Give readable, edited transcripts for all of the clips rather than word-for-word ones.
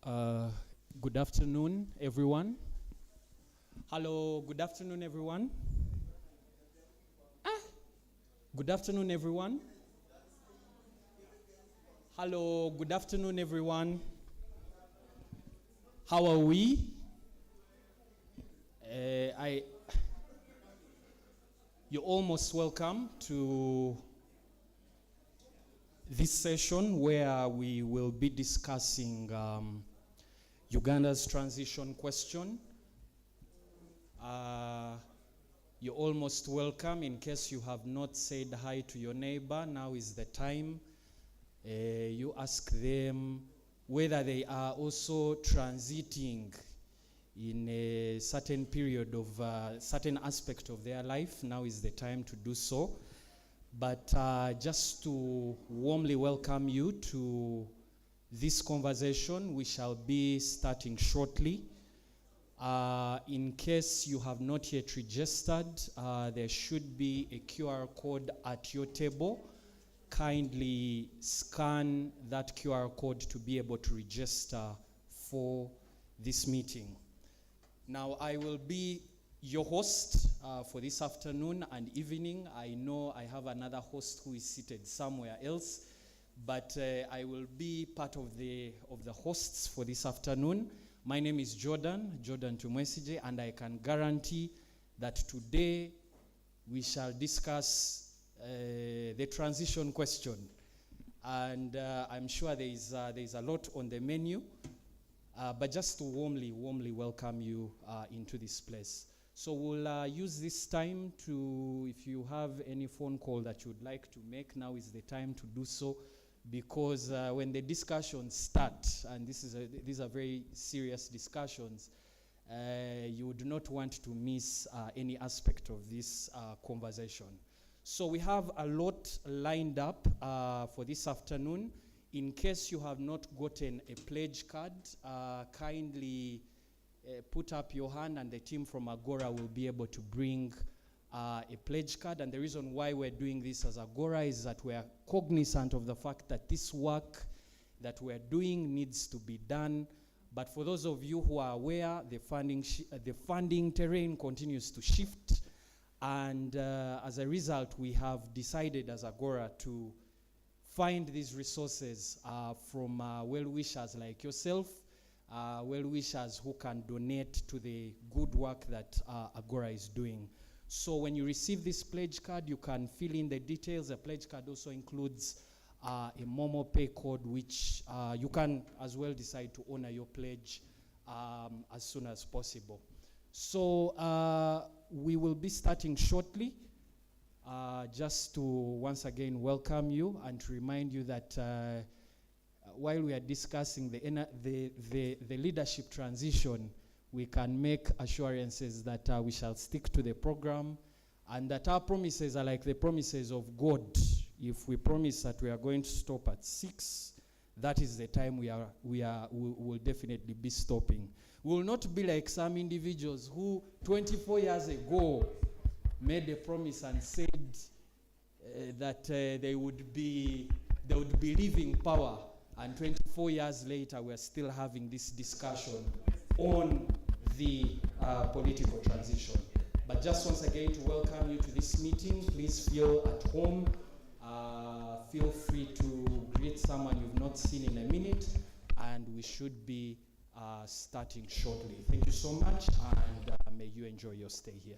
Uh, Good afternoon, everyone. Hello, good afternoon, everyone. Good afternoon, everyone. Hello, good afternoon, everyone. How are we? You're almost welcome to this session where we will be discussing Uganda's transition question. You're almost welcome. In case you have not said hi to your neighbor, now is the time. You ask them whether they are also transiting in a certain period of certain aspect of their life. Now is the time to do so. But just to warmly welcome you to this conversation, we shall be starting shortly. In case you have not yet registered, there should be a QR code at your table. Kindly scan that QR code to be able to register for this meeting. Now, I will be your host for this afternoon and evening. I know I have another host who is seated somewhere else, but I will be part of the hosts for this afternoon. My name is Jordan Tumwesije, and I can guarantee that today we shall discuss the transition question. And I'm sure there is a lot on the menu, but just to warmly welcome you into this place. So we'll use this time to, if you have any phone call that you'd like to make, now is the time to do so, because when the discussions start, and these are very serious discussions, you would not want to miss any aspect of this conversation. So we have a lot lined up for this afternoon. In case you have not gotten a pledge card, kindly put up your hand and the team from Agora will be able to bring a pledge card. And the reason why we're doing this as Agora is that we're cognizant of the fact that this work that we're doing needs to be done. But for those of you who are aware, the funding terrain continues to shift. And as a result, we have decided as Agora to find these resources from well-wishers like yourself, well-wishers who can donate to the good work that Agora is doing. So when you receive this pledge card, you can fill in the details. The pledge card also includes a Momo Pay code, which you can as well decide to honor your pledge as soon as possible. So we will be starting shortly. Just to once again welcome you and to remind you that while we are discussing the leadership transition, we can make assurances that we shall stick to the program, and that our promises are like the promises of God. If we promise that we are going to stop at 6, that is the time we will definitely be stopping. We will not be like some individuals who 24 years ago made a promise and said that they would be leaving power, and 24 years later we're still having this discussion on the political transition. But just once again to welcome you to this meeting, please feel at home. Feel free to greet someone you've not seen in a minute, and we should be starting shortly. Thank you so much, and may you enjoy your stay here.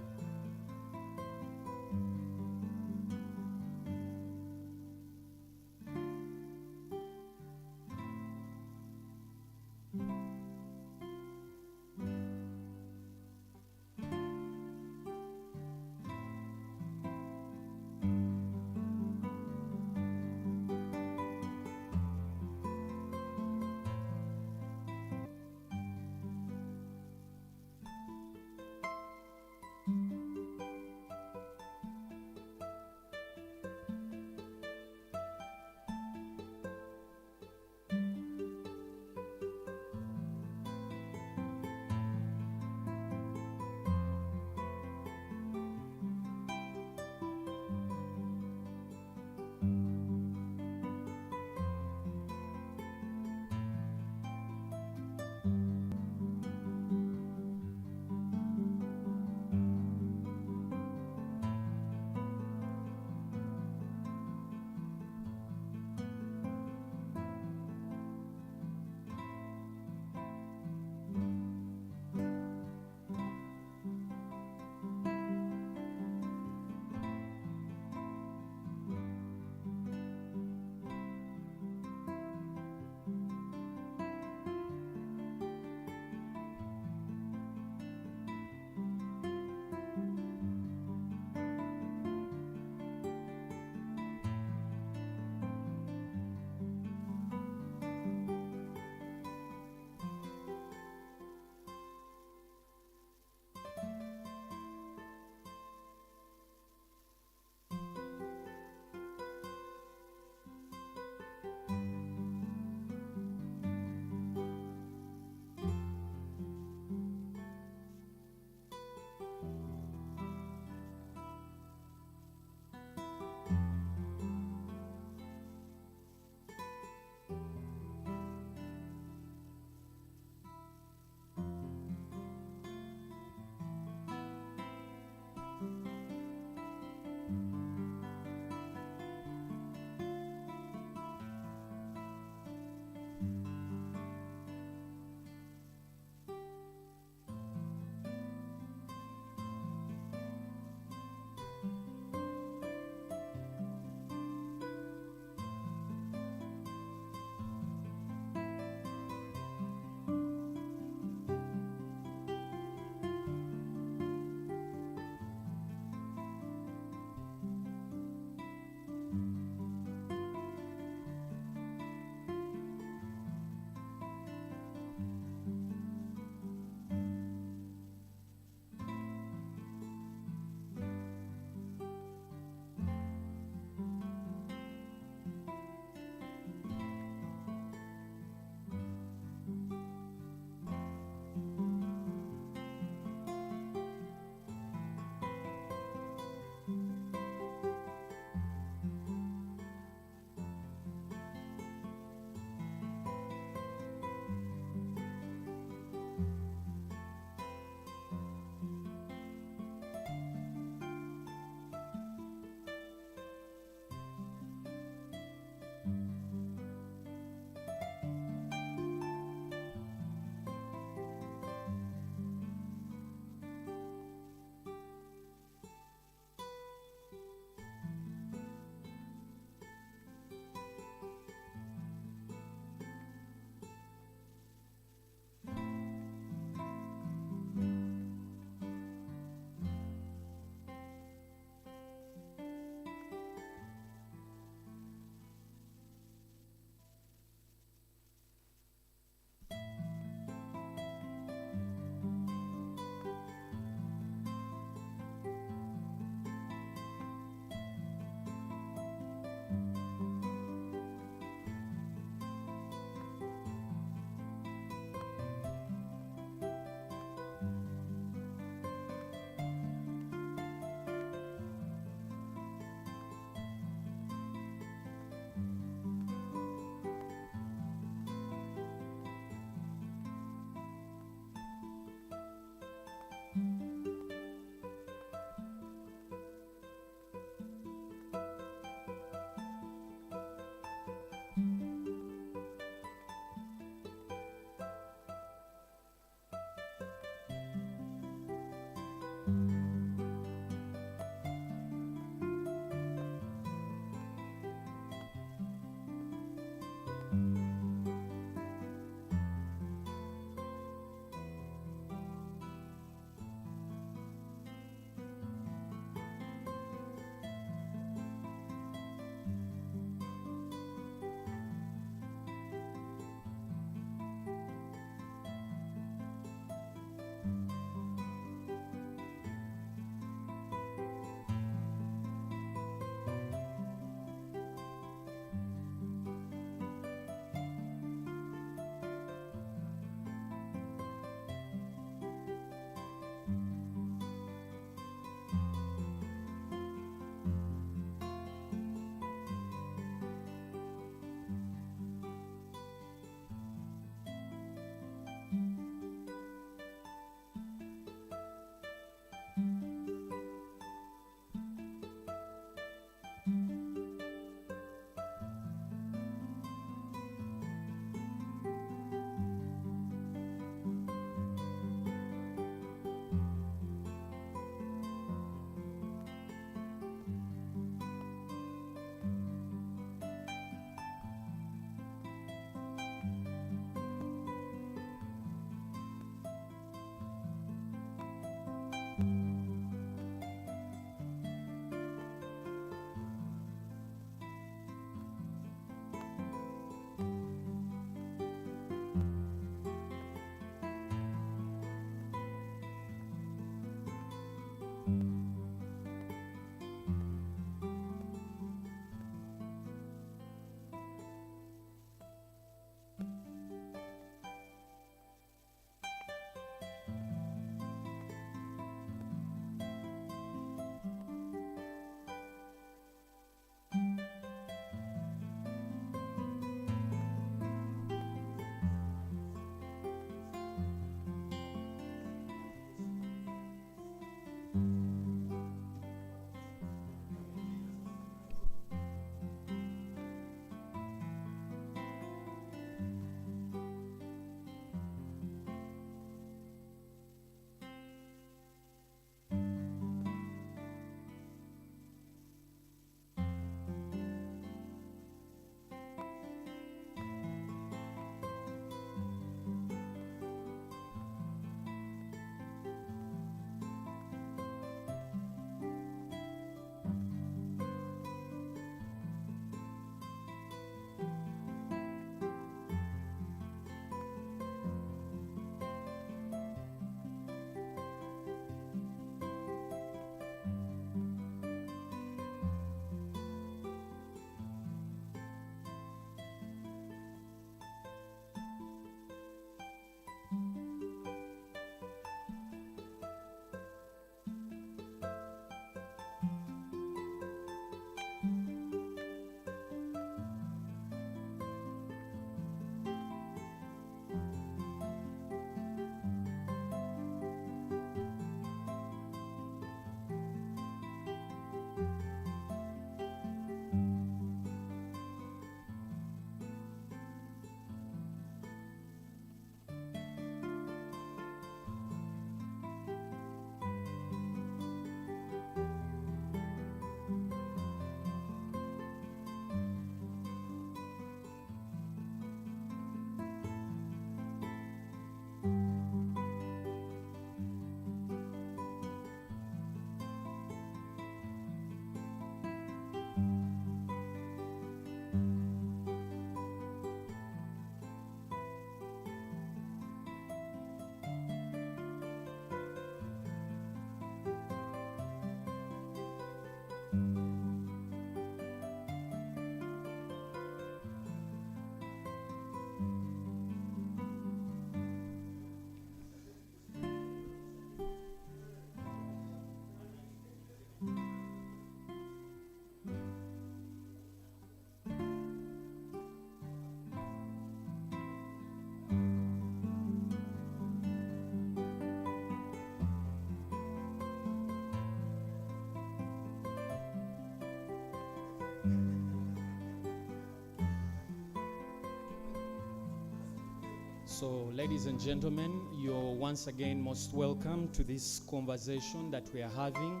So, ladies and gentlemen, you're once again most welcome to this conversation that we are having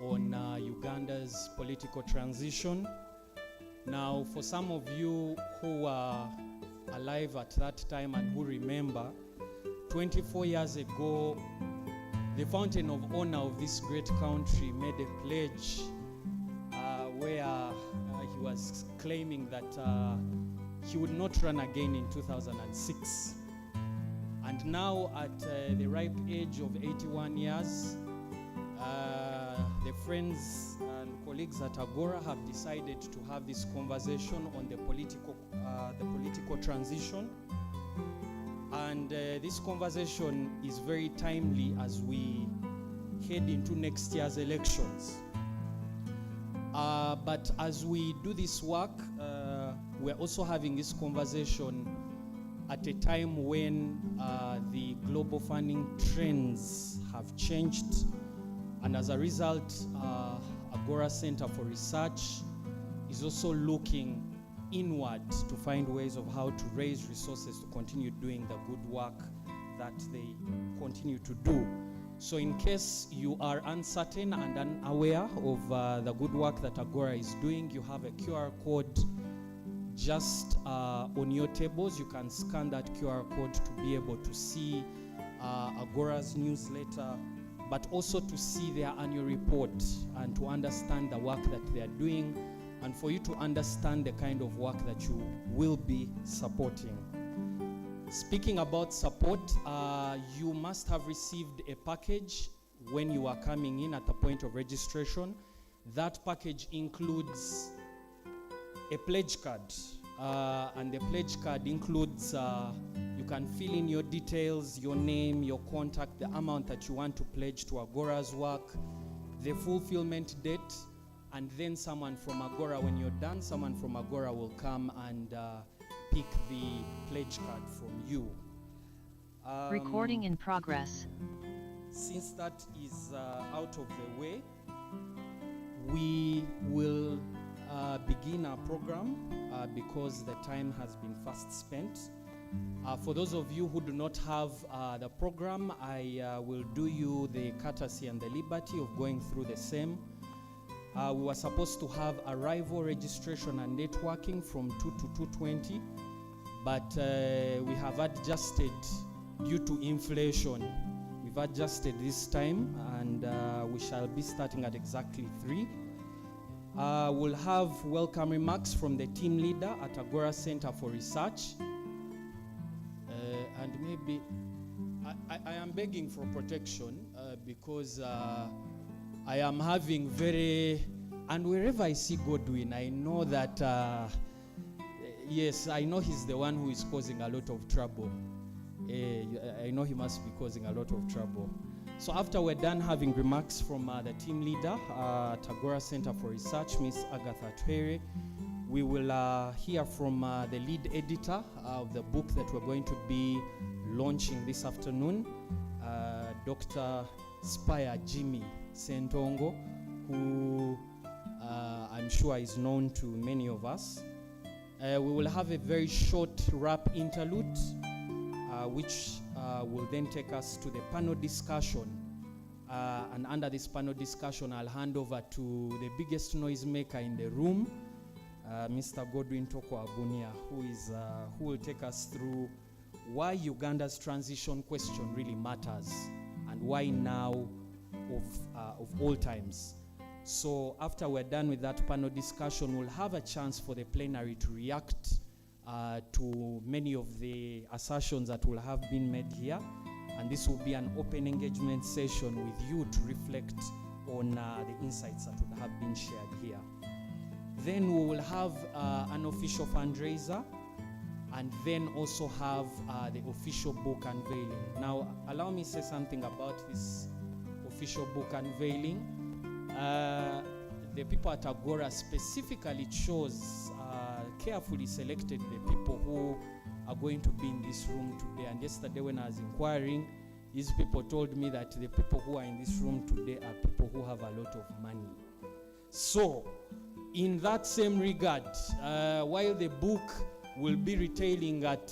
on Uganda's political transition. Now, for some of you who are alive at that time and who remember, 24 years ago, the Fountain of Honor of this great country made a pledge where he was claiming that he would not run again in 2006. And now at the ripe age of 81 years, the friends and colleagues at Agora have decided to have this conversation on the political transition. And this conversation is very timely as we head into next year's elections. But as we do this work, we're also having this conversation at a time when the global funding trends have changed. And as a result, Agora Center for Research is also looking inward to find ways of how to raise resources to continue doing the good work that they continue to do. So in case you are uncertain and unaware of the good work that Agora is doing, you have a QR code just on your tables. You can scan that QR code to be able to see Agora's newsletter, but also to see their annual report and to understand the work that they are doing, and for you to understand the kind of work that you will be supporting. Speaking about support, you must have received a package when you are coming in at the point of registration. That package includes a pledge card, and the pledge card includes, you can fill in your details, your name, your contact, the amount that you want to pledge to Agora's work, the fulfillment date, and then someone from Agora, when you're done, someone from Agora will come and pick the pledge card from you. Recording in progress. Since that is out of the way, we will begin our program because the time has been fast spent. For those of you who do not have the program, I will do you the courtesy and the liberty of going through the same. We were supposed to have arrival, registration, and networking from 2 to 2:20, but we have adjusted due to inflation. We've adjusted this time, and we shall be starting at exactly 3. We'll have welcome remarks from the team leader at Agora Center for Research. And maybe, I am begging for protection because I am having and wherever I see Godwin, I know that, yes, I know he's the one who is causing a lot of trouble. I know he must be causing a lot of trouble. So after we're done having remarks from the team leader at Agora Center for Research, Ms. Agatha Twere, we will hear from the lead editor of the book that we're going to be launching this afternoon, Dr. Spire Jimmy Sentongo, who I'm sure is known to many of us. We will have a very short rap interlude, which will then take us to the panel discussion. And under this panel discussion, I'll hand over to the biggest noisemaker in the room, Mr. Godwin Toko Abunia, who will take us through why Uganda's transition question really matters and why now of all times. So after we're done with that panel discussion, we'll have a chance for the plenary to react to many of the assertions that will have been made here. And this will be an open engagement session with you to reflect on the insights that would have been shared here. Then we will have an official fundraiser, and then also have the official book unveiling. Now, allow me to say something about this official book unveiling. The people at Agora specifically chose, carefully selected the people who are going to be in this room today. And yesterday when I was inquiring, these people told me that the people who are in this room today are people who have a lot of money. So, in that same regard, while the book will be retailing at,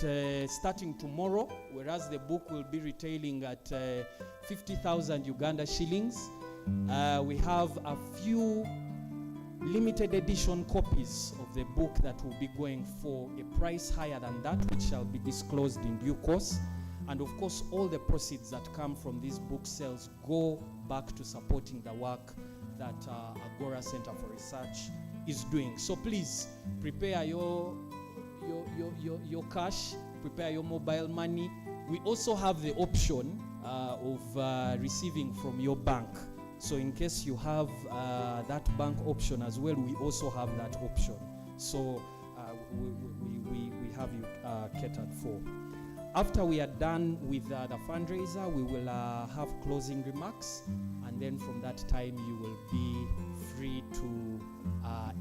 starting tomorrow, whereas the book will be retailing at 50,000 Uganda shillings. We have a few limited edition copies of the book that will be going for a price higher than that, which shall be disclosed in due course. And of course, all the proceeds that come from these book sales go back to supporting the work that Agora Center for Research is doing. So please prepare your cash, prepare your mobile money. We also have the option of receiving from your bank. So in case you have that bank option as well, we also have that option. So we have you catered for. After we are done with the fundraiser, we will have closing remarks, and then from that time you will be free to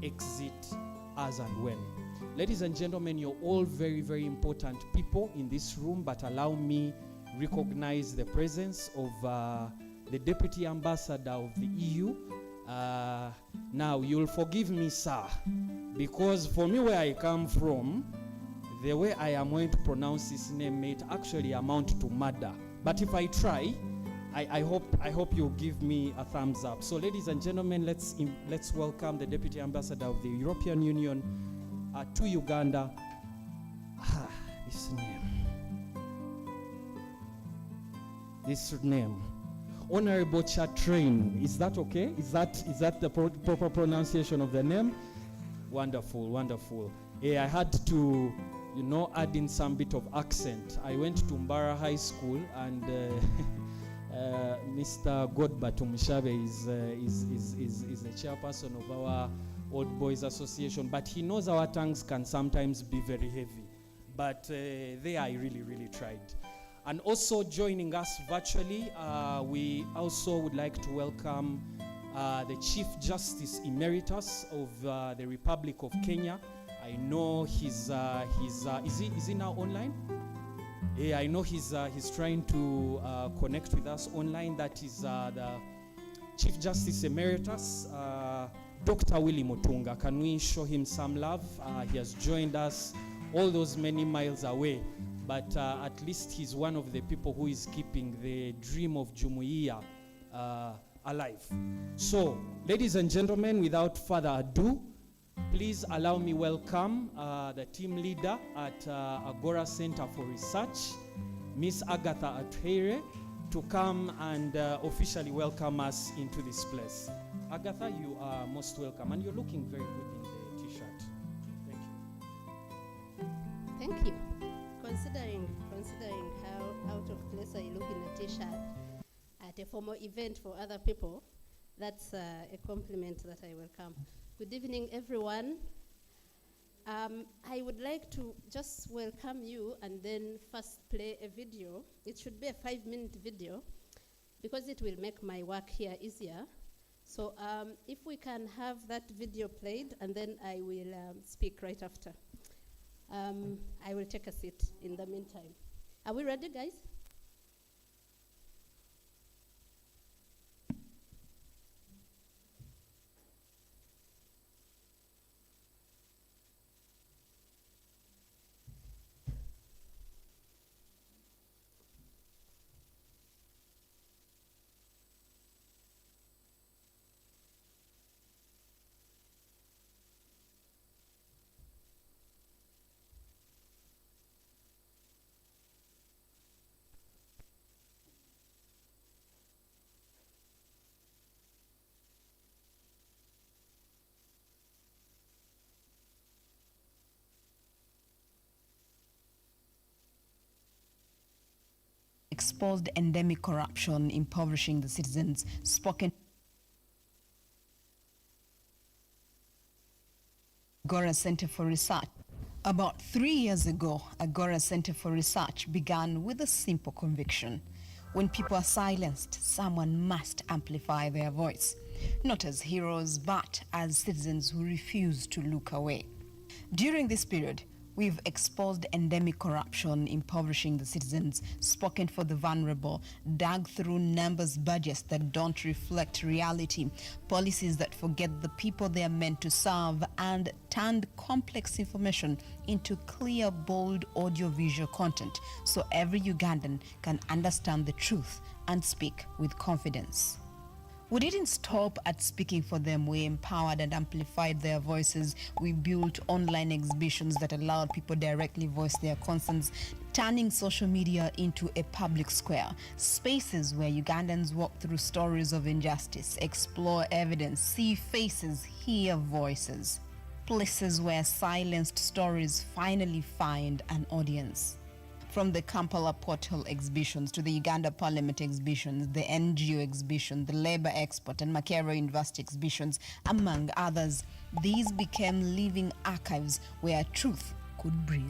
exit as and when. Ladies and gentlemen, you're all very, very important people in this room, but allow me recognize the presence of the Deputy Ambassador of the EU. Now, you'll forgive me, sir, because for me, where I come from, the way I am going to pronounce his name may actually amount to murder. But if I try, I hope you'll give me a thumbs up. So, ladies and gentlemen, let's welcome the Deputy Ambassador of the European Union to Uganda. This name. Honorable Chatrain, is that okay? Is that the proper pronunciation of the name? Wonderful, wonderful. Yeah, I had to, add in some bit of accent. I went to Mbara High School, and Mr. Godbert Mushabe is the chairperson of our Old Boys Association, but he knows our tongues can sometimes be very heavy. But there I really tried. And also joining us virtually, we also would like to welcome the Chief Justice Emeritus of the Republic of Kenya. I know is he now online? Yeah, I know he's trying to connect with us online. That is the Chief Justice Emeritus, Dr. Willie Mutunga. Can we show him some love? He has joined us all those many miles away. But at least he's one of the people who is keeping the dream of Jumuiya alive. So, ladies and gentlemen, without further ado, please allow me welcome the team leader at Agora Center for Research, Miss Agatha Atwere, to come and officially welcome us into this place. Agatha, you are most welcome, and you're looking very good in the t-shirt. Thank you. Thank you. Considering how out of place I look in a t-shirt at a formal event for other people, that's a compliment that I welcome. Good evening, everyone. I would like to just welcome you and then first play a video. It should be a 5-minute video because it will make my work here easier. So if we can have that video played, and then I will speak right after. I will take a seat in the meantime. Are we ready, guys? Exposed endemic corruption impoverishing the citizens, spoken Agora Center for Research. About 3 years ago, Agora Center for Research began with a simple conviction. When people are silenced, someone must amplify their voice, not as heroes, but as citizens who refuse to look away. During this period, We've exposed endemic corruption, impoverishing the citizens, spoken for the vulnerable, dug through numbers budgets that don't reflect reality, policies that forget the people they are meant to serve, and turned complex information into clear, bold audio-visual content so every Ugandan can understand the truth and speak with confidence. We didn't stop at speaking for them. We empowered and amplified their voices. We built online exhibitions that allowed people directly voice their concerns, turning social media into a public square, spaces where Ugandans walk through stories of injustice, explore evidence, see faces, hear voices, places where silenced stories finally find an audience. From the Kampala Portal exhibitions to the Uganda Parliament exhibitions, the NGO exhibition, the Labour Export and Makerere University exhibitions, among others, these became living archives where truth could breathe.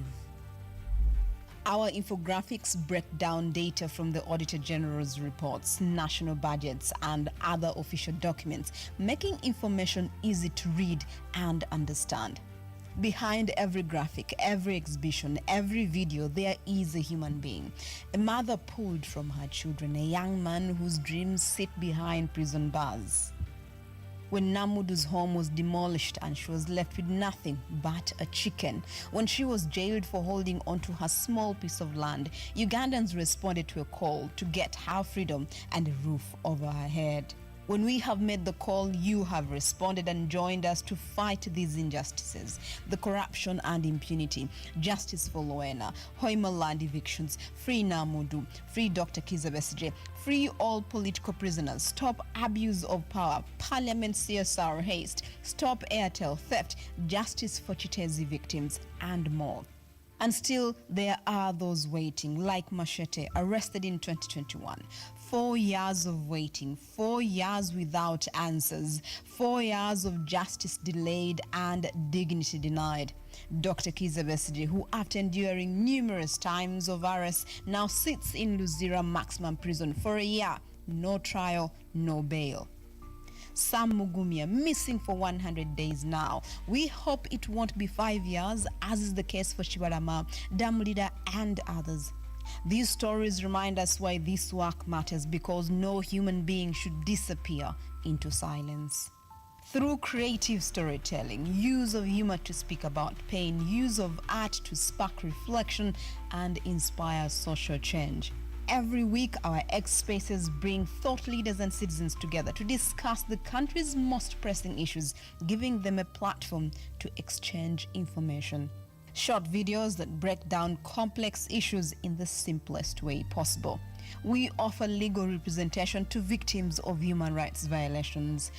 Our infographics break down data from the Auditor General's reports, national budgets, and other official documents, making information easy to read and understand. Behind every graphic, every exhibition, every video, there is a human being. A mother pulled from her children, a young man whose dreams sit behind prison bars. When Namudu's home was demolished and she was left with nothing but a chicken, when she was jailed for holding onto her small piece of land, Ugandans responded to a call to get her freedom and a roof over her head. When we have made the call, you have responded and joined us to fight these injustices, the corruption and impunity, justice for Luena, Hoima land evictions, free Namudu, free Dr. Kizza Besigye, free all political prisoners, stop abuse of power, Parliament CSR haste, stop Airtel theft, justice for Chitezi victims, and more. And still, there are those waiting, like Machete, arrested in 2021. 4 years of waiting, 4 years without answers, 4 years of justice delayed and dignity denied. Dr. Kizza Besigye, who after enduring numerous times of arrest, now sits in Luzira maximum prison for a year. No trial, no bail. Sam Mugumya, missing for 100 days now. We hope it won't be 5 years, as is the case for Shibarama, Damulida, and others. These stories remind us why this work matters, because no human being should disappear into silence. Through creative storytelling, use of humor to speak about pain, use of art to spark reflection and inspire social change. Every week, our X Spaces bring thought leaders and citizens together to discuss the country's most pressing issues, giving them a platform to exchange information. Short videos that break down complex issues in the simplest way possible. We offer legal representation to victims of human rights violations.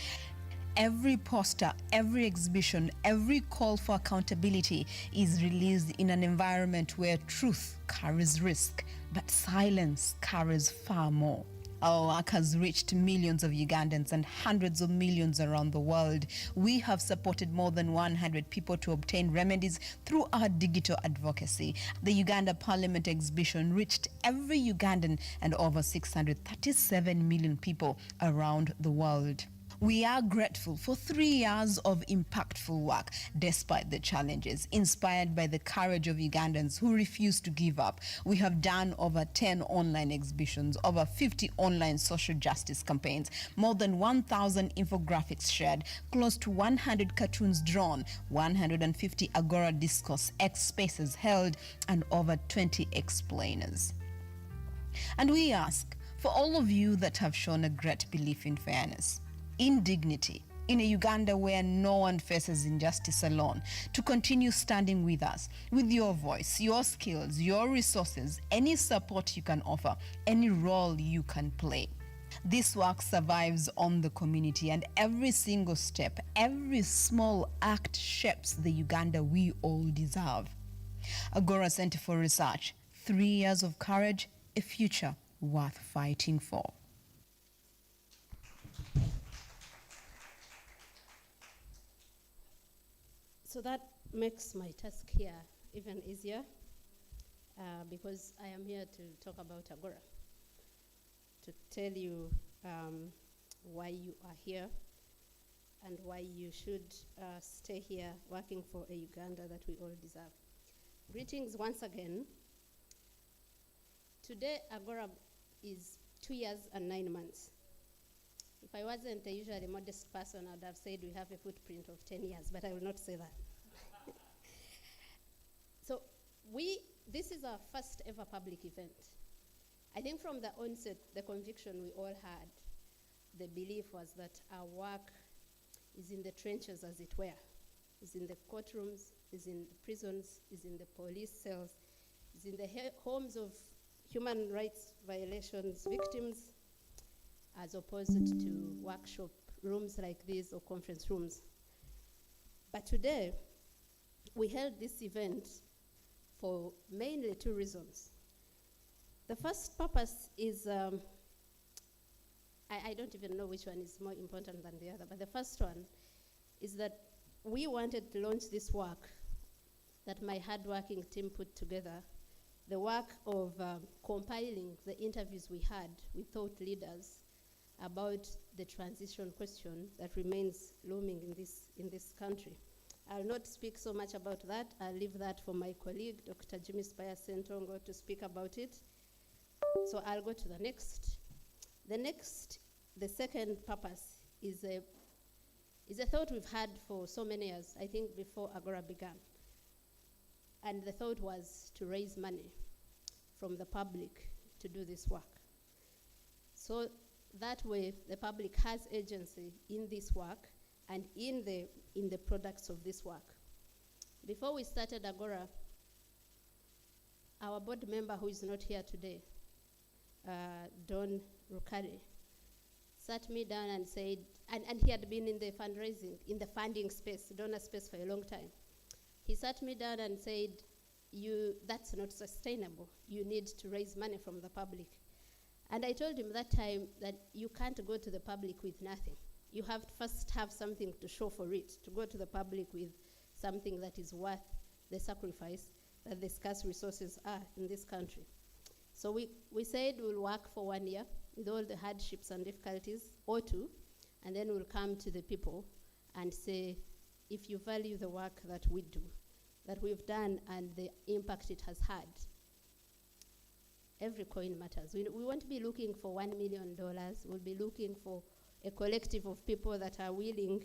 Every poster, every exhibition, every call for accountability is released in an environment where truth carries risk, but silence carries far more. Our work has reached millions of Ugandans and hundreds of millions around the world. We have supported more than 100 people to obtain remedies through our digital advocacy. The Uganda Parliament exhibition reached every Ugandan and over 637 million people around the world. We are grateful for 3 years of impactful work despite the challenges. Inspired by the courage of Ugandans who refuse to give up, we have done over 10 online exhibitions, over 50 online social justice campaigns, more than 1,000 infographics shared, close to 100 cartoons drawn, 150 Agora discourse X spaces held, and over 20 explainers. And we ask for all of you that have shown a great belief in fairness, in dignity, in a Uganda where no one faces injustice alone, to continue standing with us, with your voice, your skills, your resources, any support you can offer, any role you can play. This work survives on the community, and every single step, every small act shapes the Uganda we all deserve. Agora Center for Research, 3 years of courage, a future worth fighting for. So that makes my task here even easier because I am here to talk about Agora, to tell you why you are here and why you should stay here working for a Uganda that we all deserve. Greetings once again. Today, Agora is 2 years and 9 months. If I wasn't a usually modest person, I would have said we have a footprint of 10 years, but I will not say that. So this is our first ever public event. I think from the onset, the conviction we all had, the belief was that our work is in the trenches, as it were. Is in the courtrooms, is in the prisons, is in the police cells, is in the homes of human rights violations victims, as opposed to workshop rooms like these or conference rooms. But today, we held this event for mainly 2 reasons. The first purpose is, I don't even know which one is more important than the other, but the first one is that we wanted to launch this work that my hardworking team put together, the work of compiling the interviews we had with thought leaders about the transition question that remains looming in this country. I'll not speak so much about that. I'll leave that for my colleague, Dr. Jimmy Spire Sentongo, to speak about it. So I'll go to the next. The second purpose is a thought we've had for so many years, I think before Agora began. And the thought was to raise money from the public to do this work. So that way, the public has agency in this work and in the products of this work. Before we started Agora, our board member, who is not here today, Don Rukari, sat me down and said, and he had been in the fundraising, in the funding space, donor space for a long time. He sat me down and said, that's not sustainable. You need to raise money from the public. And I told him that time that you can't go to the public with nothing. You have to first have something to show for it, to go to the public with something that is worth the sacrifice that the scarce resources are in this country. So we said we'll work for 1 year with all the hardships and difficulties, or 2, and then we'll come to the people and say, if you value the work that we do, that we've done, and the impact it has had, every coin matters. We won't be looking for $1 million. We'll be looking for a collective of people that are willing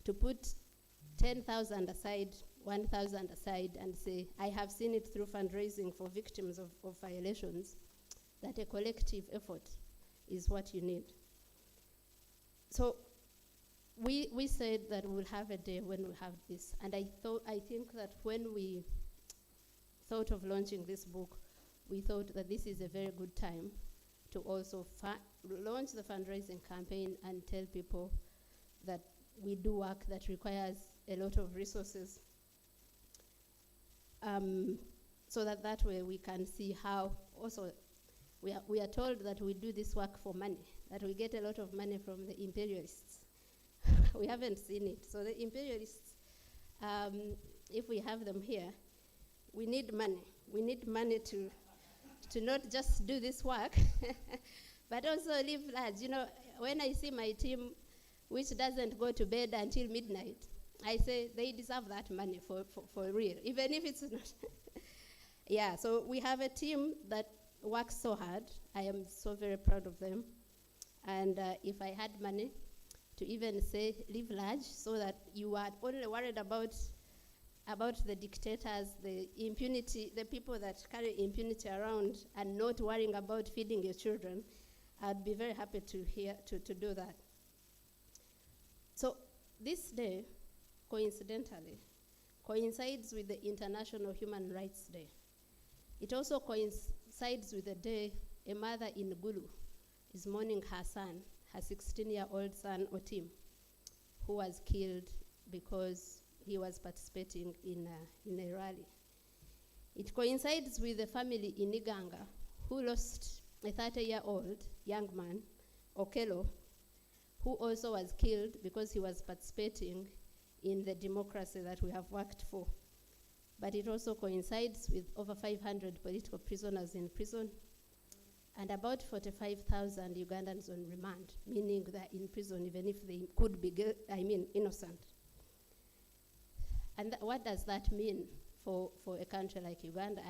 to put 10,000 aside, 1,000 aside, and say, I have seen it through fundraising for victims of violations, that a collective effort is what you need. So we said that we'll have a day when we have this, and I think that when we thought of launching this book, we thought that this is a very good time to also launch the fundraising campaign and tell people that we do work that requires a lot of resources, so that way we can see how also we are told that we do this work for money, that we get a lot of money from the imperialists. We haven't seen it. So the imperialists, if we have them here, we need money. We need money to not just do this work, but also live large. You know, when I see my team, which doesn't go to bed until midnight, I say they deserve that money for real, even if it's not. Yeah, so we have a team that works so hard. I am so very proud of them. And if I had money to even say live large, so that you are only worried about the dictators, the impunity, the people that carry impunity around, and not worrying about feeding your children, I'd be very happy to do that. So this day, coincidentally, coincides with the International Human Rights Day. It also coincides with the day a mother in Gulu is mourning her son, her 16-year-old son, Otim, who was killed because he was participating in a rally. It coincides with the family in Uganda who lost a 30-year-old young man, Okello, who also was killed because he was participating in the democracy that we have worked for. But it also coincides with over 500 political prisoners in prison and about 45,000 Ugandans on remand, meaning they're in prison even if they could be innocent. And what does that mean for a country like Uganda.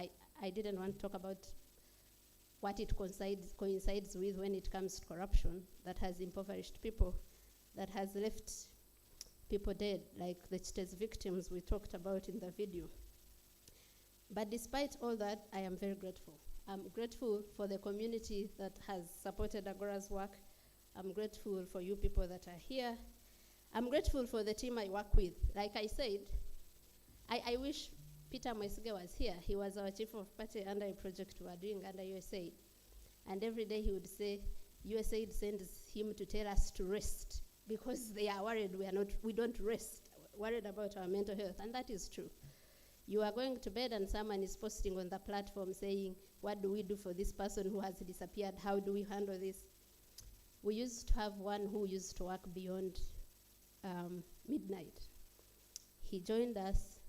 I didn't want to talk about what it coincides with when it comes to corruption that has impoverished people, that has left people dead, like the Chite's victims we talked about in the video. But despite all that, I am very grateful. I'm grateful for the community that has supported Agora's work. I'm grateful for you people that are here. I'm grateful for the team I work with. Like I said, I wish Peter Mwesige was here. He was our chief of party under a project we are doing under USAID. And every day he would say, USAID sends him to tell us to rest because they are worried we don't rest, worried about our mental health. And that is true. You are going to bed and someone is posting on the platform saying, what do we do for this person who has disappeared? How do we handle this? We used to have one who used to work beyond midnight. He joined us.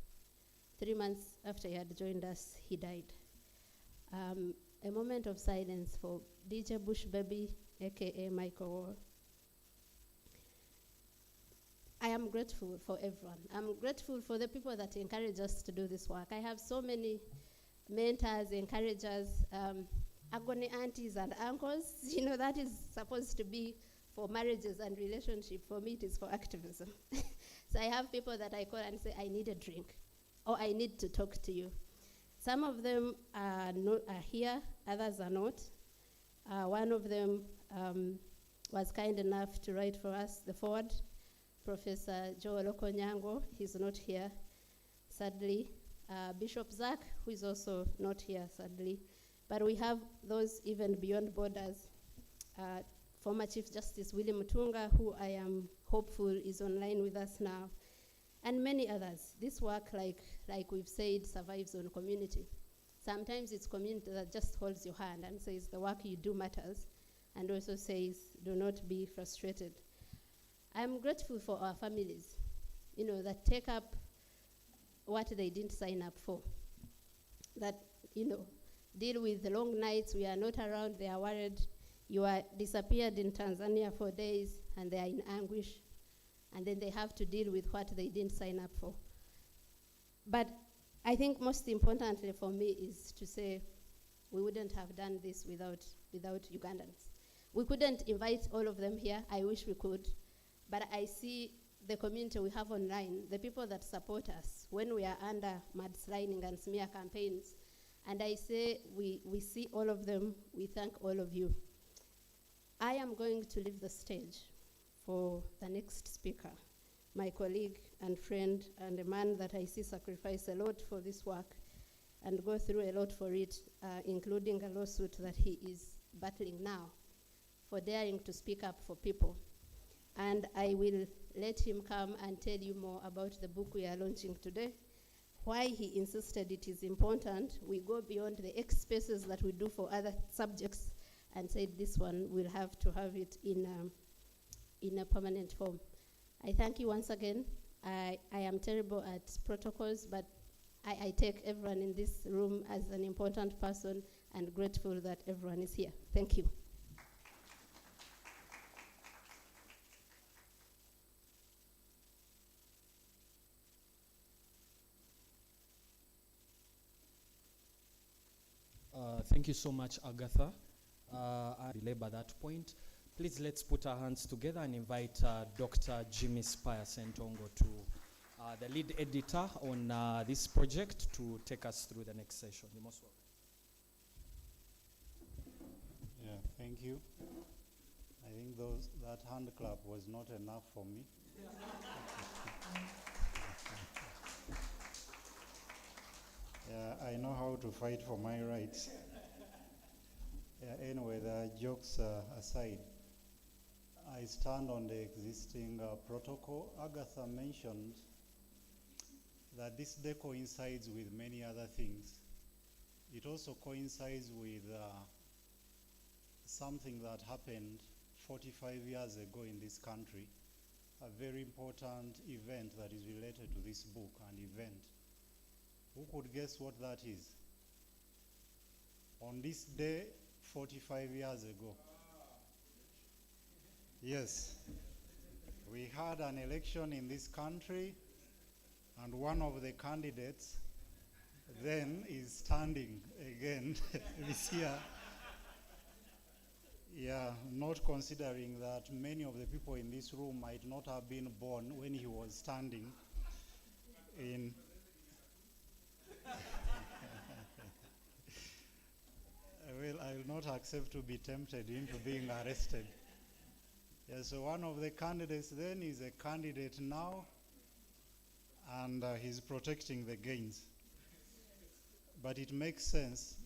3 months after he had joined us, he died. A moment of silence for DJ Bush Baby, aka Michael Wall. I am grateful for everyone. I'm grateful for the people that encourage us to do this work. I have so many mentors, encouragers, agony aunties and uncles. You know, that is supposed to be for marriages and relationships. For me, it is for activism. So I have people that I call and say, I need a drink, or I need to talk to you. Some of them are here, others are not. One of them was kind enough to write for us the forward, Professor Joe Lokonyango. He's not here, sadly. Bishop Zach, who is also not here, sadly. But we have those even beyond borders. Former Chief Justice Willie Mutunga, who I am hopeful is online with us now, and many others. This work, like we've said, survives on community. Sometimes it's community that just holds your hand and says the work you do matters, and also says do not be frustrated. I'm grateful for our families, you know, that take up what they didn't sign up for, that, you know, deal with the long nights. We are not around, they are worried. You are disappeared in Tanzania for days and they are in anguish, and then they have to deal with what they didn't sign up for. But I think most importantly for me is to say we wouldn't have done this without Ugandans. We couldn't invite all of them here. I wish we could. But I see the community we have online, the people that support us when we are under mudsliding and smear campaigns. And I say we see all of them. We thank all of you. I am going to leave the stage for the next speaker, my colleague and friend, and a man that I see sacrifice a lot for this work and go through a lot for it, including a lawsuit that he is battling now for daring to speak up for people. And I will let him come and tell you more about the book we are launching today, why he insisted it is important. We go beyond the X spaces that we do for other subjects and said this one will have to have it in a permanent form. I thank you once again. I am terrible at protocols, but I take everyone in this room as an important person and grateful that everyone is here. Thank you. Thank you so much, Agatha. I belabor that point. Please let's put our hands together and invite Dr. Jimmy Spire Sentongo, to the lead editor on this project, to take us through the next session. You're most welcome. Yeah, thank you. I think that hand clap was not enough for me. Yeah, I know how to fight for my rights. Yeah, anyway, the jokes aside, I stand on the existing protocol. Agatha mentioned that this day coincides with many other things. It also coincides with something that happened 45 years ago in this country, a very important event that is related to this book and event. Who could guess what that is? On this day, 45 years ago. Yes. We had an election in this country, and one of the candidates then is standing again this year. Yeah, not considering that many of the people in this room might not have been born when he was standing in well, I will not accept to be tempted into being arrested. Yeah, so one of the candidates then is a candidate now, and he's protecting the gains. But it makes sense,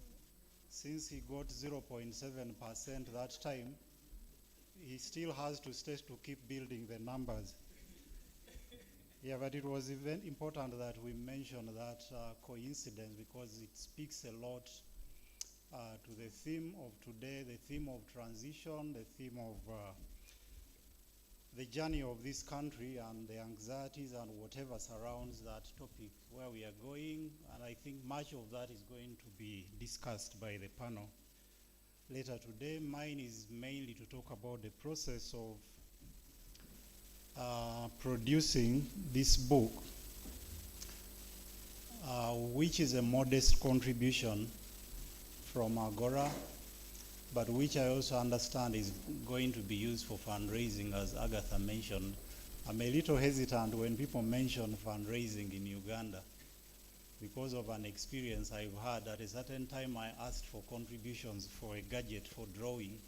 since he got 0.7% that time, he still has to stay to keep building the numbers. Yeah, but it was even important that we mention that coincidence, because it speaks a lot to the theme of today, the theme of transition, the theme of the journey of this country and the anxieties and whatever surrounds that topic, where we are going. And I think much of that is going to be discussed by the panel later today. Mine is mainly to talk about the process of producing this book, which is a modest contribution from Agora, but which I also understand is going to be used for fundraising, as Agatha mentioned. I'm a little hesitant when people mention fundraising in Uganda, because of an experience I've had. At a certain time, I asked for contributions for a gadget for drawing,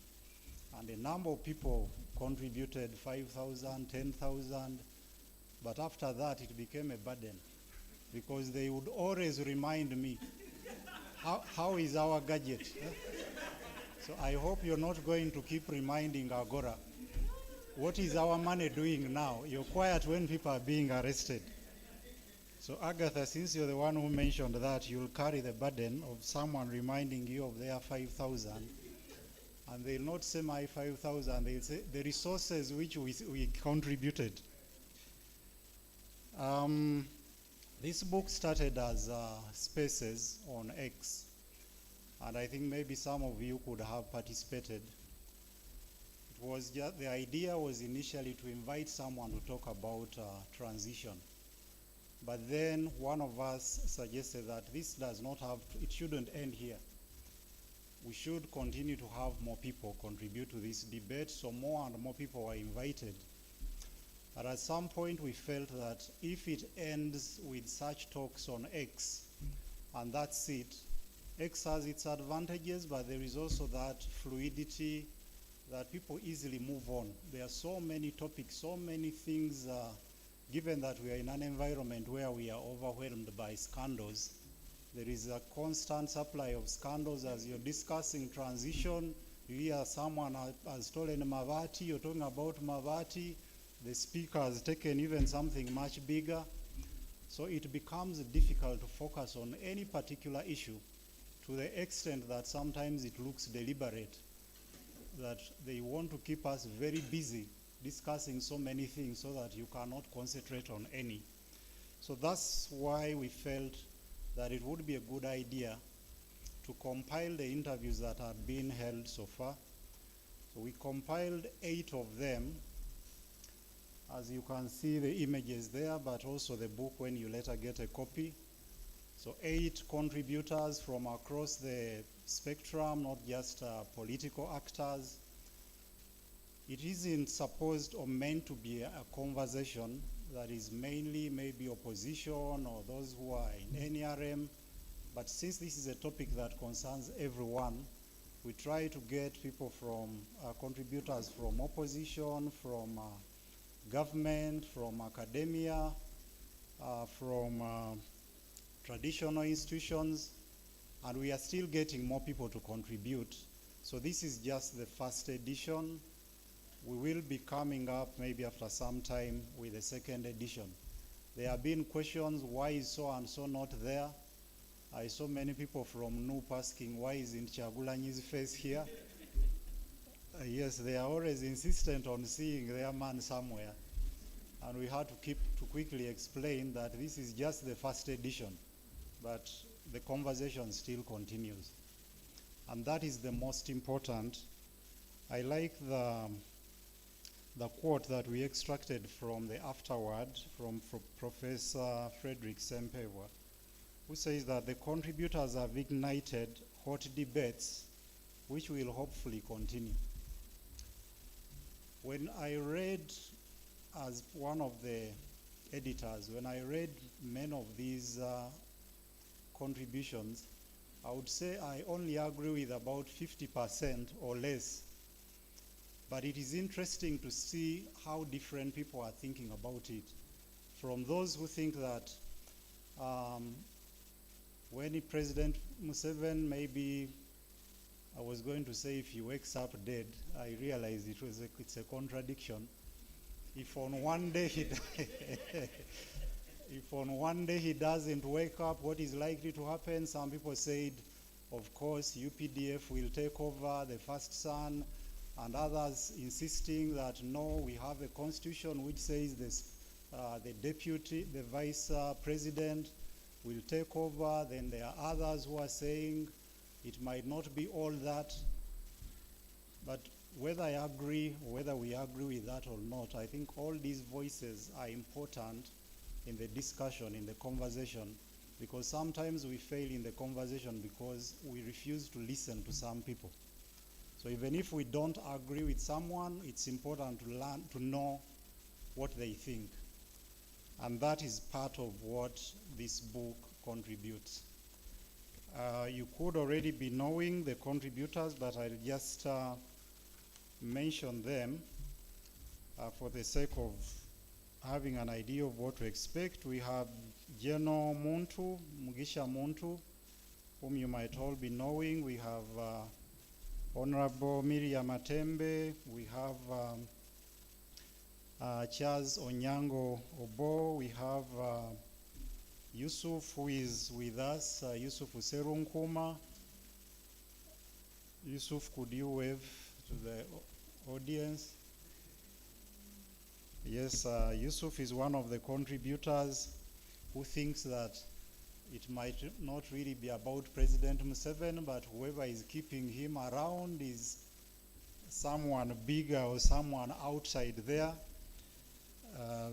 and a number of people contributed 5,000, 10,000, but after that it became a burden, because they would always remind me, how is our gadget? So I hope you're not going to keep reminding Agora, what is our money doing now? You're quiet when people are being arrested. So Agatha, since you're the one who mentioned that, you'll carry the burden of someone reminding you of their 5,000. And they'll not say my 5,000, they'll say the resources which we contributed. This book started as Spaces on X, and I think maybe some of you could have participated. It was just, the idea was initially to invite someone to talk about transition. But then one of us suggested that this does not have to, it shouldn't end here. We should continue to have more people contribute to this debate, so more and more people are invited. But at some point we felt that if it ends with such talks on X, and that's it, X has its advantages, but there is also that fluidity that people easily move on. There are so many topics, so many things, given that we are in an environment where we are overwhelmed by scandals. There is a constant supply of scandals. As you're discussing transition, you hear someone has stolen Mavati, you're talking about Mavati, the speaker has taken even something much bigger. So it becomes difficult to focus on any particular issue, to the extent that sometimes it looks deliberate, that they want to keep us very busy discussing so many things so that you cannot concentrate on any. So that's why we felt that it would be a good idea to compile the interviews that have been held so far. So we compiled 8 of them. As you can see the images there, but also the book when you later get a copy. So 8 contributors from across the spectrum, not just political actors. It isn't supposed or meant to be a conversation that is mainly maybe opposition or those who are in NRM. But since this is a topic that concerns everyone, we try to get people from, contributors from opposition, from government, from academia, from traditional institutions, and we are still getting more people to contribute. So this is just the first edition. We will be coming up maybe after some time with a second edition. There have been questions, why is so and so not there? I saw many people from NUP asking, why isn't Chagulanyi's face here? Yes, they are always insistent on seeing their man somewhere. And we had to quickly explain that this is just the first edition, but the conversation still continues. And that is the most important. I like the quote that we extracted from the afterword from Professor Frederick Sempewa, who says that the contributors have ignited hot debates which will hopefully continue. When I read, as one of the editors, when I read many of these contributions, I would say I only agree with about 50% or less. But it is interesting to see how different people are thinking about it. From those who think that when President Museveni, maybe, I was going to say if he wakes up dead, I realized it's a contradiction. If on one day he if on one day he doesn't wake up, what is likely to happen? Some people said, of course, UPDF will take over, the first son, and others insisting that no, we have a constitution which says this, the deputy, the vice president will take over. Then there are others who are saying it might not be all that. But whether I agree, whether we agree with that or not, I think all these voices are important in the discussion, in the conversation, because sometimes we fail in the conversation because we refuse to listen to some people. So even if we don't agree with someone, it's important to learn, to know what they think. And that is part of what this book contributes. You could already be knowing the contributors, but I'll just mention them for the sake of having an idea of what to expect. We have General Muntu, Mugisha Muntu, whom you might all be knowing. We have Honorable Miriam Atembe. We have Charles Onyango Obo. We have Yusuf, who is with us, Yusuf Userunkuma. Yusuf, could you wave to the audience? Yes, Yusuf is one of the contributors who thinks that it might not really be about President Museveni, but whoever is keeping him around is someone bigger or someone outside there.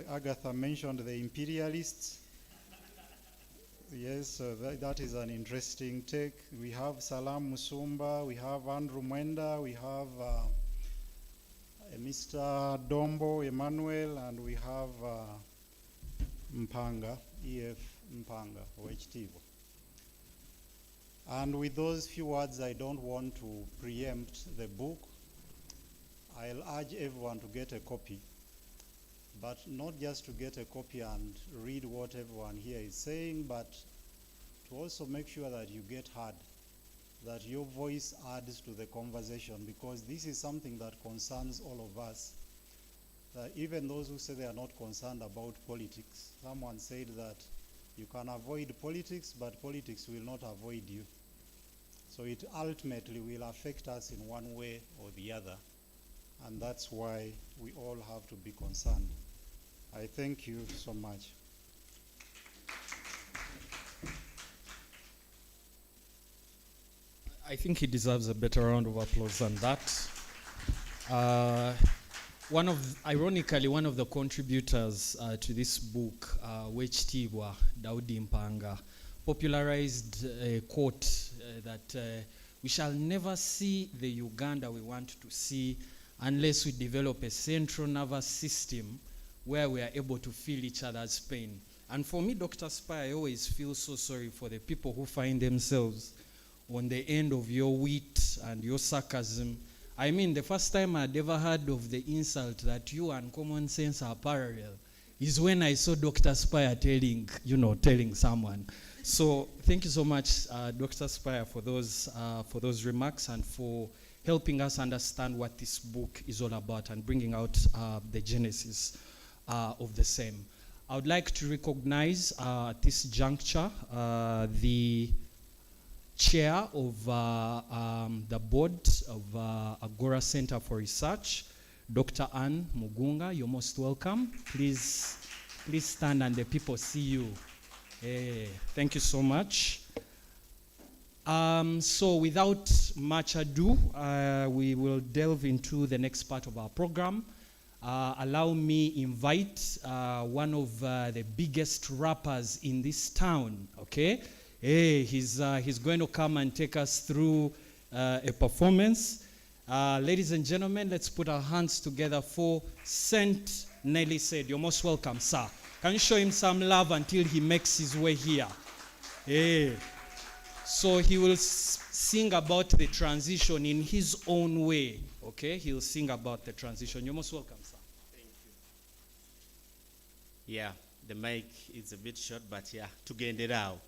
Agatha mentioned the imperialists. Yes, so that is an interesting take. We have Salam Musumba, we have Andrew Mwenda, we have Mr. Dombo Emmanuel, and we have Mpanga, EF Mpanga, OHTivo. And with those few words, I don't want to preempt the book. I'll urge everyone to get a copy, but not just to get a copy and read what everyone here is saying, but to also make sure that you get heard, that your voice adds to the conversation, because this is something that concerns all of us. Even those who say they are not concerned about politics. Someone said that you can avoid politics, but politics will not avoid you. So it ultimately will affect us in one way or the other, and that's why we all have to be concerned. I thank you so much. I think he deserves a better round of applause than that. Ironically, one of the contributors to this book, Wechitibwa Daudi Mpanga, popularized a quote that we shall never see the Uganda we want to see unless we develop a central nervous system where we are able to feel each other's pain. And for me, Dr. Spire, I always feel so sorry for the people who find themselves on the end of your wit and your sarcasm. I mean, the first time I'd ever heard of the insult that you and common sense are parallel is when I saw Dr. Spire telling someone. So thank you so much, Dr. Spire, for those remarks and for helping us understand what this book is all about and bringing out the genesis of the same. I would like to recognize at this juncture the chair of the board of Agora Center for Research, Dr. Ann Mugunga. You're most welcome. Please stand and the people see you. Thank you so much. So without much ado, we will delve into the next part of our program. Allow me invite one of the biggest rappers in this town, okay? He's going to come and take us through a performance. Ladies and gentlemen, let's put our hands together for Saint Nelly said. You're most welcome, sir. Can you show him some love until he makes his way here? So he will sing about the transition in his own way. Okay, he'll sing about the transition. You're most welcome, sir. Thank you. Yeah, the mic is a bit short, but yeah, to get it out.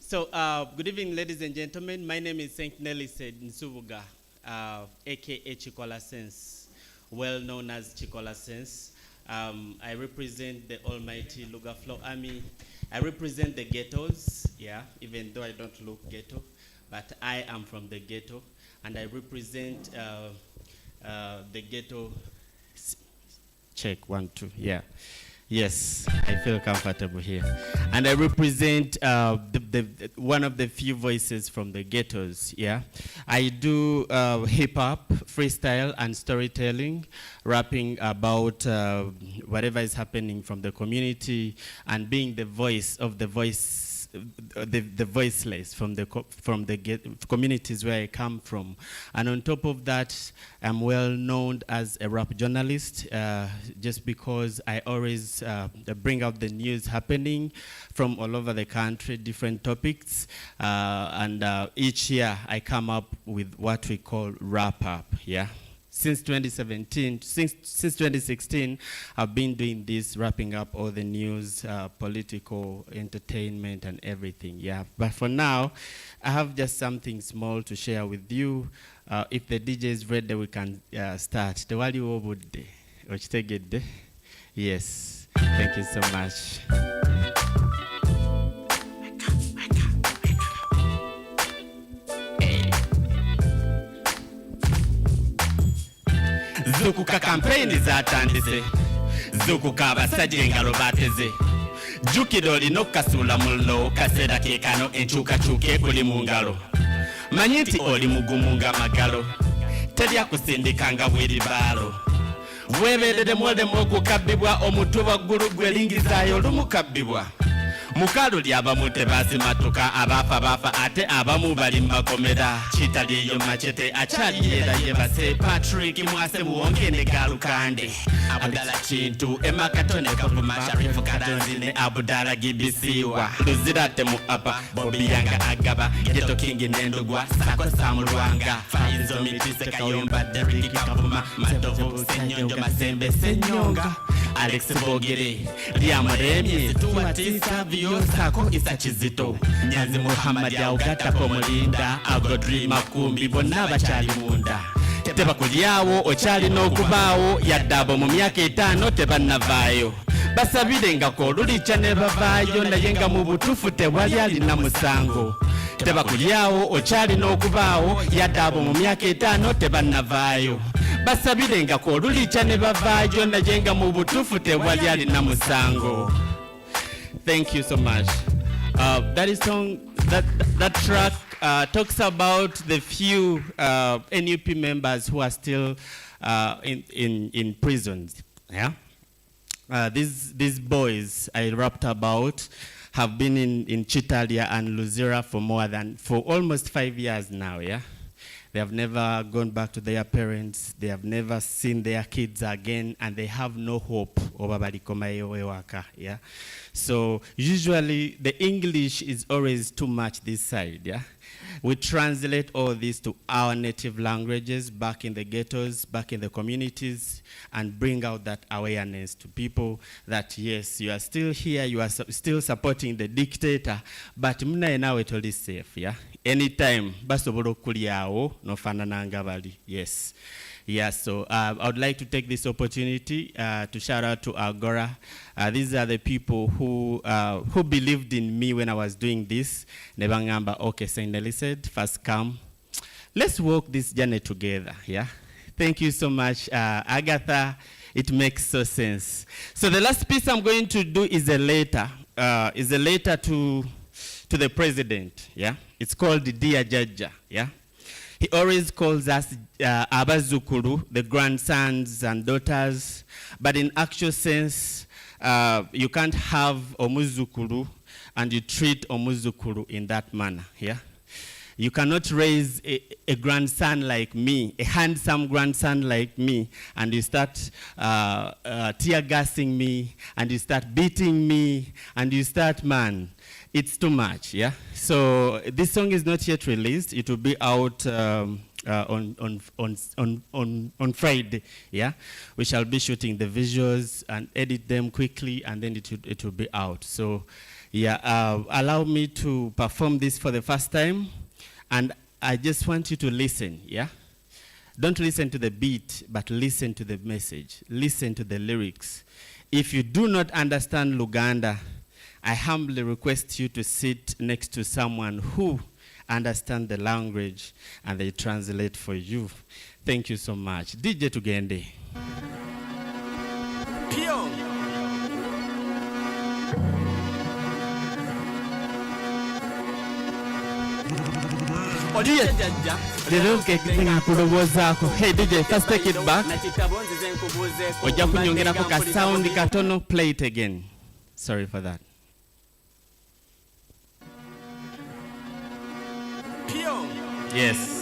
So, good evening, ladies and gentlemen. My name is Saint Nelly said Nsubuga, aka Chikola Sense, well known as Chikola Sense. I represent the almighty Luga Flow Army. I represent the ghettos, yeah, even though I don't look ghetto, but I am from the ghetto, and I represent the ghetto. Check 1, 2, yeah. Yes, I feel comfortable here. And I represent one of the few voices from the ghettos, yeah. I do hip-hop, freestyle, and storytelling, rapping about whatever is happening from the community and being the voice of the voiceless from the communities where I come from. And on top of that, I'm well known as a rap journalist, just because I always bring out the news happening from all over the country, different topics, and each year I come up with what we call wrap up, yeah. Since 2016, I've been doing this, wrapping up all the news, political, entertainment, and everything, yeah. But for now, I have just something small to share with you. If the DJ is ready, we can start. The Wali Wobude, Ochitegede. Yes, thank you so much. Zukuka kampeni zatandise, zukuka abasajja engalo bateze, jjukira olina okukasuula mullo kaseera keekano enkyukakyuka ekuli mu ngalo, manyi nti oli mugumu ng'amagalo, terya kusindika nga bw'eribaalo, weebeereremu olemu okukabbibwa omutwe waggulu gw'eringizaayo olumukabbibwa. Mukalu lyabamu tebasimatuka abafa bafa ate abamu bali makomera kitaliyo machete achali yera yebase Patrick Mwase muwonge ne galukande Abdala Chintu emakatone kavuma Sharifu Kadanzine Abdala Gibisiwa Luzirate mu apa Bobby Yanga Agaba Geto King Nendugwa Sako Samurwanga Faizo Mitise Kayomba Deriki Kavuma Matovu Senyonjo Masembe Senyonga Alex Bogere Liamuremye Situatisa Vio Sako Isa Chizito Nyanzi Muhammad ya ugata Pomulinda Agodri Makumbi Bonaba Chali Munda Teba kuliawo Ochali no kubawo Yadabo mu myaka 5 teba navayo Basabire ngako lulicha ne bavayo Na yenga mu butufu tewali alina musango Teba kuliawo Ochali no kubawo Yadabo mu myaka 5 teba navayo Basabire ngako lulicha ne bavayo Na yenga mu butufu tewali alina musango. Thank you so much. That track talks about the few NUP members who are still in prisons. Yeah, these boys I rapped about have been in Chitalia and Luzira for almost 5 years now. Yeah. They have never gone back to their parents. They have never seen their kids again, and they have no hope. Yeah. So usually the English is always too much this side. Yeah. We translate all this to our native languages back in the ghettos, back in the communities, and bring out that awareness to people that yes, you are still here, you are still supporting the dictator, but muna enawe toli safe, yeah? Anytime, basobolo kuliao, no fanananga bali, yes. Yeah, so I would like to take this opportunity to shout out to Agora. These are the people who believed in me when I was doing this. Nebangamba, okay, Saint Nelly said, first come. Let's walk this journey together, yeah? Thank you so much, Agatha. It makes so sense. So the last piece I'm going to do is a letter to the president, yeah? It's called the Dear Jaja, yeah? He always calls us Abazukuru, the grandsons and daughters, but in actual sense, you can't have Omuzukuru and you treat omuzukuru in that manner, yeah? You cannot raise a grandson like me, a handsome grandson like me, and you start tear gassing me, and you start beating me, and you start, man, it's too much, yeah? So this song is not yet released. It will be out on Friday, yeah? We shall be shooting the visuals and edit them quickly, and then it will be out. So, yeah, allow me to perform this for the first time. And I just want you to listen, yeah? Don't listen to the beat, but listen to the message. Listen to the lyrics. If you do not understand Luganda, I humbly request you to sit next to someone who understands the language and they translate for you. Thank you so much. DJ Tugende. Pio. Hey DJ, first take it back. Sound katono, play it again. Sorry for that. Yes.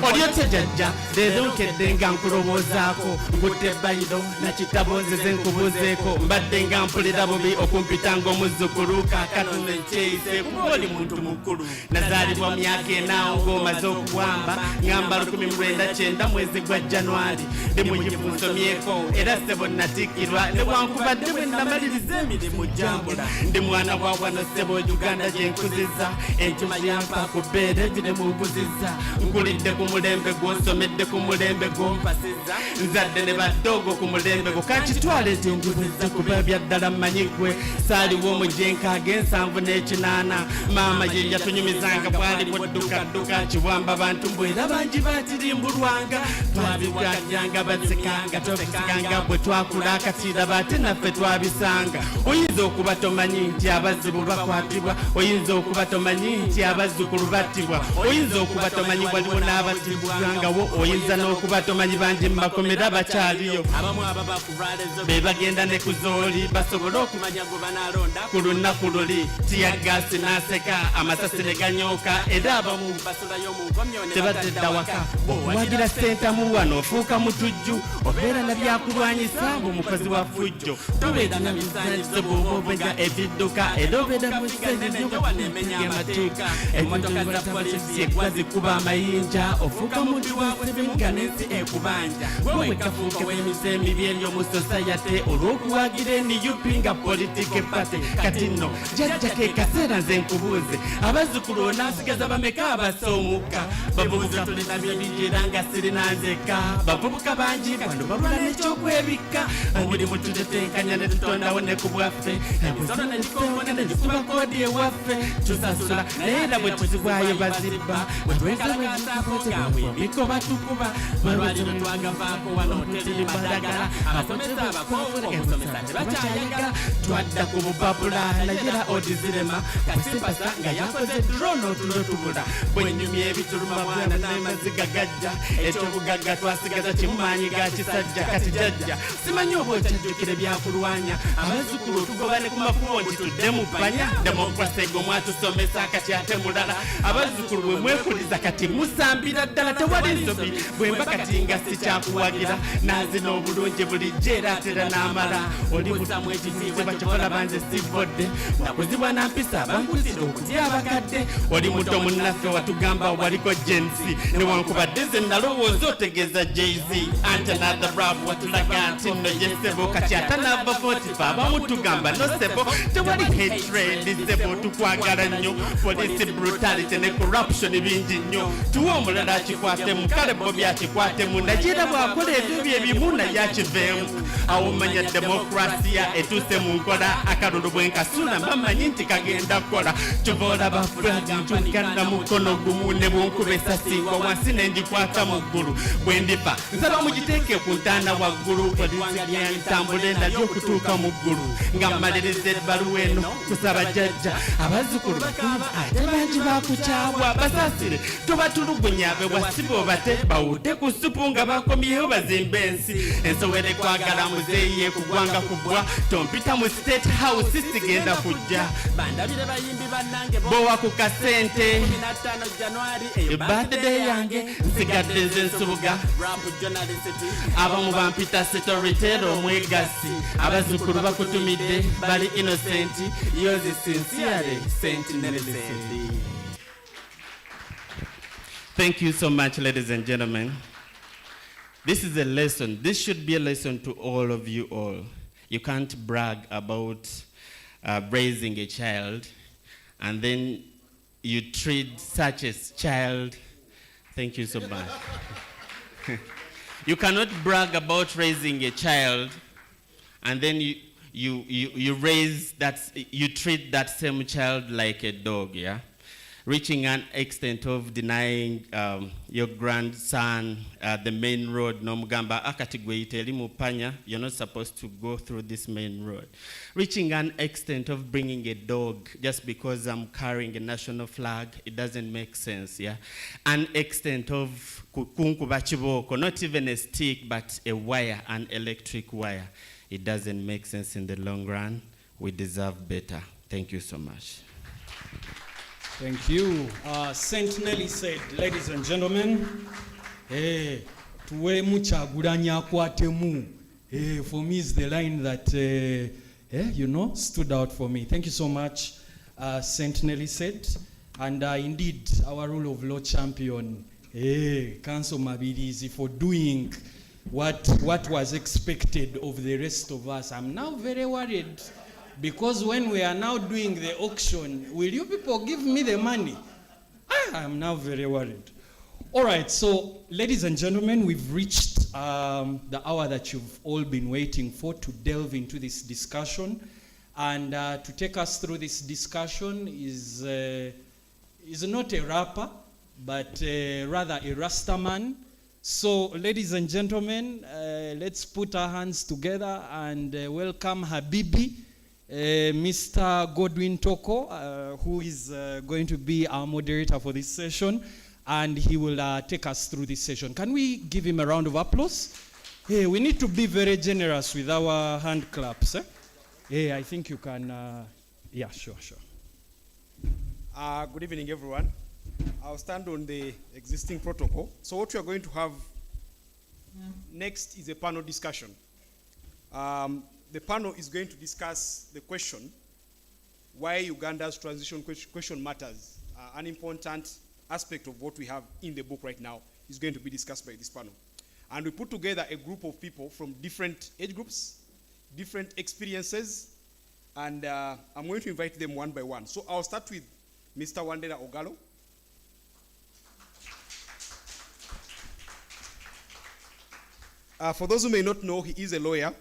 Odiotejaja, dedonkeddenga nkulowozaako nkutte bayido nakitabonzeze nkubuzeeko mbaddenga mpulira bubi okumpita ng'omuzzukulu kaakano nekyeyise kuba oli muntu mukulu nazaalibwa myaka enaawo ng'omaze okuwamba ngamba 1990 mwezi gwa Januari ndi munyivu nsomyeko era ssebo natikkirwa ne bwankubadde bwe namaliriza emirimu gyambula ndi mwana wa wano ssebo Uganda gye nkuzizza enkyuma yampa ku bbeere gire mu nkuzizza nkulidde ku mulembe gw'onsomedde ku mulembe gw'ompasizza nzadde ne baddogo ku mulembe gwo kakitwale tindibwezza kuba byaddala mmanyigwe saaliwo omujenkaga 7 maama ye yatunyumizanga bwali bw'oddukadduka kiwamba bantu mbwera bangi batirimbulwanga twabigajjanga batsekanga tofikanga bwe twakula akatira bate naffe twabisanga oyinza okuba tomanyi nti abazzibu bakwatibwa oyinza okuba tomanyi nti abazzukulu battibwa oyinza okuba tomanyi waliwo n'abattibwangawo oyinza n'okuba tomanyi bangi mumakomera bakyaliyo abamu ababa ku be bagenda ne ku zooli basobole okumanya gwe banaalonda ku lunaku luli tiyagasi n'aseka amasasi ne ganyooka era abamu basulayo mu nkomyo ne tebatedda waka bw'owagira ssentamu wano ofuuka mutujju obeera na byakulwanyisa ng'omukozi wa fujjo tobeera na misanyizo bw'oba obenga ebidduka era obeera mu kisenyizo wanemenya amateeka emmotoka za polisi eggwa zikuba amayinja ofuuka muntu wasebenga n'ensi ekubanja gwe wekafuuka w'emisa emibi eryo mu society olw'okuwagira NUP nga politike party kati nno jjajja ke kaseera nze nkubuuze abazzukulu onaasigaza bameka abasoomuka bavubuka tulina bingi era nga sirina nzeka bavubuka bangi bano babula n'ekyokwebikka omulimu tutetenkanya ne tutondawo ne ku bwaffe emisolo ne gikombona ne gikuba koodi ewaffe tusasula naye era bwe tuzibwayo bazibba bwe twekalakasaako gaabwe emiko batukuba malwaliro twagavaako wano teri badagala abasomesa abakoowu okusomesa tebakyayagala twadda ku bupapula nayera odizirema kasipasa nga yakoze drone otulo tubula bwenyumya ebituluma mwana n'amaziga gajja ekyobugagga twasigaza kimumaanyi ga kisajja kati jajja simanyi oba okyajjukire byakulwanya abazzukulu tugobane ku makubo nti tudde mu bbanya demokrasi ego mwatusomesa kati ate mulala abazzukulu bwe mwekuliza kati musambira ddala tewali nsobi bwemba kati nga sikyakuwagira naazina obulungi bulijjo era atera n'amala oli butamu ekitiibwa kyokola banze sivvodde nakuzibwa nampisa abankuzira okutya abakadde oli muto munnaffe watugamba waliko jensi newankubadde ze nalowooza otegeeza jz anti another rap watulaga nti nno yesebo kati atanava 45 abamu tugamba no sebo tewali hatred sebo tukwagala nnyo police brutality ne corruption bingi nnyo tuwa omulala akikwatemu kale bobi akikwatemu nagira bwakola ebyo byebimu naye akiveemu awo manya demokrasiya etuuse mu nkola akalulu bwenkasula bamanyi nti kagenda kukola kyova olaba flag nkyukana mukono gumu ne bwonkuba esasingwa wansi nengikwata mu ggulu bwe ndifa nsaba mugiteeke ku ntaana waggulu polisi yantambula endabyo okutuuka mu ggulu nga mmaliriza ebbaluwa eno kusaba jjajja abazzukulu bakaba ate bangi bakukyabwa basaasire tobatulugunya abe wasibo bate bawude ku supu nga bakomyeho bazimba ensi ensowere kwagala muzeeye kugwanga kubwa tompita mu State House sigenda kujja bandabire bayimbi bannange bowa ku kasente 15 January eyo birthday yange nsigadde nze nsubuga rap journalist abamu bampita setoritero omwegasi abazukulu bakutumidde bali innocent yozi sincerely sentinel. Thank you so much, ladies and gentlemen. This is a lesson. This should be a lesson to all of you all. You can't brag about raising a child and then you treat such a child. Thank you so much. You cannot brag about raising a child and then you raise that, you treat that same child like a dog, yeah? Reaching an extent of denying your grandson the main road, nomugamba akatigweite eli mupanya, you're not supposed to go through this main road. Reaching an extent of bringing a dog just because I'm carrying a national flag, it doesn't make sense, yeah? An extent of kunkuba chiboko, not even a stick, but a wire, an electric wire. It doesn't make sense in the long run. We deserve better. Thank you so much. Thank you. Sentinel said, ladies and gentlemen, tuwe muchaguranya kwatemu. For me is the line that, you know, stood out for me. Thank you so much, Sentinel said. And indeed, our rule of law champion, Council Mabirizi, for doing what was expected of the rest of us. I'm now very worried because when we are now doing the auction, will you people give me the money? I'm now very worried. All right, so ladies and gentlemen, we've reached the hour that you've all been waiting for to delve into this discussion. And to take us through this discussion is not a rapper, but rather a Rastaman. So, ladies and gentlemen, let's put our hands together and welcome Habibi, Mr. Godwin Toko, who is going to be our moderator for this session, and he will take us through this session. Can we give him a round of applause? Hey, we need to be very generous with our hand claps. Hey, I think you can, yeah, sure. Good evening, everyone. I'll stand on the existing protocol. So what we are going to have next is a panel discussion. The panel is going to discuss the question, why Uganda's transition question matters. An important aspect of what we have in the book right now is going to be discussed by this panel. And we put together a group of people from different age groups, different experiences, and I'm going to invite them one by one. So I'll start with Mr. Wandera Ogalo. For those who may not know, he is a lawyer.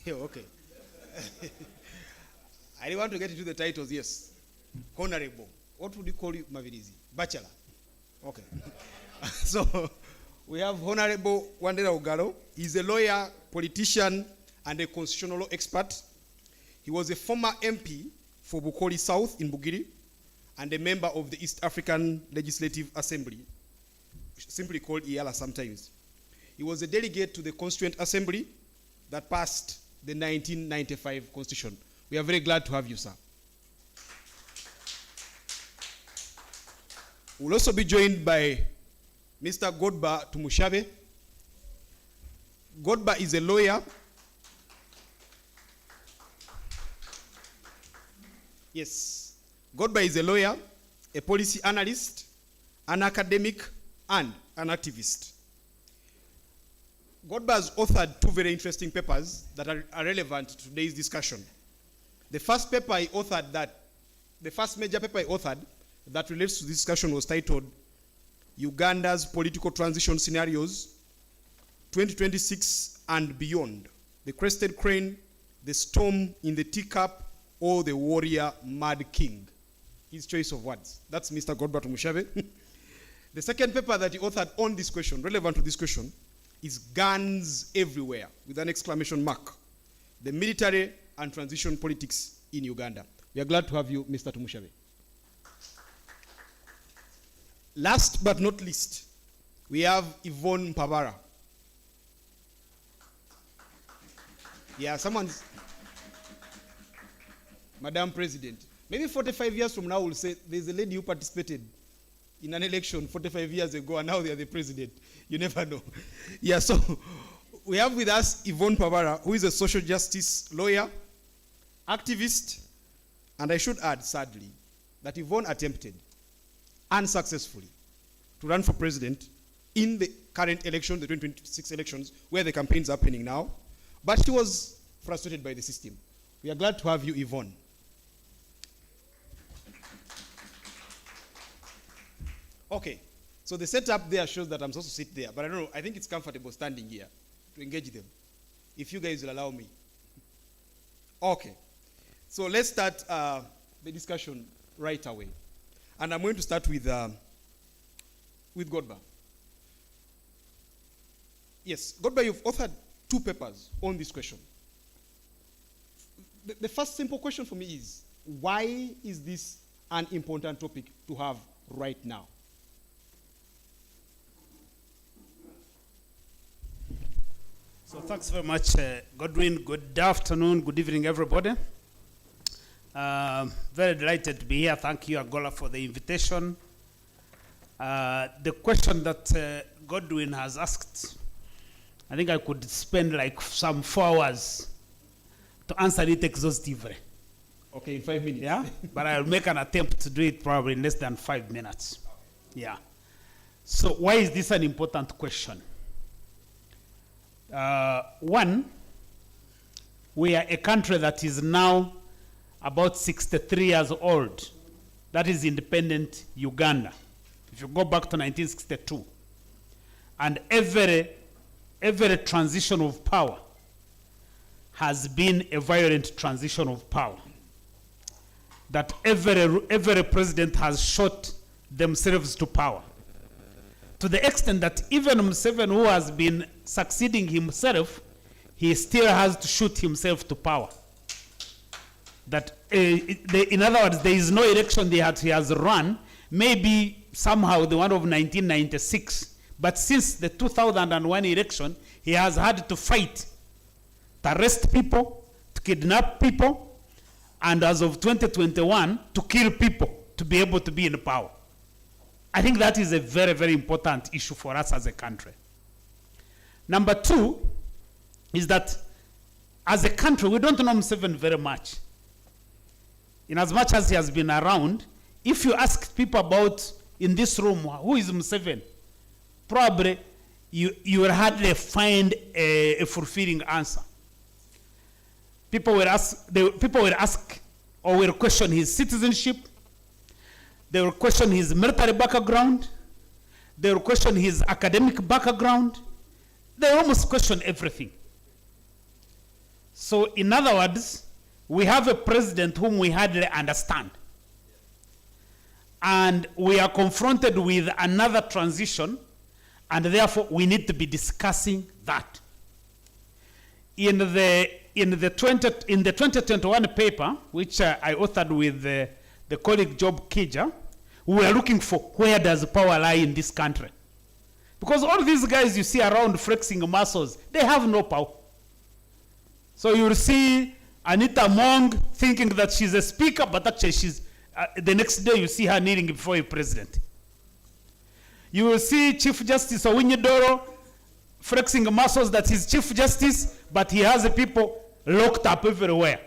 Okay. I didn't want to get into the titles, yes. Honorable. What would you call you, Mavirizi? Bachelor. Okay. So, we have Honorable Wandera Ogalo. He's a lawyer, politician, and a constitutional law expert. He was a former MP for Bukoli South in Bugiri, and a member of the East African Legislative Assembly, simply called IALA sometimes. He was a delegate to the Constituent Assembly that passed the 1995 Constitution. We are very glad to have you, sir. We'll also be joined by Mr. Godba Tumushabe. Godba is a lawyer. Yes. Godba is a lawyer, a policy analyst, an academic, and an activist. Godba has authored two very interesting papers that are relevant to today's discussion. The first major paper he authored that relates to this discussion was titled Uganda's Political Transition Scenarios 2026 and Beyond, the Crested Crane, the Storm in the Teacup, or the Warrior Mad King. His choice of words. That's Mr. Godba Tumushabe. The second paper that he authored on this question, relevant to this question, is Guns Everywhere, with an exclamation mark. The military and transition politics in Uganda. We are glad to have you, Mr. Tumushabe. Last but not least, we have Yvonne Pavara. Yeah, someone's... Madam President. Maybe 45 years from now we'll say there's a lady who participated in an election 45 years ago and now they are the president. You never know. Yeah, so we have with us Yvonne Pavara, who is a social justice lawyer, activist, and I should add, sadly, that Yvonne attempted, unsuccessfully, to run for president in the current election, the 2026 elections, where the campaign is happening now, but she was frustrated by the system. We are glad to have you, Yvonne. Okay, so the setup there shows that I'm supposed to sit there, but I don't know, I think it's comfortable standing here to engage them, if you guys will allow me. Okay, so let's start the discussion right away. And I'm going to start with Godba. Yes, Godba, you've authored 2 papers on this question. The first simple question for me is, why is this an important topic to have right now? So thanks very much, Godwin. Good afternoon, good evening, everybody. Very delighted to be here. Thank you, Agola, for the invitation. The question that Godwin has asked, I think I could spend like some 4 hours to answer it exhaustively. Okay, in 5 minutes. Yeah, but I'll make an attempt to do it probably in less than 5 minutes. Yeah. So why is this an important question? One, we are a country that is now about 63 years old. That is independent Uganda. If you go back to 1962. And every transition of power has been a violent transition of power. That every president has shot themselves to power. To the extent that even Museveni, who has been succeeding himself, he still has to shoot himself to power. That, in other words, there is no election that he has run, maybe somehow the one of 1996, but since the 2001 election, he has had to fight, to arrest people, to kidnap people, and as of 2021, to kill people to be able to be in power. I think that is a very, very important issue for us as a country. Number 2 is that as a country, we don't know Museveni very much. In as much as he has been around, if you ask people about, in this room, who is Museveni, probably you will hardly find a fulfilling answer. People will ask or will question his citizenship. They will question his military background. They will question his academic background. They almost question everything. So in other words, we have a president whom we hardly understand. And we are confronted with another transition, and therefore we need to be discussing that. In the 2021 paper, which I authored with the colleague Job Kija, we are looking for where does power lie in this country. Because all these guys you see around flexing muscles, they have no power. So you will see Anita Among thinking that she's a speaker, but actually she's, the next day you see her kneeling before a president. You will see Chief Justice Owinyedoro flexing muscles that he's Chief Justice, but he has the people locked up everywhere.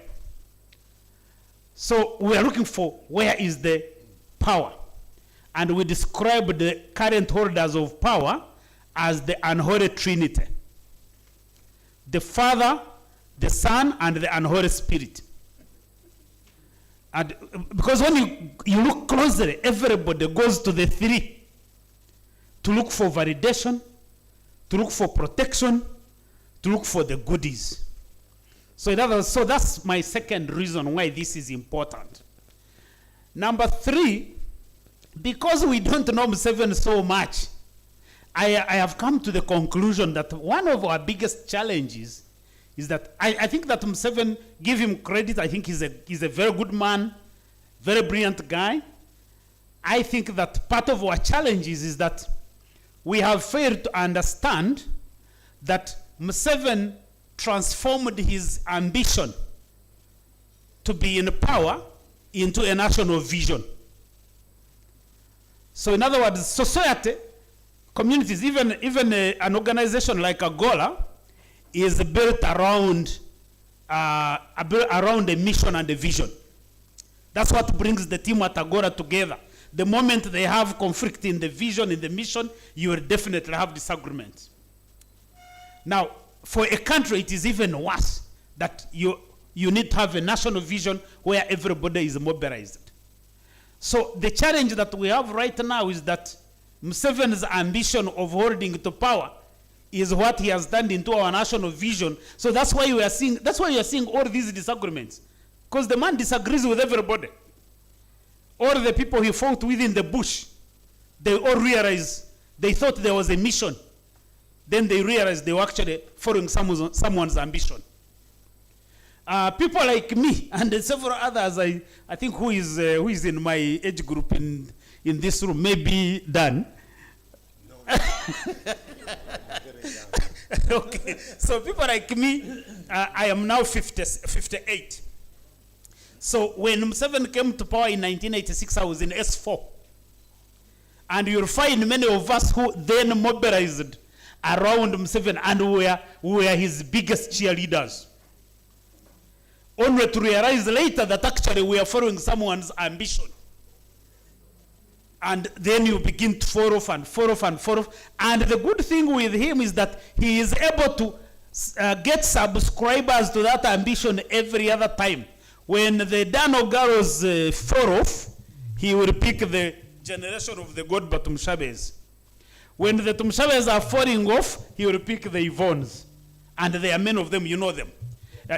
So we are looking for where is the power. And we describe the current holders of power as the unholy trinity. The Father, the Son, and the unholy Spirit. And because when you look closely, everybody goes to the 3 to look for validation, to look for protection, to look for the goodies. So that's my second reason why this is important. Number 3, because we don't know Museveni so much, I have come to the conclusion that one of our biggest challenges is that I think that Museveni, give him credit, I think he's a very good man, very brilliant guy. I think that part of our challenges is that we have failed to understand that Museveni transformed his ambition to be in power into a national vision. So in other words, society, communities, even an organization like Angola is built around a mission and a vision. That's what brings the team at Angola together. The moment they have conflict in the vision, in the mission, you will definitely have disagreement. Now, for a country, it is even worse that you need to have a national vision where everybody is mobilized. So the challenge that we have right now is that Museveni's ambition of holding to power is what he has turned into our national vision. So that's why you are seeing all these disagreements. Because the man disagrees with everybody. All the people he fought with in the bush, they all realized, they thought there was a mission. Then they realized they were actually following someone's ambition. People like me and several others, I think who is in my age group in this room, maybe Dan. No. Okay, so people like me, I am now 58. So when Museveni came to power in 1986, I was in S4. And you'll find many of us who then mobilized around Museveni and we were his biggest cheerleaders. Only to realize later that actually we are following someone's ambition. And then you begin to fall off and fall off and fall off. And the good thing with him is that he is able to get subscribers to that ambition every other time. When the Dano Garos fall off, he will pick the generation of the God but Tumshabes. When the Tumshabes are falling off, he will pick the Yvonnes. And there are many of them, you know them.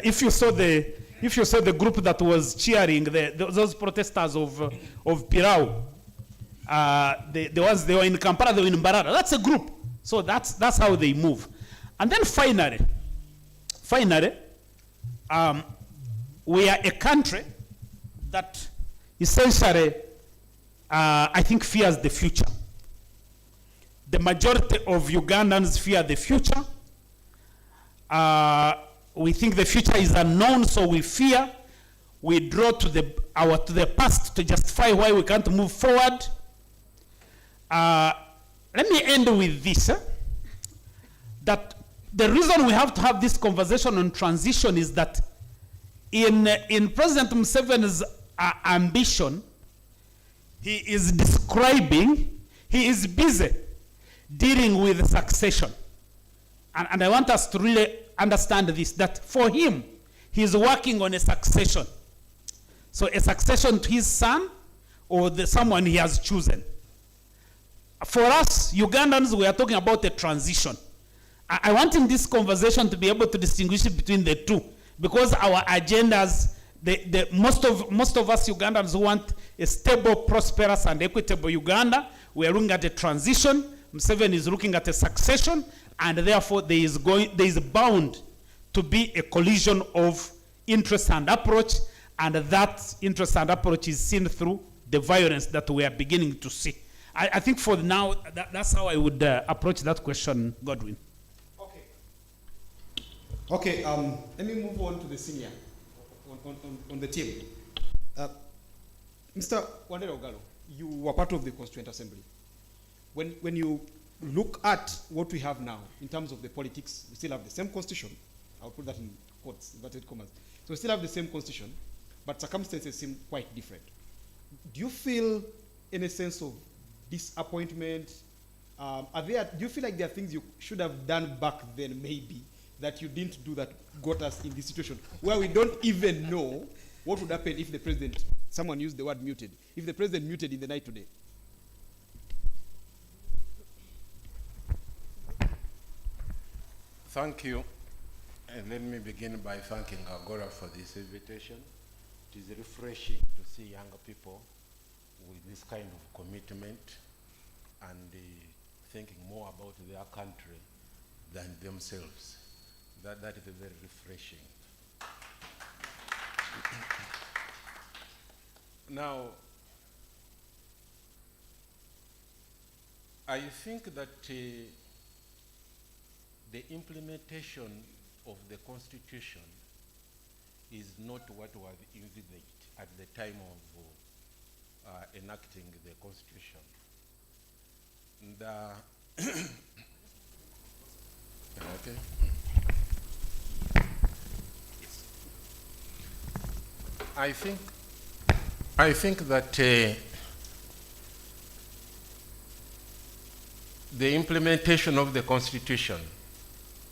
If you saw the group that was cheering, those protesters of Pirao, they were in Kampala, they were in Mbarara. That's a group. So that's how they move. And then finally, we are a country that essentially, I think, fears the future. The majority of Ugandans fear the future. We think the future is unknown, so we fear. We draw to the past to justify why we can't move forward. Let me end with this. That the reason we have to have this conversation on transition is that in President Museveni's ambition, he is busy dealing with succession. And I want us to really understand this, that for him, he's working on a succession. So a succession to his son or someone he has chosen. For us, Ugandans, we are talking about a transition. I want in this conversation to be able to distinguish between the two, because our agendas, most of us Ugandans who want a stable, prosperous, and equitable Uganda, we are looking at a transition. Museveni is looking at a succession, and therefore there is bound to be a collision of interest and approach, and that interest and approach is seen through the violence that we are beginning to see. I think for now, that's how I would approach that question, Godwin. Okay, let me move on to the senior on the team. Mr. Wandera Ogalo, you were part of the Constituent Assembly. When you look at what we have now in terms of the politics, we still have the same constitution. I'll put that in quotes, inverted commas. So we still have the same constitution, but circumstances seem quite different. Do you feel any sense of disappointment? Do you feel like there are things you should have done back then, maybe, that you didn't do that got us in this situation where we don't even know what would happen if the president, someone used the word muted, if the president muted in the night today? Thank you. And let me begin by thanking Agora for this invitation. It is refreshing to see younger people with this kind of commitment and thinking more about their country than themselves. That is very refreshing. Now, I think that the implementation of the Constitution is not what was envisaged at the time of enacting the Constitution. Okay. I think that the implementation of the Constitution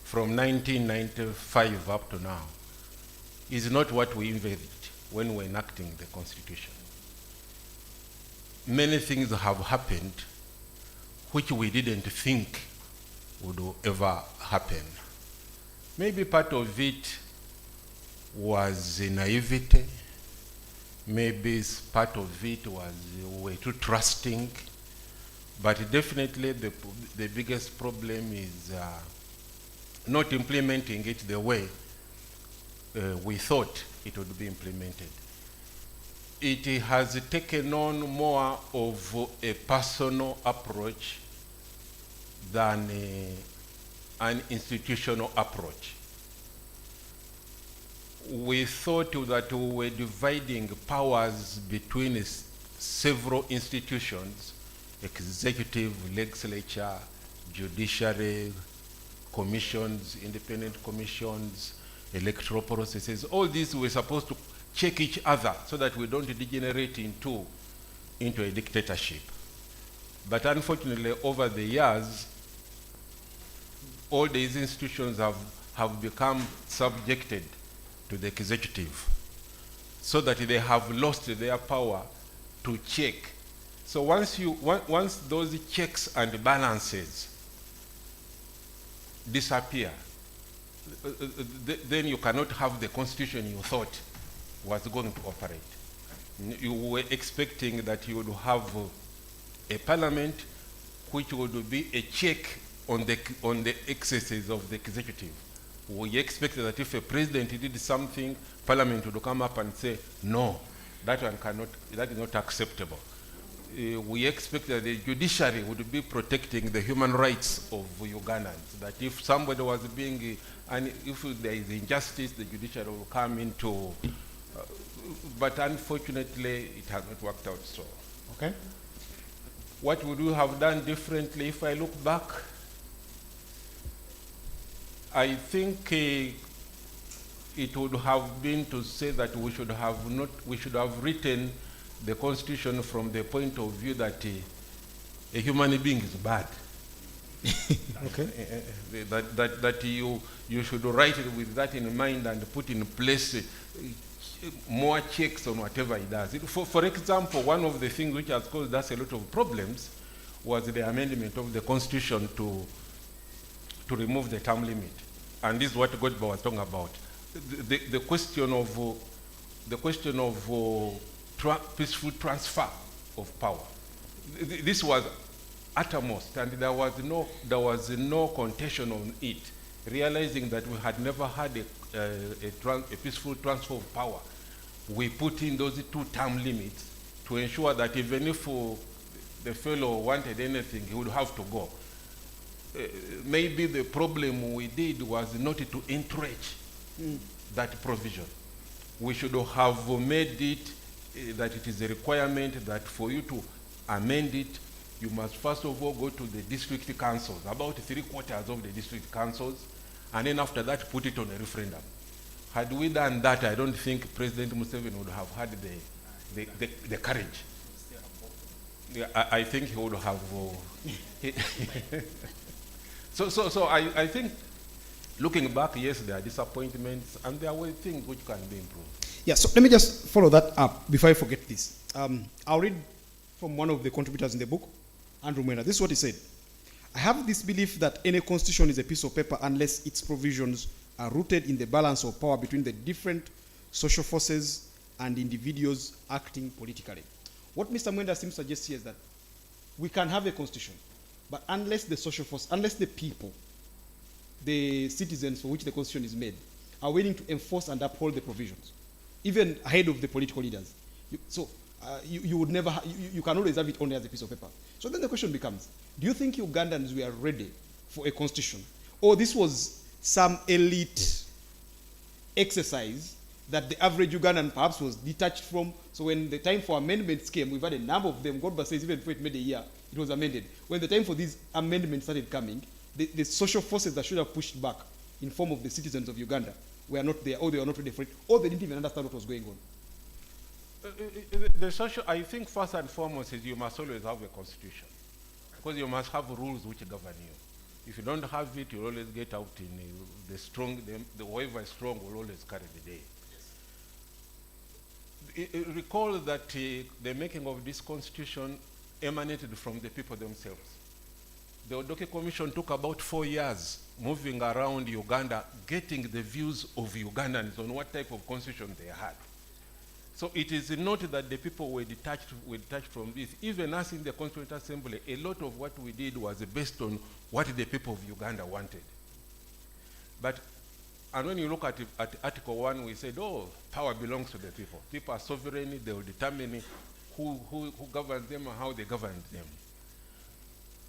from 1995 up to now is not what we envisaged when we were enacting the Constitution. Many things have happened which we didn't think would ever happen. Maybe part of it was naivety. Maybe part of it was we were too trusting. But definitely the biggest problem is not implementing it the way we thought it would be implemented. It has taken on more of a personal approach than an institutional approach. We thought that we were dividing powers between several institutions: executive, legislature, judiciary, commissions, independent commissions, electoral processes. All these were supposed to check each other so that we don't degenerate into a dictatorship. But unfortunately, over the years, all these institutions have become subjected to the executive, so that they have lost their power to check. So once those checks and balances disappear, then you cannot have the Constitution you thought was going to operate. You were expecting that you would have a parliament which would be a check on the excesses of the executive. We expected that if a president did something, parliament would come up and say, no, that is not acceptable. We expect that the judiciary would be protecting the human rights of Ugandans, that if somebody was being, and if there is injustice, the judiciary will come into, but unfortunately, it has not worked out so. Okay. What would we have done differently? If I look back, I think it would have been to say that we should have written the Constitution from the point of view that a human being is bad. Okay. that you should write it with that in mind and put in place more checks on whatever he does. For example, one of the things which has caused us a lot of problems was the amendment of the Constitution to remove the term limit. And this is what Godba was talking about. The question of peaceful transfer of power. This was uttermost, and there was no contention on it, realizing that we had never had a peaceful transfer of power. We put in those 2-term limits to ensure that even if the fellow wanted anything, he would have to go. Maybe the problem we did was not to entrench that provision. We should have made it that it is a requirement that for you to amend it, you must first of all go to the district councils, about 3/4 of the district councils, and then after that put it on a referendum. Had we done that, I don't think President Museveni would have had the courage. Yeah, I think he would have. So I think, looking back, yes, there are disappointments, and there were things which can be improved. Yeah, so let me just follow that up before I forget this. I'll read from one of the contributors in the book, Andrew Mwena. This is what he said. I have this belief that any constitution is a piece of paper unless its provisions are rooted in the balance of power between the different social forces and individuals acting politically. What Mr. Mwenda seems to suggest here is that we can have a constitution, but unless the social force, unless the people, the citizens for which the constitution is made, are willing to enforce and uphold the provisions, even ahead of the political leaders. So you would never, you can always have it only as a piece of paper. So then the question becomes, do you think Ugandans were ready for a constitution? Or this was some elite exercise that the average Ugandan perhaps was detached from? So when the time for amendments came, we've had a number of them. God says even before it made a year, it was amended. When the time for these amendments started coming, the social forces that should have pushed back in form of the citizens of Uganda were not there, or they were not ready for it, or they didn't even understand what was going on. The social, I think first and foremost is you must always have a constitution, because you must have rules which govern you. If you don't have it, you'll always get out in the strong, the whoever is strong will always carry the day. Yes. Recall that the making of this constitution emanated from the people themselves. The Odoke Commission took about 4 years moving around Uganda, getting the views of Ugandans on what type of constitution they had. So it is not that the people were detached from this. Even us in the Constituent Assembly, a lot of what we did was based on what the people of Uganda wanted. But, and when you look at Article 1, we said, oh, power belongs to the people. People are sovereign, they will determine who governs them and how they govern them.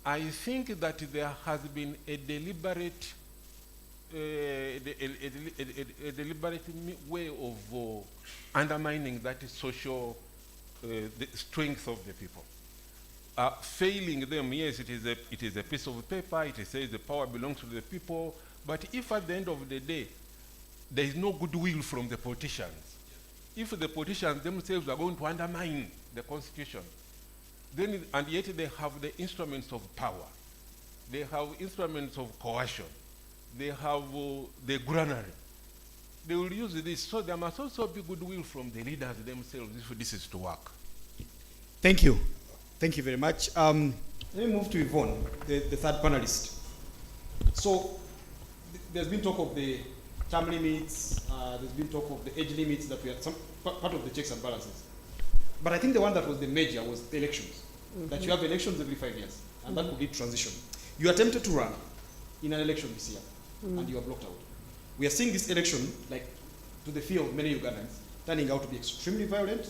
I think that there has been a deliberate way of undermining that social the strength of the people. Failing them, yes, it is a piece of paper, it says the power belongs to the people, but if at the end of the day, there is no goodwill from the politicians, if the politicians themselves are going to undermine the constitution, then, and yet they have the instruments of power, they have instruments of coercion, they have the granary, they will use this. So there must also be goodwill from the leaders themselves if this is to work. Thank you. Thank you very much. Let me move to Yvonne, the third panelist. So there's been talk of the term limits, there's been talk of the age limits that we are part of the checks and balances. But I think the one that was the major was the elections, that you have elections every 5 years, and that could lead transition. You attempted to run in an election this year, and you are blocked out. We are seeing this election, like to the fear of many Ugandans, turning out to be extremely violent,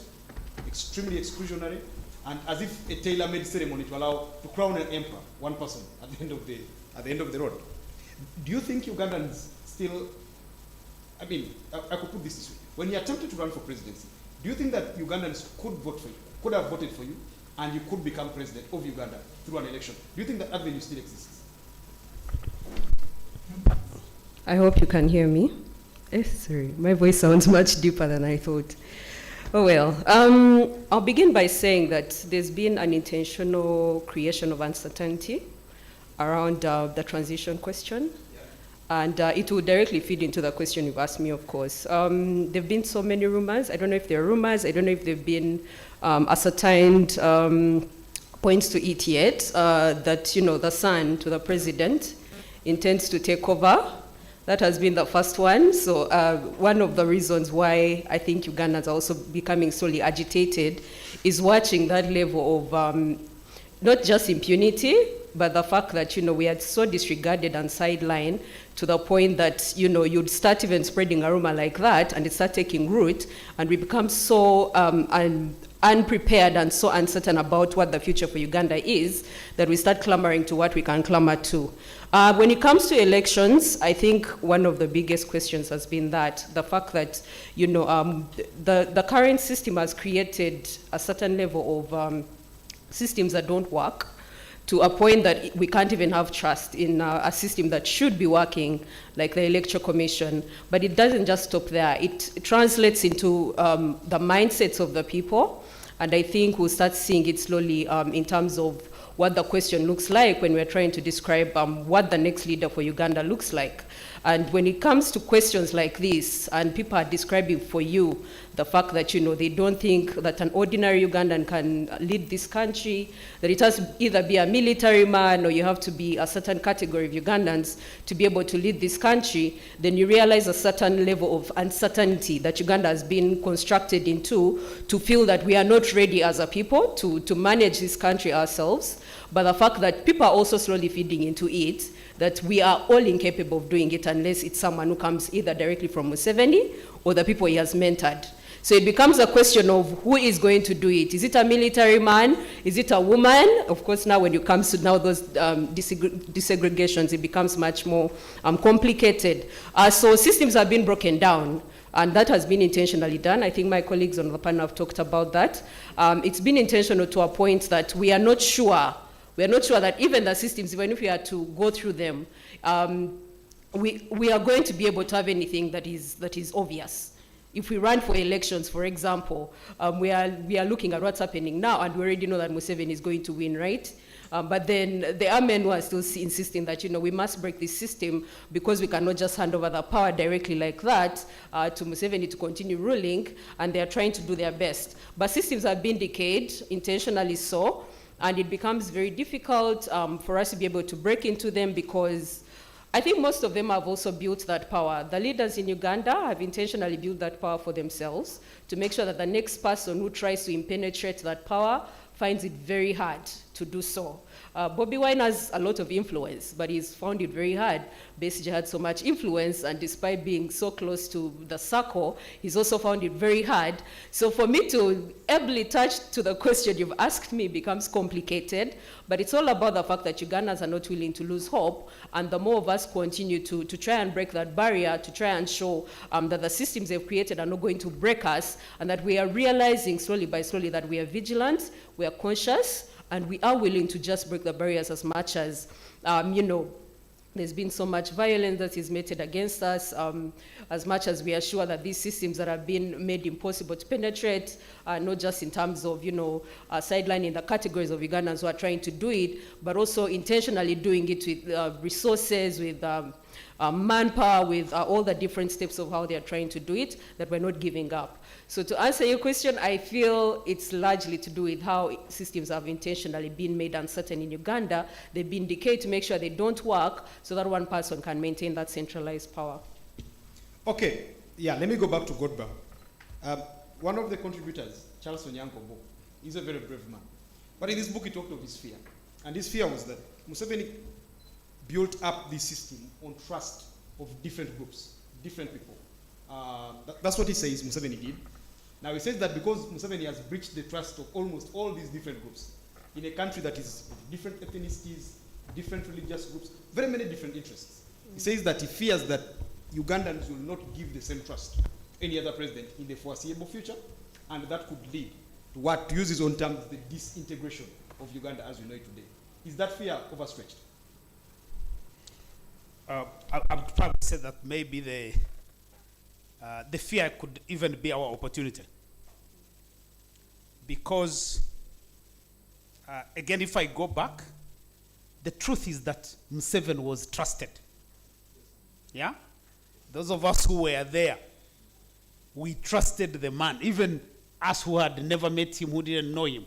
extremely exclusionary, and as if a tailor-made ceremony to allow to crown an emperor, one person at the end of the road. Do you think Ugandans still? I mean, I could put this way: when you attempted to run for presidency, do you think that Ugandans could vote for you, could have voted for you, and you could become president of Uganda through an election? Do you think that avenue still exists? I hope you can hear me. Sorry, my voice sounds much deeper than I thought. Oh well, I'll begin by saying that there's been an intentional creation of uncertainty around the transition question. And it will directly feed into the question you've asked me, of course. There have been so many rumors. I don't know if they're rumors. I don't know if they've been ascertained points to it yet, that, you know, the son to the president intends to take over. That has been the first one. So one of the reasons why I think Ugandans are also becoming solely agitated is watching that level of not just impunity, but the fact that, you know, we had so disregarded and sidelined to the point that, you know, you'd start even spreading a rumor like that and it start taking root, and we become so unprepared and so uncertain about what the future for Uganda is that we start clamoring to what we can clamor to. When it comes to elections, I think one of the biggest questions has been that, the fact that, you know, the current system has created a certain level of systems that don't work, to a point that we can't even have trust in a system that should be working, like the Electoral Commission. But it doesn't just stop there. It translates into the mindsets of the people, and I think we'll start seeing it slowly in terms of what the question looks like when we're trying to describe what the next leader for Uganda looks like. And when it comes to questions like this, and people are describing for you the fact that, you know, they don't think that an ordinary Ugandan can lead this country, that it has to either be a military man or you have to be a certain category of Ugandans to be able to lead this country, then you realize a certain level of uncertainty that Uganda has been constructed into, to feel that we are not ready as a people to manage this country ourselves. But the fact that people are also slowly feeding into it, that we are all incapable of doing it unless it's someone who comes either directly from Museveni or the people he has mentored. So it becomes a question of who is going to do it. Is it a military man? Is it a woman? Of course, now when it comes to now those desegregations, it becomes much more complicated. So systems have been broken down. And that has been intentionally done. I think my colleagues on the panel have talked about that. It's been intentional to a point that we are not sure. We are not sure that even the systems, even if we are to go through them, we are going to be able to have anything that is obvious. If we run for elections, for example, we are looking at what's happening now, and we already know that Museveni is going to win, right? But then there are men who are still insisting that, we must break this system because we cannot just hand over the power directly like that to Museveni to continue ruling, and they are trying to do their best. But systems have been decayed, intentionally so, and it becomes very difficult for us to be able to break into them because I think most of them have also built that power. The leaders in Uganda have intentionally built that power for themselves to make sure that the next person who tries to impenetrate that power finds it very hard to do so. Bobby Wine has a lot of influence, but he's found it very hard. Besigye had so much influence, and despite being so close to the circle, he's also found it very hard. So for me to ably touch to the question you've asked me becomes complicated, but it's all about the fact that Ugandans are not willing to lose hope, and the more of us continue to try and break that barrier, to try and show that the systems they've created are not going to break us, and that we are realizing slowly by slowly that we are vigilant, we are conscious, and we are willing to just break the barriers as much as, there's been so much violence that is meted against us, as much as we are sure that these systems that have been made impossible to penetrate, not just in terms of, sidelining the categories of Ugandans who are trying to do it, but also intentionally doing it with resources, with manpower, with all the different steps of how they are trying to do it, that we're not giving up. So to answer your question, I feel it's largely to do with how systems have intentionally been made uncertain in Uganda. They've been decayed to make sure they don't work so that one person can maintain that centralized power. Okay, yeah, let me go back to Godba. One of the contributors, Charles Onyankobo, is a very brave man. But in this book, he talked of his fear. And his fear was that Museveni built up this system on trust of different groups, different people. That's what he says Museveni did. Now he says that because Museveni has breached the trust of almost all these different groups, in a country that is of different ethnicities, different religious groups, very many different interests. He says that he fears that Ugandans will not give the same trust to any other president in the foreseeable future, and that could lead to what, to use his own terms, the disintegration of Uganda as we know it today. Is that fear overstretched? I would probably say that maybe the fear could even be our opportunity. Because, again, if I go back, the truth is that Museveni was trusted. Yeah? Those of us who were there, we trusted the man, even us who had never met him, who didn't know him.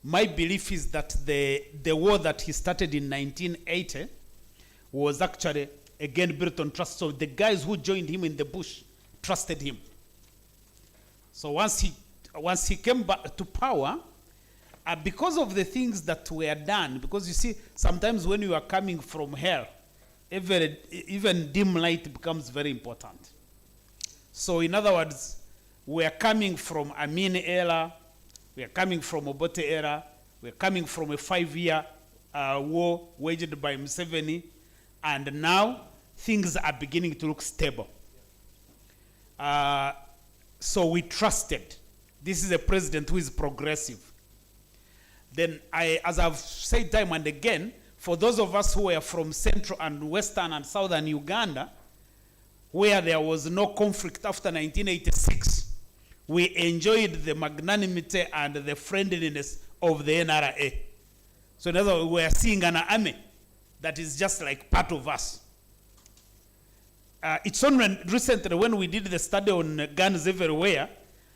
My belief is that the war that he started in 1980 was actually, again, built on trust. So the guys who joined him in the bush trusted him. So once he came back to power, because of the things that were done, because you see, sometimes when you are coming from hell, even dim light becomes very important. So in other words, we are coming from Amin era, we are coming from Obote era, we are coming from a 5-year war waged by Museveni, and now things are beginning to look stable. So we trusted. This is a president who is progressive. Then as I've said time and again, for those of us who were from central and western and southern Uganda, where there was no conflict after 1986, we enjoyed the magnanimity and the friendliness of the NRA. So in other words, we are seeing an army that is just like part of us. It's only recently when we did the study on guns everywhere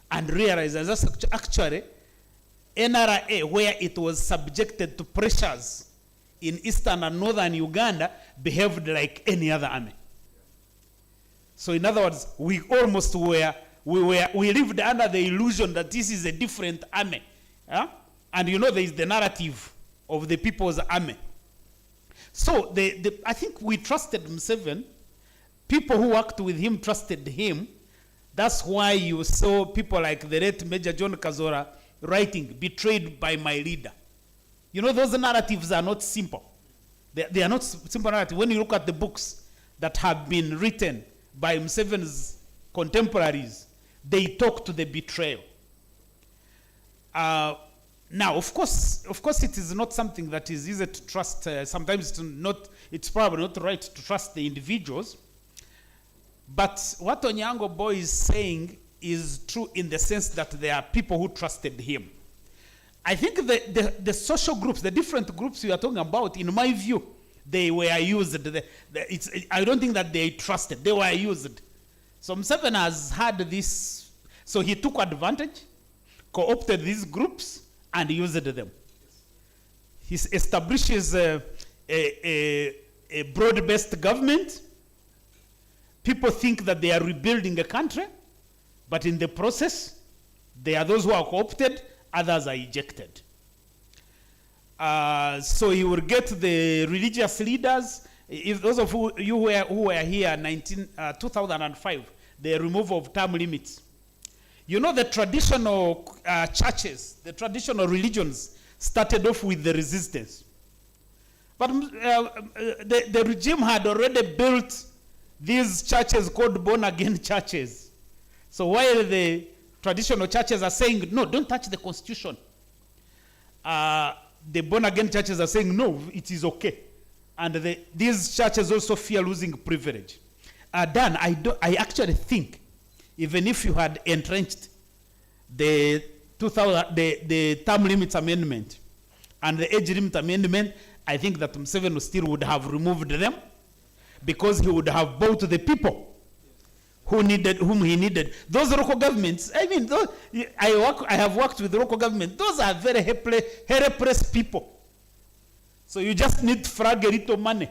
and realized that that's actually NRA, where it was subjected to pressures in eastern and northern Uganda, behaved like any other army. So in other words, we almost we lived under the illusion that this is a different army. Yeah? And you know, there is the narrative of the people's army. So I think we trusted Museveni. People who worked with him trusted him. That's why you saw people like the late Major John Kazora writing, betrayed by my leader. You know, those narratives are not simple. They are not simple narratives. When you look at the books that have been written by Museveni's contemporaries, they talk to the betrayal. Now, of course, it is not something that is easy to trust. Sometimes it's probably not right to trust the individuals. But what Onyango Boy is saying is true in the sense that there are people who trusted him. I think the social groups, the different groups we are talking about, in my view, they were used. I don't think that they trusted. They were used. So Museveni has had this. So he took advantage, co-opted these groups, and used them. He establishes a broad-based government. People think that they are rebuilding a country, but in the process, there are those who are co-opted, others are ejected. So you will get the religious leaders. If those of you who were here in 2005, the removal of term limits. You know, the traditional churches, the traditional religions started off with the resistance. But the regime had already built these churches called born-again churches. So while the traditional churches are saying, no, don't touch the constitution, the born-again churches are saying, no, it is okay. And these churches also fear losing privilege. Dan, I actually think, even if you had entrenched the term limits amendment and the age limit amendment, I think that Museveni still would have removed them, because he would have bought the people whom he needed. Those local governments, I mean, I have worked with local government. Those are very helpless people. So you just need frag a little money.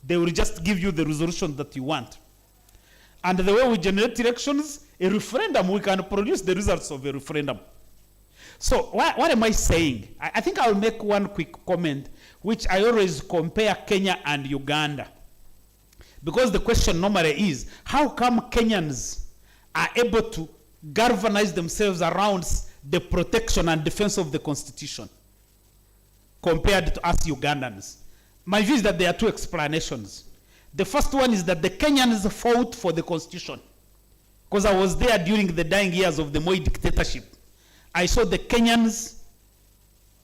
They will just give you the resolution that you want. And the way we generate elections, a referendum, we can produce the results of a referendum. So what am I saying? I think I'll make one quick comment, which I always compare Kenya and Uganda. Because the question normally is, how come Kenyans are able to galvanize themselves around the protection and defense of the Constitution compared to us Ugandans? My view is that there are two explanations. The first one is that the Kenyans fought for the Constitution. Because I was there during the dying years of the Moi dictatorship. I saw the Kenyans,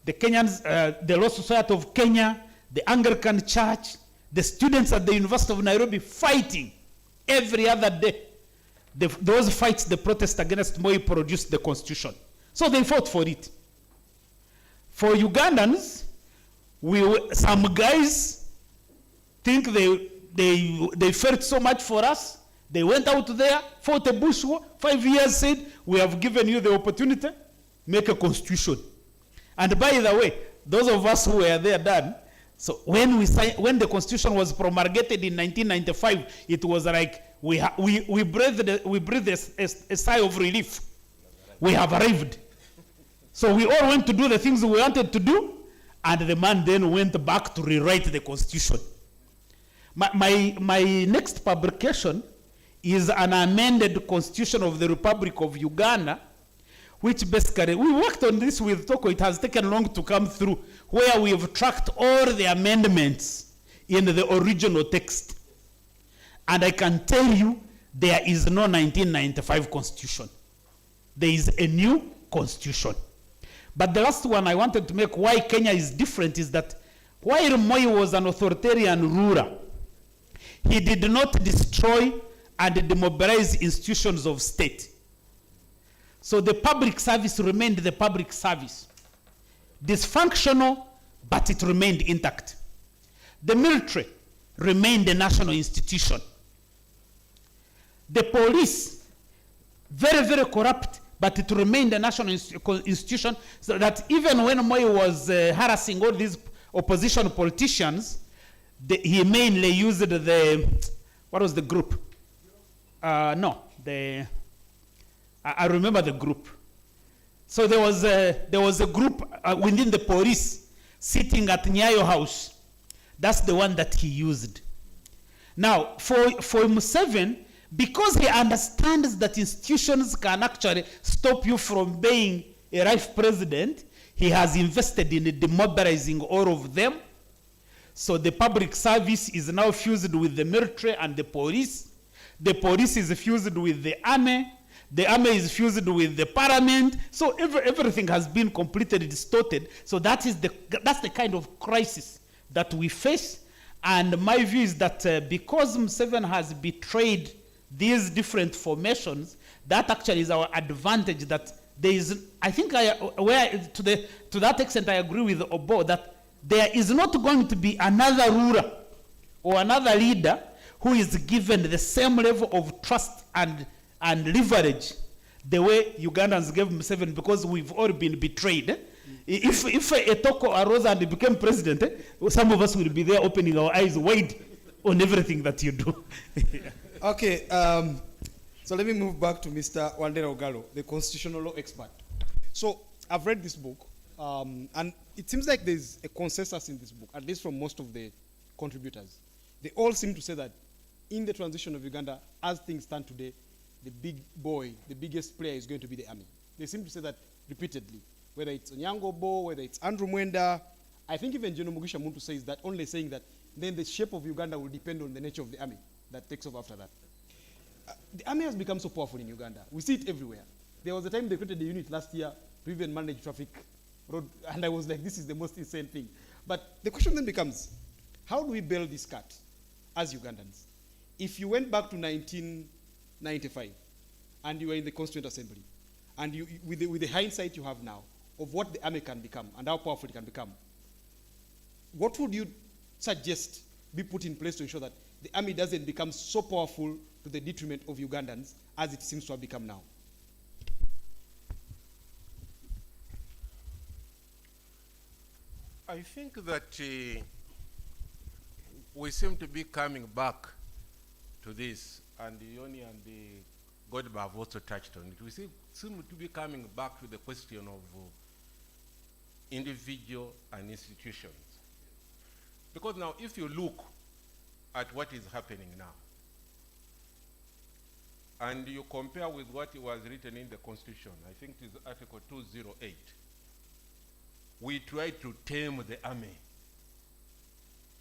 the Law Society of Kenya, the Anglican Church, the students at the University of Nairobi fighting every other day. Those fights, the protest against Moi, produced the Constitution. So they fought for it. For Ugandans, some guys think they felt so much for us. They went out there, fought a bush war, 5 years, said, we have given you the opportunity, make a constitution. And by the way, those of us who were there, Dan, so when the constitution was promulgated in 1995, it was like we breathed a sigh of relief. We have arrived. So we all went to do the things we wanted to do, and the man then went back to rewrite the constitution. My next publication is an amended constitution of the Republic of Uganda, which basically, we worked on this with Toko. It has taken long to come through, where we have tracked all the amendments in the original text. And I can tell you, there is no 1995 constitution. There is a new constitution. But the last one I wanted to make, why Kenya is different, is that while Moi was an authoritarian ruler, he did not destroy and demobilize institutions of state. So the public service remained the public service. Dysfunctional, but it remained intact. The military remained a national institution. The police, very, very corrupt, but it remained a national institution, so that even when Moi was harassing all these opposition politicians, he mainly used what was the group? I remember the group. So there was a group within the police sitting at Nyayo House. That's the one that he used. Now, for Museveni, because he understands that institutions can actually stop you from being a life president, he has invested in demobilizing all of them. So the public service is now fused with the military and the police. The police is fused with the army is fused with the parliament. So everything has been completely distorted. So that's the kind of crisis that we face. And my view is that because Museveni has betrayed these different formations, that actually is our advantage. That there is, I think, to that extent, I agree with Obo that there is not going to be another ruler or another leader who is given the same level of trust and leverage the way Ugandans gave Museveni, because we've all been betrayed. If Etoko arose and became president, some of us will be there opening our eyes wide on everything that you do. Okay, so let me move back to Mr. Wandera Ogalo, the constitutional law expert. So I've read this book, and it seems like there's a consensus in this book, at least from most of the contributors. They all seem to say that in the transition of Uganda, as things stand today, the big boy, the biggest player is going to be the army. They seem to say that repeatedly, whether it's Onyango Bo, whether it's Andrew Mwenda. I think even General Mugisha Muntu says that, only saying that then the shape of Uganda will depend on the nature of the army that takes over after that. The army has become so powerful in Uganda. We see it everywhere. There was a time they created a unit last year to even manage traffic road, and I was like, this is the most insane thing. But the question then becomes, how do we bail this cat as Ugandans? If you went back to 1995 and you were in the Constituent Assembly, and you, with the hindsight you have now of what the army can become and how powerful it can become, what would you suggest be put in place to ensure that the army doesn't become so powerful to the detriment of Ugandans as it seems to have become now? I think that we seem to be coming back to this, and Yoni and Godba have also touched on it. We seem to be coming back to the question of individual and institutions. Because now, if you look at what is happening now, and you compare with what was written in the Constitution, I think it is Article 208, we try to tame the army.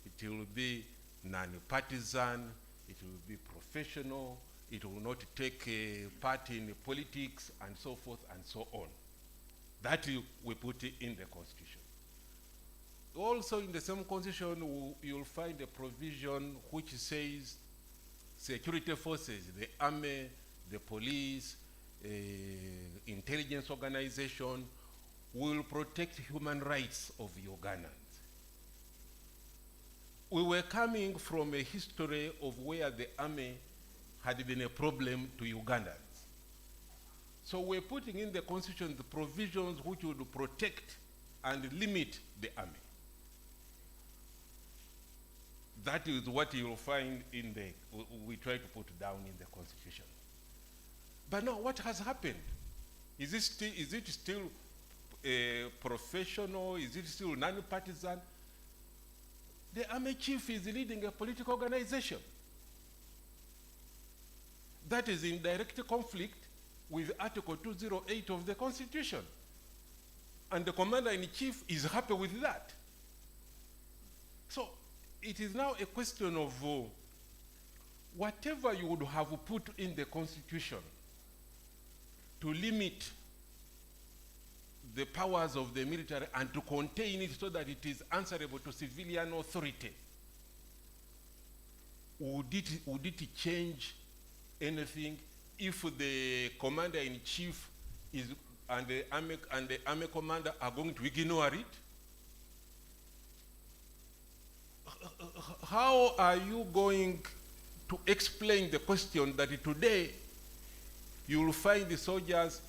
It will be non-partisan, it will be professional, it will not take part in politics, and so forth and so on. That we put in the Constitution. Also in the same Constitution, you'll find a provision which says security forces, the army, the police, intelligence organization, will protect human rights of Ugandans. We were coming from a history of where the army had been a problem to Ugandans. So we're putting in the Constitution the provisions which would protect and limit the army. That is what you'll find in we try to put down in the Constitution. But now what has happened? Is it still professional? Is it still non-partisan? The army chief is leading a political organization that is in direct conflict with Article 208 of the Constitution. And the commander-in-chief is happy with that. So it is now a question of whatever you would have put in the Constitution to limit the powers of the military and to contain it so that it is answerable to civilian authority. Would it change anything if the commander-in-chief and the army commander are going to ignore it? How are you going to explain the question that today you will find the soldiers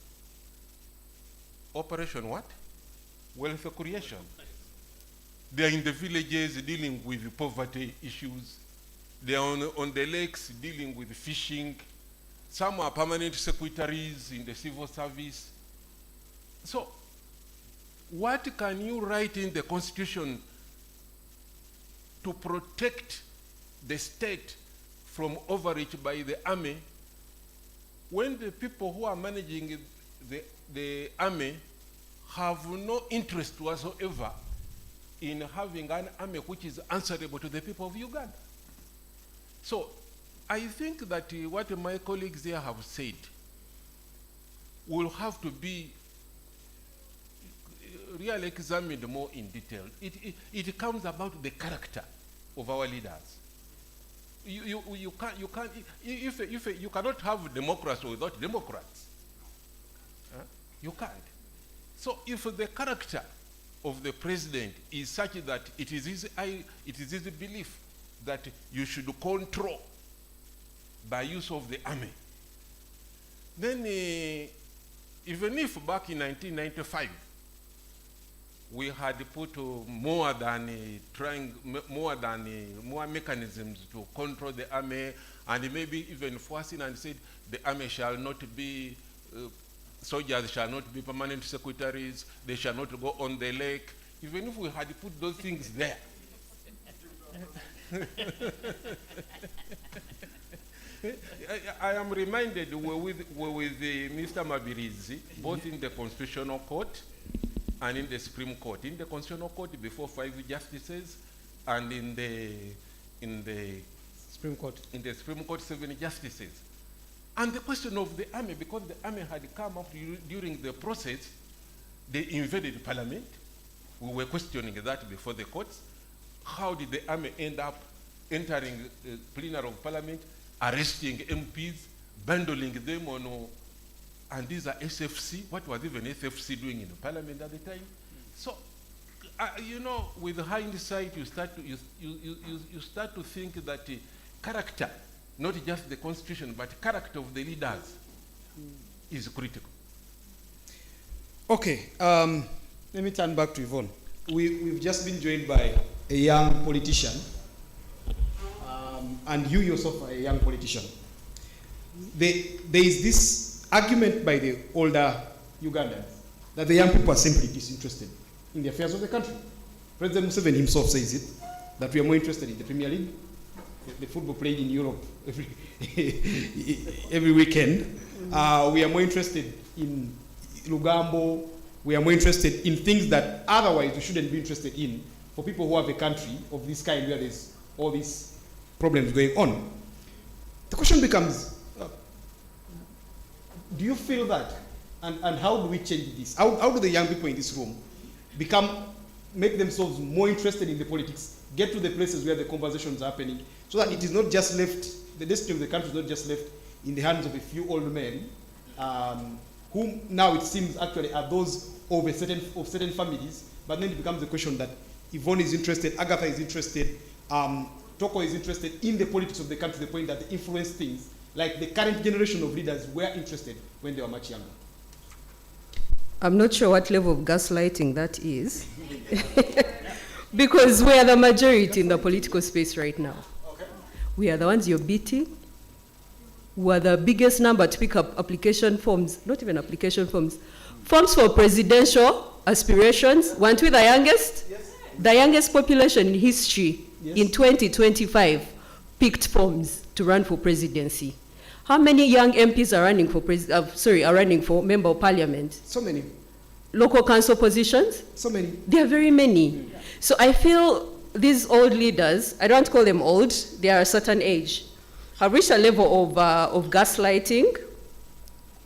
operation what? Wealth creation. They are in the villages dealing with poverty issues. They are on the lakes dealing with fishing. Some are permanent secretaries in the civil service. So, what can you write in the Constitution to protect the state from overreach by the army when the people who are managing the army have no interest whatsoever in having an army which is answerable to the people of Uganda. So I think that what my colleagues here have said will have to be really examined more in detail. It comes about the character of our leaders. You cannot have democracy without Democrats. You can't. So if the character of the president is such that it is his belief that you should control by use of the army, then even if back in 1995 we had put more mechanisms to control the army, and maybe even forcing and said the army shall not be, soldiers shall not be permanent secretaries, they shall not go on the lake. Even if we had put those things there, I am reminded we're with Mr. Mabirizi, both in the Constitutional Court and in the Supreme Court. In the Constitutional Court, before 5 justices, and in the Supreme Court, 7 justices. And the question of the army, because the army had come up during the process, they invaded Parliament. We were questioning that before the courts. How did the army end up entering the plenary of Parliament, arresting MPs, bundling them on, and these are SFC. What was even SFC doing in the Parliament at the time? So, you know, with hindsight, you start to think that character, not just the constitution, but character of the leaders is critical. Okay, let me turn back to Yvonne. We've just been joined by a young politician, and you yourself are a young politician. There is this argument by the older Ugandans that the young people are simply disinterested in the affairs of the country. President Museveni himself says it, that we are more interested in the Premier League, the football played in Europe every weekend. We are more interested in Lugambo. We are more interested in things that otherwise we shouldn't be interested in for people who have a country of this kind where there's all these problems going on. The question becomes, do you feel that? And how do we change this? How do the young people in this room make themselves more interested in the politics, get to the places where the conversations are happening, so that it is not just left, the destiny of the country is not just left in the hands of a few old men, whom now it seems actually are those of certain families, but then it becomes a question that Yvonne is interested, Agatha is interested, Toko is interested in the politics of the country to the point that they influence things, like the current generation of leaders were interested when they were much younger. I'm not sure what level of gaslighting that is, because we are the majority in the political space right now. Okay. We are the ones you're beating. We are the biggest number to pick up application forms, not even application forms, forms for presidential aspirations. Weren't we the youngest? Yes. The youngest population in history, yes, in 2025 picked forms to run for presidency. How many young MPs are running for member of parliament? So many. Local council positions? So many. There are very many. Yeah. So I feel these old leaders, I don't call them old, they are a certain age, have reached a level of gaslighting,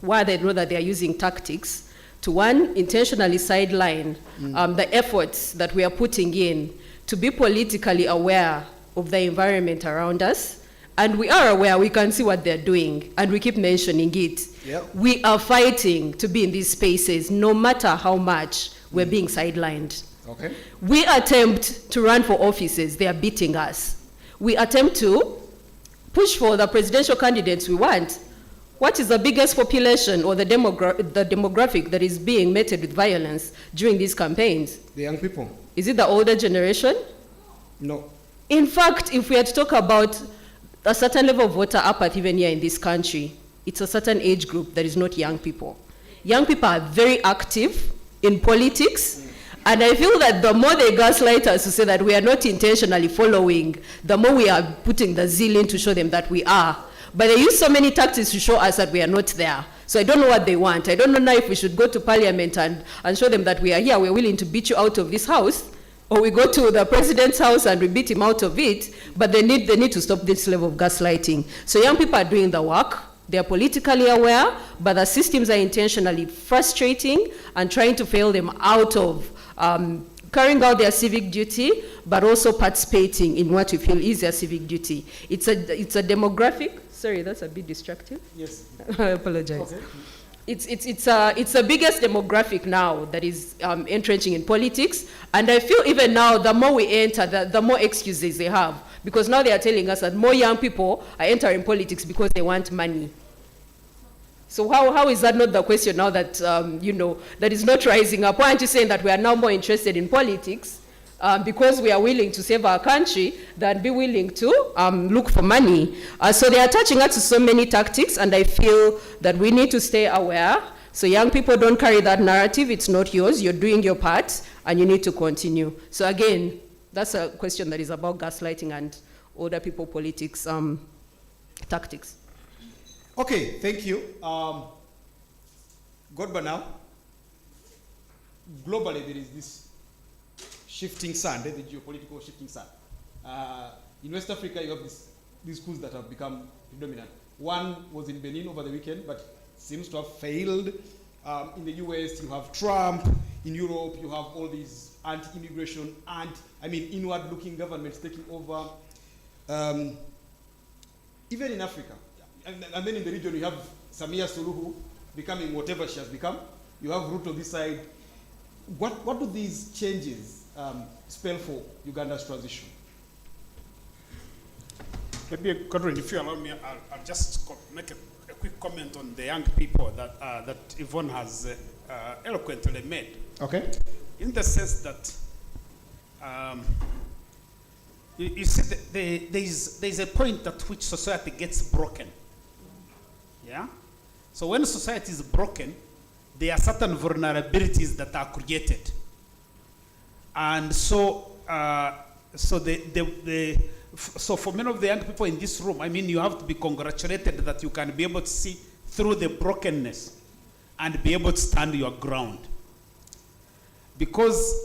where they know that they are using tactics to, one, intentionally sideline the efforts that we are putting in to be politically aware of the environment around us. And we are aware, we can see what they're doing, and we keep mentioning it. Yep. We are fighting to be in these spaces, no matter how much we're being sidelined. Okay. We attempt to run for offices, they are beating us. We attempt to push for the presidential candidates we want. What is the biggest population or the demographic that is being meted with violence during these campaigns? The young people. Is it the older generation? No. In fact, if we had to talk about a certain level of voter apathy even here in this country, it's a certain age group that is not young people. Young people are very active in politics, and I feel that the more they gaslight us to say that we are not intentionally following, the more we are putting the zeal in to show them that we are. But they use so many tactics to show us that we are not there. So I don't know what they want. I don't know now if we should go to Parliament and show them that we are here, we're willing to beat you out of this house, or we go to the president's house and we beat him out of it, but they need to stop this level of gaslighting. So young people are doing the work. They are politically aware, but the systems are intentionally frustrating and trying to fail them out of carrying out their civic duty, but also participating in what we feel is their civic duty. It's a demographic. Sorry, that's a bit distracting. Yes. I apologize. Okay. It's the biggest demographic now that is entrenching in politics, and I feel even now the more we enter, the more excuses they have, because now they are telling us that more young people are entering politics because they want money. So how is that not the question now that that is not rising up? Why aren't you saying that we are now more interested in politics because we are willing to save our country than be willing to look for money? So they are attaching us to so many tactics, and I feel that we need to stay aware. So young people, don't carry that narrative. It's not yours. You're doing your part, and you need to continue. So again, that's a question that is about gaslighting and older people politics tactics. Okay, thank you. Godba now, globally there is this shifting sand, the geopolitical shifting sand. In West Africa, you have these coups that have become predominant. One was in Benin over the weekend, but seems to have failed. In the US, you have Trump. In Europe, you have all these anti-immigration, inward-looking governments taking over. Even in Africa. And then in the region, you have Samia Suluhu becoming whatever she has become. You have Ruto this side. What do these changes spell for Uganda's transition? Maybe, Godwin, if you allow me, I'll just make a quick comment on the young people that Yvonne has eloquently made. Okay. In the sense that you see, there's a point at which society gets broken. Yeah? So when society is broken, there are certain vulnerabilities that are created. And so, so for many of the young people in this room, you have to be congratulated that you can be able to see through the brokenness and be able to stand your ground. Because,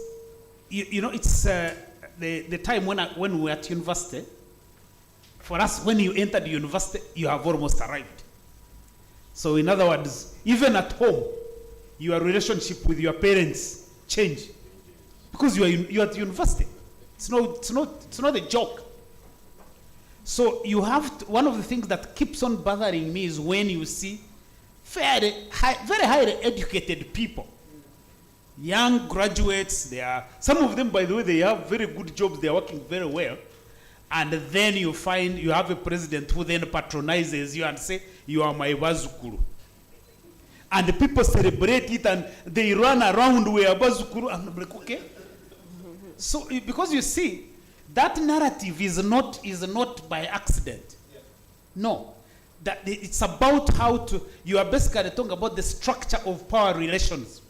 it's the time when we were at university. For us, when you entered university, you have almost arrived. So in other words, even at home, your relationship with your parents change because you're at university. It's not a joke. So you have to, one of the things that keeps on bothering me is when you see very highly educated people, young graduates. Some of them, by the way, they have very good jobs. They are working very well. And then you find you have a president who then patronizes you and say, "You are my Bazukuru." And the people celebrate it and they run around with a Bazukuru. And I'm like, okay. So, because you see, that narrative is not by accident. No. It's about how to, you are basically talking about the structure of power relations.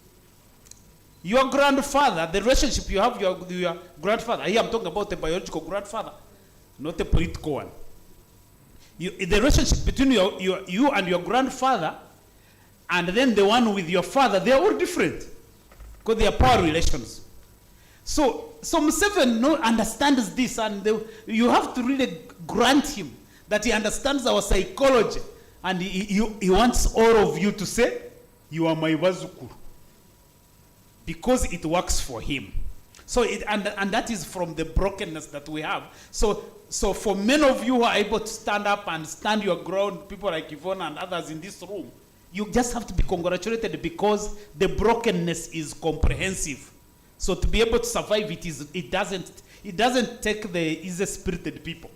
Your grandfather, the relationship you have with your grandfather, here I'm talking about the biological grandfather, not a political one. The relationship between you and your grandfather and then the one with your father, they are all different because they are power relations. So Museveni understands this, and you have to really grant him that he understands our psychology, and he wants all of you to say, "You are my Bazukuru," because it works for him. So and that is from the brokenness that we have. So for many of you who are able to stand up and stand your ground, people like Yvonne and others in this room, you just have to be congratulated because the brokenness is comprehensive. So to be able to survive it doesn't take the easy-spirited people.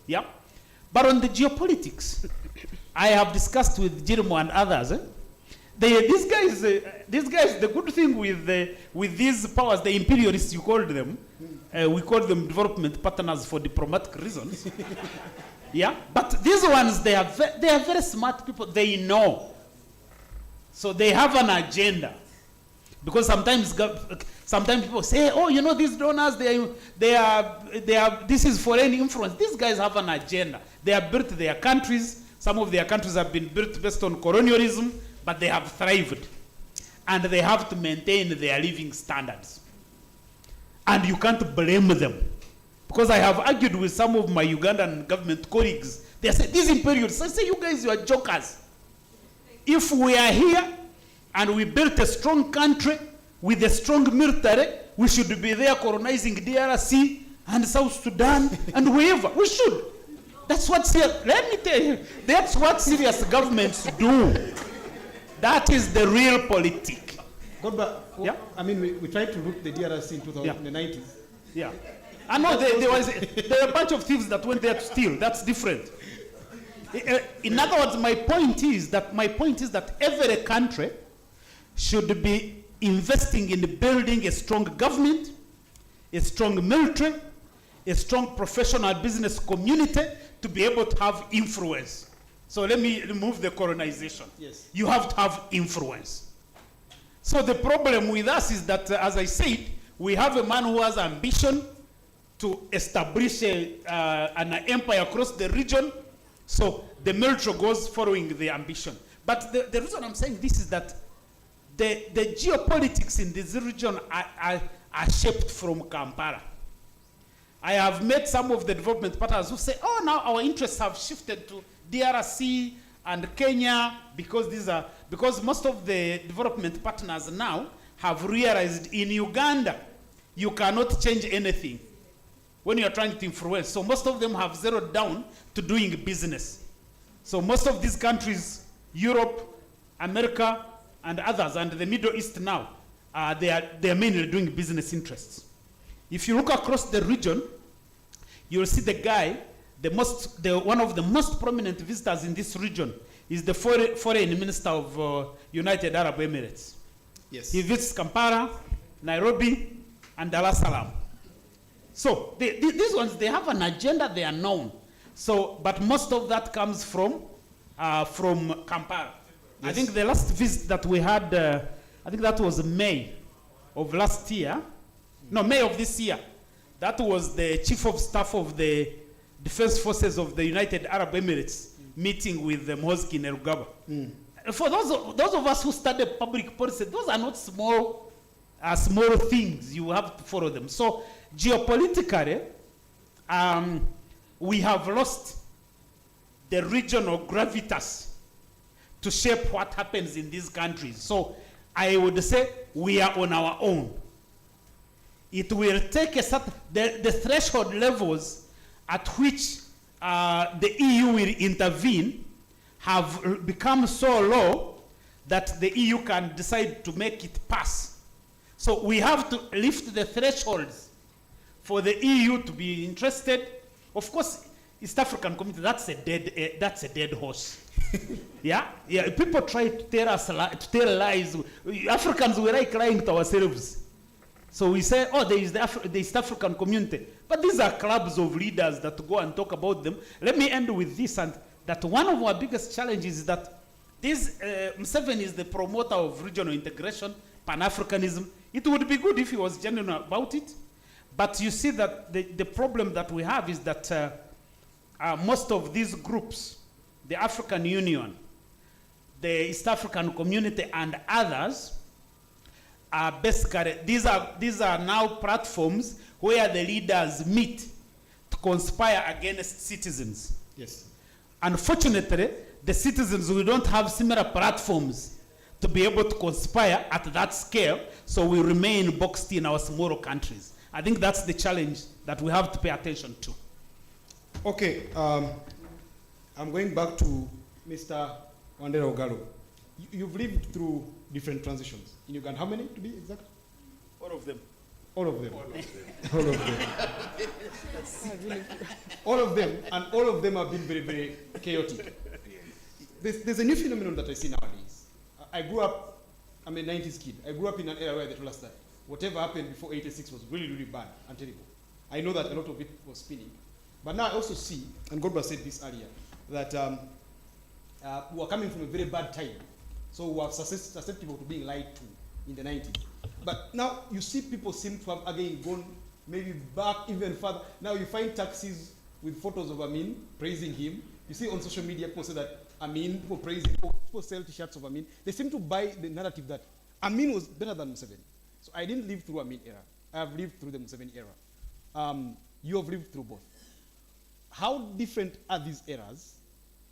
Yeah? But on the geopolitics, I have discussed with Jirmo and others. These guys, the good thing with these powers, the imperialists, you called them, we call them development partners for diplomatic reasons. Yeah? But these ones, they are very smart people. They know. So they have an agenda. Because sometimes people say, "Oh, these donors, they are this is foreign influence." These guys have an agenda. They have built their countries Some of their countries have been built based on colonialism, but they have thrived. And they have to maintain their living standards. And you can't blame them. Because I have argued with some of my Ugandan government colleagues. They say, these imperialists, I say, you guys, you are jokers. If we are here and we built a strong country with a strong military, we should be there colonizing DRC and South Sudan and wherever. We should. That's what serious, let me tell you, that's what serious governments do. That is the real politic. Yeah? I mean, we tried to root the DRC in the 90s. Yeah. I know there were a bunch of thieves that went there to steal. That's different. In other words, my point is that every country should be investing in building a strong government, a strong military, a strong professional business community to be able to have influence. So let me remove the colonization. Yes. You have to have influence. So the problem with us is that, as I said, we have a man who has ambition to establish an empire across the region. So the military goes following the ambition. But the reason I'm saying this is that the geopolitics in this region are shaped from Kampala. I have met some of the development partners who say, oh, now our interests have shifted to DRC and Kenya because most of the development partners now have realized in Uganda, you cannot change anything when you're trying to influence. So most of them have zeroed down to doing business. So most of these countries, Europe, America, and others, and the Middle East now, they are mainly doing business interests. If you look across the region, you'll see the guy, one of the most prominent visitors in this region is the foreign minister of United Arab Emirates. Yes. He visits Kampala, Nairobi, and Dar es Salaam. So these ones, they have an agenda, they are known. So, but most of that comes from Kampala. Yes. I think the last visit that we had, I think that was May of last year. No, May of this year. That was the chief of staff of the Defense Forces of the United Arab Emirates meeting with the Mosque in Rubaga. For those of us who study public policy, those are not small things. You have to follow them. So geopolitically, we have lost the regional gravitas to shape what happens in these countries. So I would say we are on our own. It will take a certain, the threshold levels at which the EU will intervene have become so low that the EU can decide to make it pass. So we have to lift the thresholds for the EU to be interested. Of course, East African community, that's a dead horse. Yeah? People try to tell lies. Africans, we like lying to ourselves. So we say, oh, there is the East African community. But these are clubs of leaders that go and talk about them. Let me end with this, and that one of our biggest challenges is that Museveni is the promoter of regional integration, Pan-Africanism. It would be good if he was genuine about it. But you see that the problem that we have is that most of these groups, the African Union, the East African Community, and others, are basically, these are now platforms where the leaders meet to conspire against citizens. Yes. Unfortunately, the citizens, we don't have similar platforms to be able to conspire at that scale, so we remain boxed in our smaller countries. I think that's the challenge that we have to pay attention to. Okay, I'm going back to Mr. Wandera Ogalo. You've lived through different transitions in Uganda. How many, to be exact? All of them. All of them. All of them. All of them, and all of them have been very, very chaotic. There's a new phenomenon that I see nowadays. I grew up, I'm a 90s kid. I grew up in an era where they told us that whatever happened before 86 was really, really bad and terrible. I know that a lot of it was spinning. But now I also see, and Godba said this earlier, that we are coming from a very bad time. So we are susceptible to being lied to in the 90s. But now you see people seem to have again gone maybe back even further. Now you find taxis with photos of Amin, praising him. You see on social media, people say that Amin, people praise him, people sell t-shirts of Amin. They seem to buy the narrative that Amin was better than Museveni. So I didn't live through Amin era. I have lived through the Museveni era. You have lived through both. How different are these eras?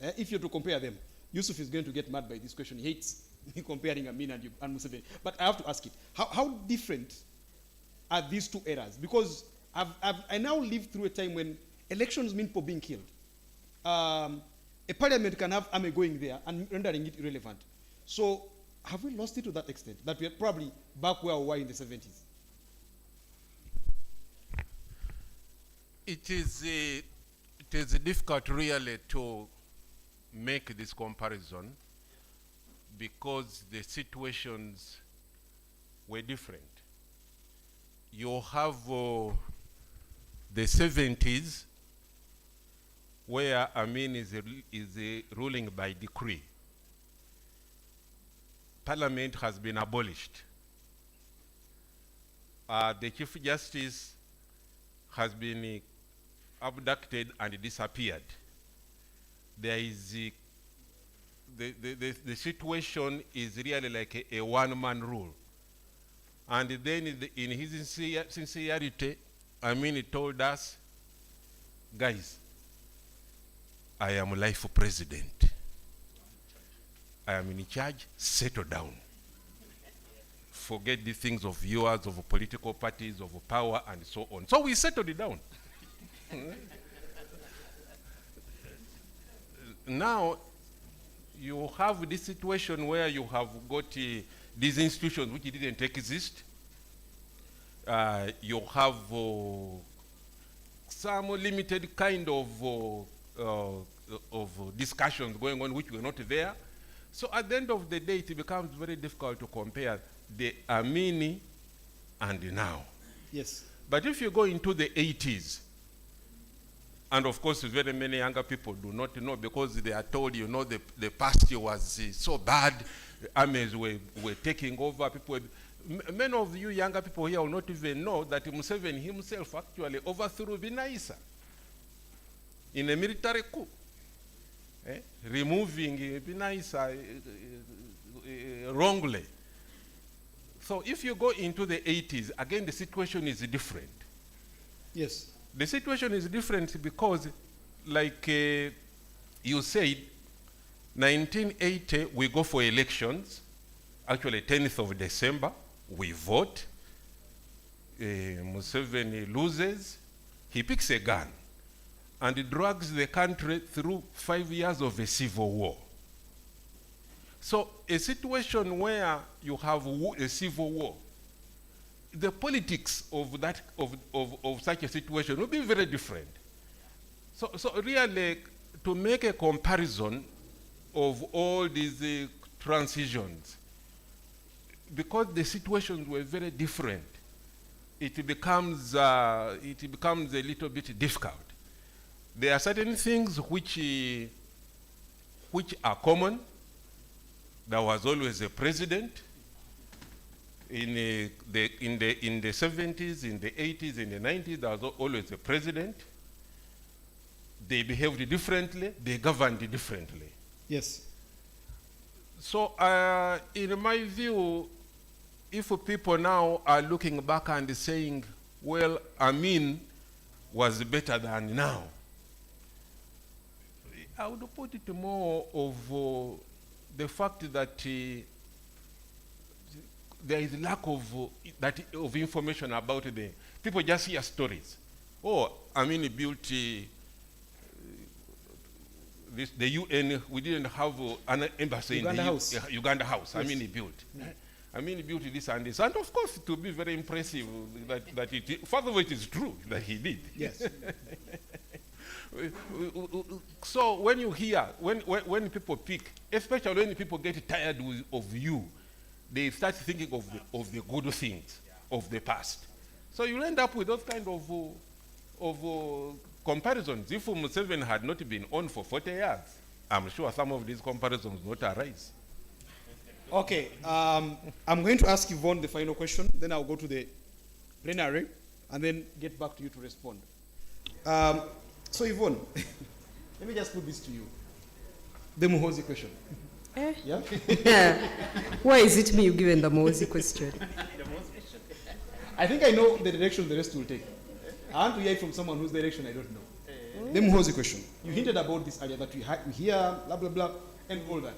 If you're to compare them, Yusuf is going to get mad by this question. He hates me comparing Amin and Museveni. But I have to ask it. How different are these two eras? Because I now live through a time when elections mean people being killed. A parliament can have army going there and rendering it irrelevant. So have we lost it to that extent, that we are probably back where we were in the 70s? It is difficult really to make this comparison because the situations were different. You have the 70s where Amin is ruling by decree. Parliament has been abolished. The Chief Justice has been abducted and disappeared. There is the situation is really like a one-man rule. And then in his sincerity, Amin told us, guys, I am life president. I am in charge, settle down. Forget the things of yours, of political parties, of power, and so on. So we settled it down. Now, you have this situation where you have got these institutions which didn't exist. You have some limited kind of discussions going on which were not there. So at the end of the day, it becomes very difficult to compare the Amini and now. Yes. But if you go into the 80s, and of course very many younger people do not know because they are told, you know, the past was so bad, armies were taking over, people. Many of you younger people here will not even know that Museveni himself actually overthrew Binaisa in a military coup, removing Binaisa wrongly. So if you go into the 80s, again the situation is different. Yes. The situation is different because, like you said, 1980 we go for elections, actually 10th of December, we vote, Museveni loses, he picks a gun and drags the country through 5 years of a civil war. So a situation where you have a civil war, the politics of that of such a situation will be very different. So really, to make a comparison of all these transitions, because the situations were very different, it becomes a little bit difficult. There are certain things which are common. There was always a president. In the 70s, in the 80s, in the 90s, there was always a president. They behaved differently, they governed differently. Yes. So in my view, if people now are looking back and saying, well, Amin was better than now, I would put it more of the fact that there is lack of information about the people. Just hear stories. Oh, Amin built the UN. We didn't have an embassy Uganda in House. the Uganda House. Yes. Amin built. Amin built this and this, and of course, to be very impressive, that it. First of all, it is true that he did. Yes. So when you hear, when people pick, especially when people get tired of you, they start thinking of the good things of the past. So you end up with those kind of comparisons. If Museveni had not been on for 40 years, I'm sure some of these comparisons would not arise. Okay, I'm going to ask Yvonne the final question, then I'll go to the plenary, and then get back to you to respond. So Yvonne, let me just put this to you. The Muhozi question. Yeah? Why is it me you given the Mozi question? I think I know the direction the rest will take. I want to hear it from someone whose direction I don't know. The Muhozi question. You hinted about this earlier, that we hear, blah, blah, blah, and all that.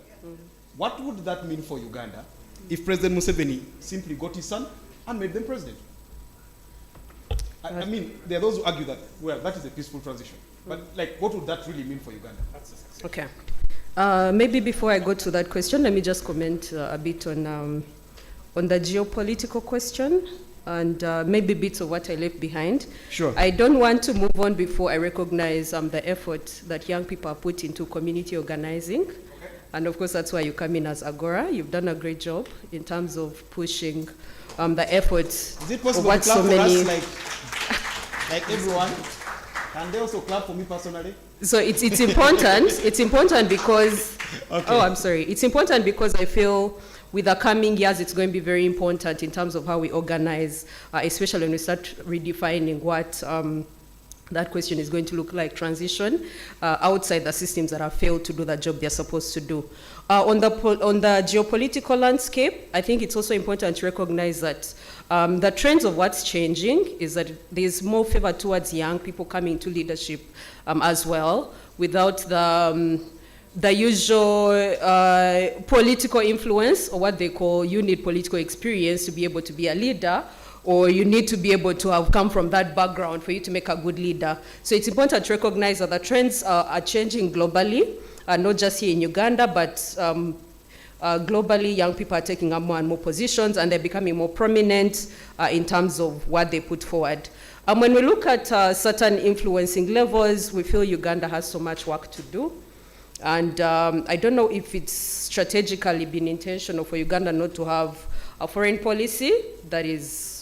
What would that mean for Uganda if President Museveni simply got his son and made them president? I mean, there are those who argue that, well, that is a peaceful transition. But, like, what would that really mean for Uganda? Okay. Maybe before I go to that question, let me just comment a bit on the geopolitical question and maybe bits of what I left behind. Sure. I don't want to move on before I recognize the effort that young people are put into community organizing. Okay. And of course, that's why you come in as Agora. You've done a great job in terms of pushing the efforts. Is it possible to clap for us like everyone? Can they also clap for me personally? So it's important. It's important because, okay. Oh, I'm sorry. It's important because I feel with the coming years, it's going to be very important in terms of how we organize, especially when we start redefining what that question is going to look like, transition, outside the systems that have failed to do the job they're supposed to do. On the geopolitical landscape, I think it's also important to recognize that the trends of what's changing is that there's more favor towards young people coming to leadership as well, without the usual political influence, or what they call, you need political experience to be able to be a leader, or you need to be able to have come from that background for you to make a good leader. So it's important to recognize that the trends are changing globally, not just here in Uganda, but globally, young people are taking up more and more positions, and they're becoming more prominent in terms of what they put forward. When we look at certain influencing levels, we feel Uganda has so much work to do. And I don't know if it's strategically been intentional for Uganda not to have a foreign policy that is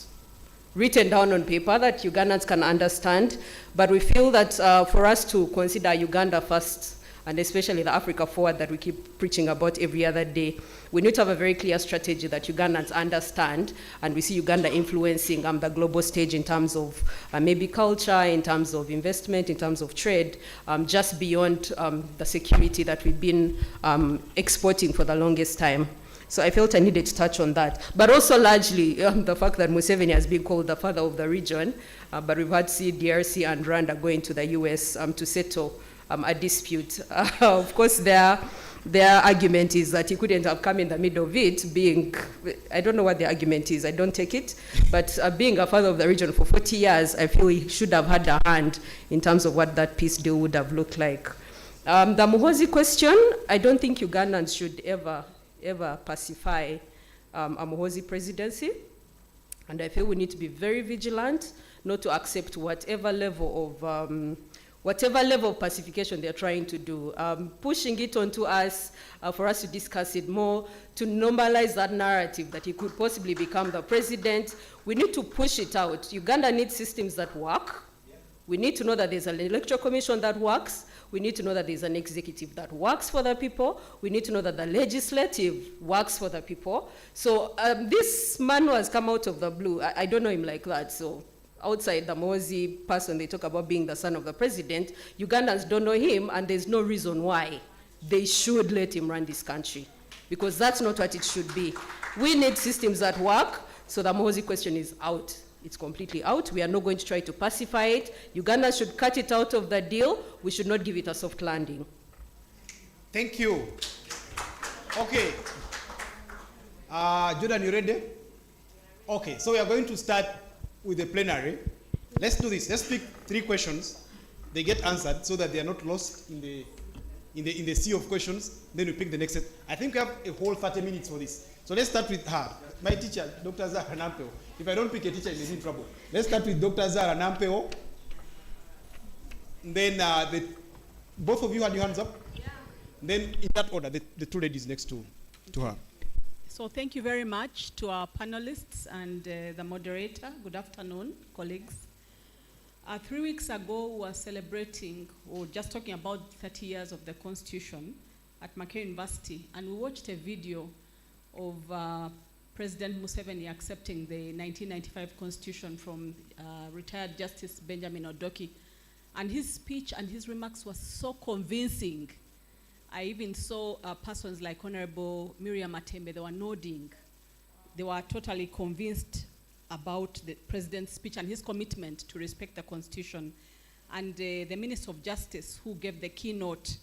written down on paper that Ugandans can understand. But we feel that for us to consider Uganda first, and especially the Africa Forward that we keep preaching about every other day, we need to have a very clear strategy that Ugandans understand, and we see Uganda influencing the global stage in terms of maybe culture, in terms of investment, in terms of trade, just beyond the security that we've been exporting for the longest time. So I felt I needed to touch on that. But also largely the fact that Museveni has been called the father of the region, but we've had DRC and Rwanda going to the US to settle a dispute. Of course, their argument is that he couldn't have come in the middle of it, being, I don't know what the argument is, I don't take it, but being a father of the region for 40 years, I feel he should have had a hand in terms of what that peace deal would have looked like. The Muhozi question, I don't think Ugandans should ever pacify a Muhozi presidency, and I feel we need to be very vigilant not to accept whatever level of pacification they're trying to do, pushing it onto us for us to discuss it more, to normalize that narrative that he could possibly become the president. We need to push it out. Uganda needs systems that work. We need to know that there's an electoral commission that works. We need to know that there's an executive that works for the people. We need to know that the legislative works for the people. So this man who has come out of the blue, I don't know him like that, so outside the Mozi person, they talk about being the son of the president. Ugandans don't know him, and there's no reason why they should let him run this country, because that's not what it should be. We need systems that work, so the Mozi question is out. It's completely out. We are not going to try to pacify it. Uganda should cut it out of the deal. We should not give it a soft landing. Thank you. Okay. Jordan, you ready? Okay, so we are going to start with the plenary. Let's do this. Let's pick 3 questions. They get answered so that they are not lost in the sea of questions. Then we pick the next set. I think we have a whole 30 minutes for this. So let's start with her. My teacher, Dr. Zara Nampeo. If I don't pick a teacher, I'm in trouble. Let's start with Dr. Zara Nampeo. Then both of you had your hands up. Yeah. Then in that order, the 2 ladies next to her. So thank you very much to our panelists and the moderator. Good afternoon, colleagues. 3 weeks ago, we were celebrating, or just talking about 30 years of the Constitution at Makerere University, and we watched a video of President Museveni accepting the 1995 Constitution from retired Justice Benjamin Odoki. And his speech and his remarks were so convincing. I even saw persons like Honorable Miriam Matembe, they were nodding. They were totally convinced about the president's speech and his commitment to respect the Constitution. And the Minister of Justice, who gave the keynote,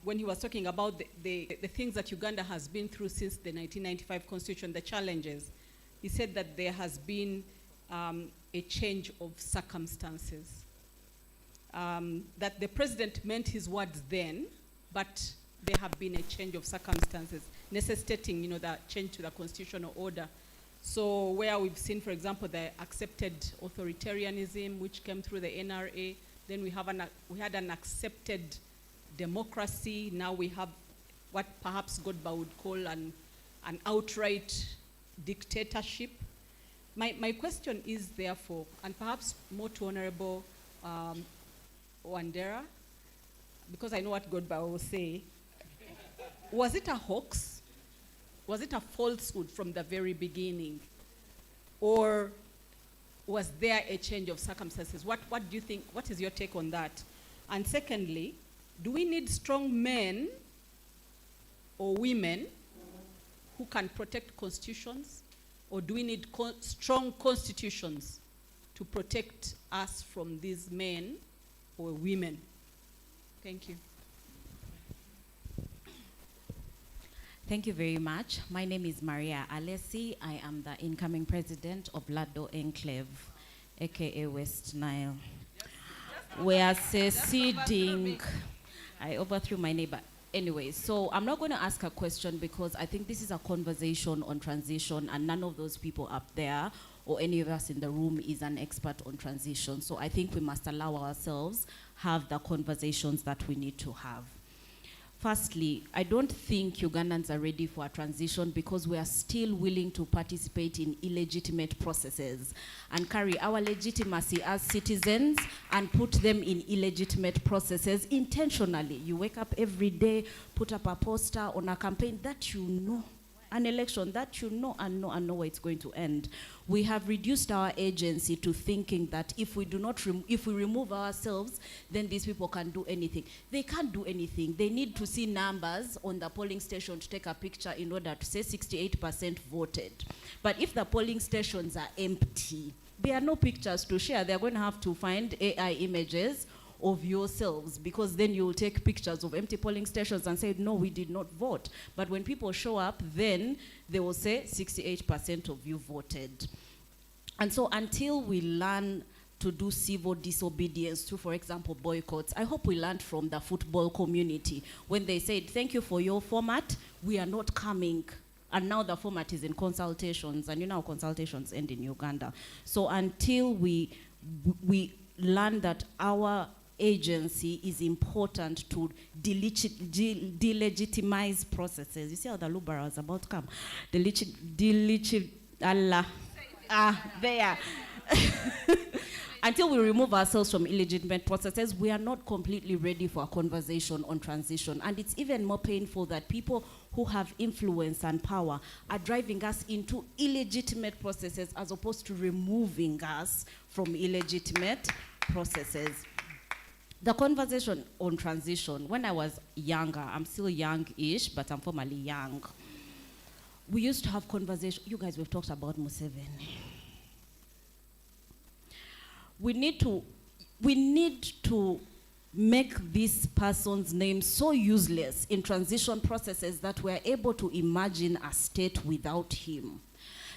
when he was talking about the things that Uganda has been through since the 1995 Constitution, the challenges, he said that there has been a change of circumstances. That the president meant his words then, but there have been a change of circumstances necessitating, you know, the change to the constitutional order. So where we've seen, for example, the accepted authoritarianism which came through the NRA, then we had an accepted democracy. Now we have what perhaps Godba would call an outright dictatorship. My question is therefore, and perhaps more to Honorable Wandera, because I know what Godba will say, was it a hoax? Was it a falsehood from the very beginning? Or was there a change of circumstances? What do you think, what is your take on that? And secondly, do we need strong men or women who can protect constitutions? Or do we need strong constitutions to protect us from these men or women? Thank you. Thank you very much. My name is Maria Alessi. I am the incoming president of Lado Enclave, aka West Nile. We are seceding. I overthrew my neighbor. Anyway, so I'm not going to ask a question because I think this is a conversation on transition and none of those people up there or any of us in the room is an expert on transition. So I think we must allow ourselves have the conversations that we need to have. Firstly, I don't think Ugandans are ready for a transition because we are still willing to participate in illegitimate processes and carry our legitimacy as citizens and put them in illegitimate processes intentionally. You wake up every day, put up a poster on a campaign that you know, an election that you know and know where it's going to end. We have reduced our agency to thinking that if we do not, if we remove ourselves, then these people can do anything. They can't do anything. They need to see numbers on the polling station to take a picture in order to say 68% voted. But if the polling stations are empty, there are no pictures to share. They're going to have to find AI images of yourselves, because then you'll take pictures of empty polling stations and say, no, we did not vote. But when people show up, then they will say 68% of you voted. And so until we learn to do civil disobedience through, for example, boycotts, I hope we learned from the football community when they said, thank you for your format, we are not coming. And now the format is in consultations, and you know how consultations end in Uganda. So until we learn that our agency is important to delegitimize processes. You see how the Lubara is about to come. There. Until we remove ourselves from illegitimate processes, we are not completely ready for a conversation on transition. And it's even more painful that people who have influence and power are driving us into illegitimate processes as opposed to removing us from illegitimate processes. The conversation on transition, when I was younger, I'm still young-ish, but I'm formerly young. We used to have conversation. You guys, we've talked about Museveni. We need to make this person's name so useless in transition processes that we're able to imagine a state without him.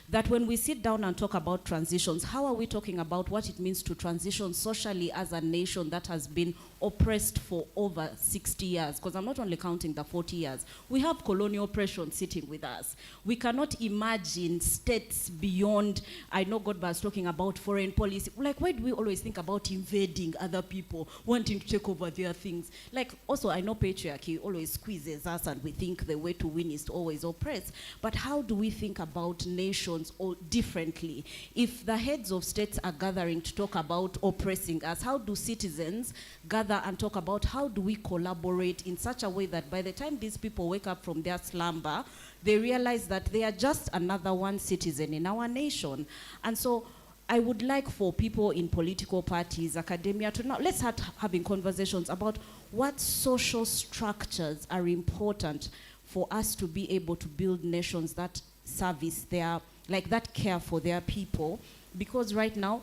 That when we sit down and talk about transitions, how are we talking about what it means to transition socially as a nation that has been oppressed for over 60 years? Because I'm not only counting the 40 years. We have colonial oppression sitting with us. We cannot imagine states beyond, I know Godba is talking about foreign policy. Like, why do we always think about invading other people, wanting to take over their things? Like, also, I know patriarchy always squeezes us and we think the way to win is to always oppress. But how do we think about nations or differently? If the heads of states are gathering to talk about oppressing us, how do citizens gather and talk about how do we collaborate in such a way that by the time these people wake up from their slumber, they realize that they are just another one citizen in our nation? And so I would like for people in political parties, academia, to now, let's start having conversations about what social structures are important for us to be able to build nations that service their, like that care for their people. Because right now,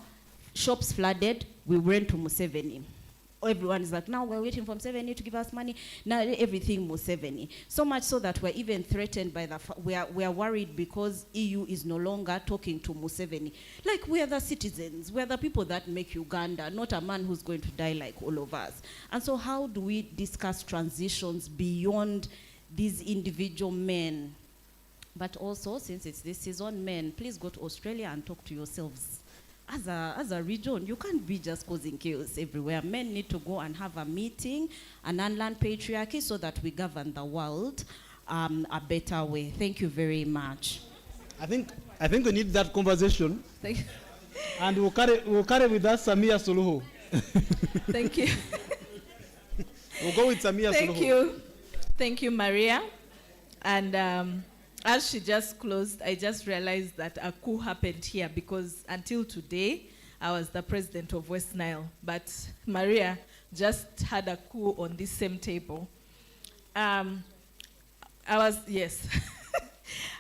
shops flooded, we went to Museveni. Everyone is like, now we're waiting for Museveni to give us money. Now everything Museveni. So much so that we're even threatened by the, we are worried because EU is no longer talking to Museveni. Like, we are the citizens, we are the people that make Uganda, not a man who's going to die like all of us. And so how do we discuss transitions beyond these individual men? But also, since it's this season, men, please go to Australia and talk to yourselves. As a region, you can't be just causing chaos everywhere. Men need to go and have a meeting and unlearn patriarchy so that we govern the world a better way. Thank you very much. I think we need that conversation. Thank you. And we'll carry with us Samia Suluhu. Thank you. We'll go with Samia Suluhu. Thank you, Maria. And as she just closed, I just realized that a coup happened here, because until today, I was the president of West Nile. But Maria just had a coup on this same table. I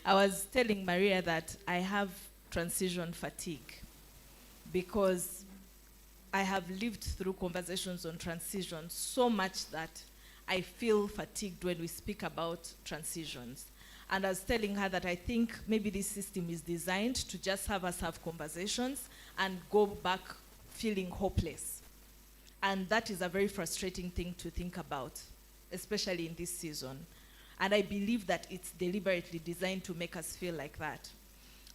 was telling Maria that I have transition fatigue, because I have lived through conversations on transition so much that I feel fatigued when we speak about transitions. And I was telling her that I think maybe this system is designed to just have us have conversations and go back feeling hopeless. And that is a very frustrating thing to think about, especially in this season. And I believe that it's deliberately designed to make us feel like that.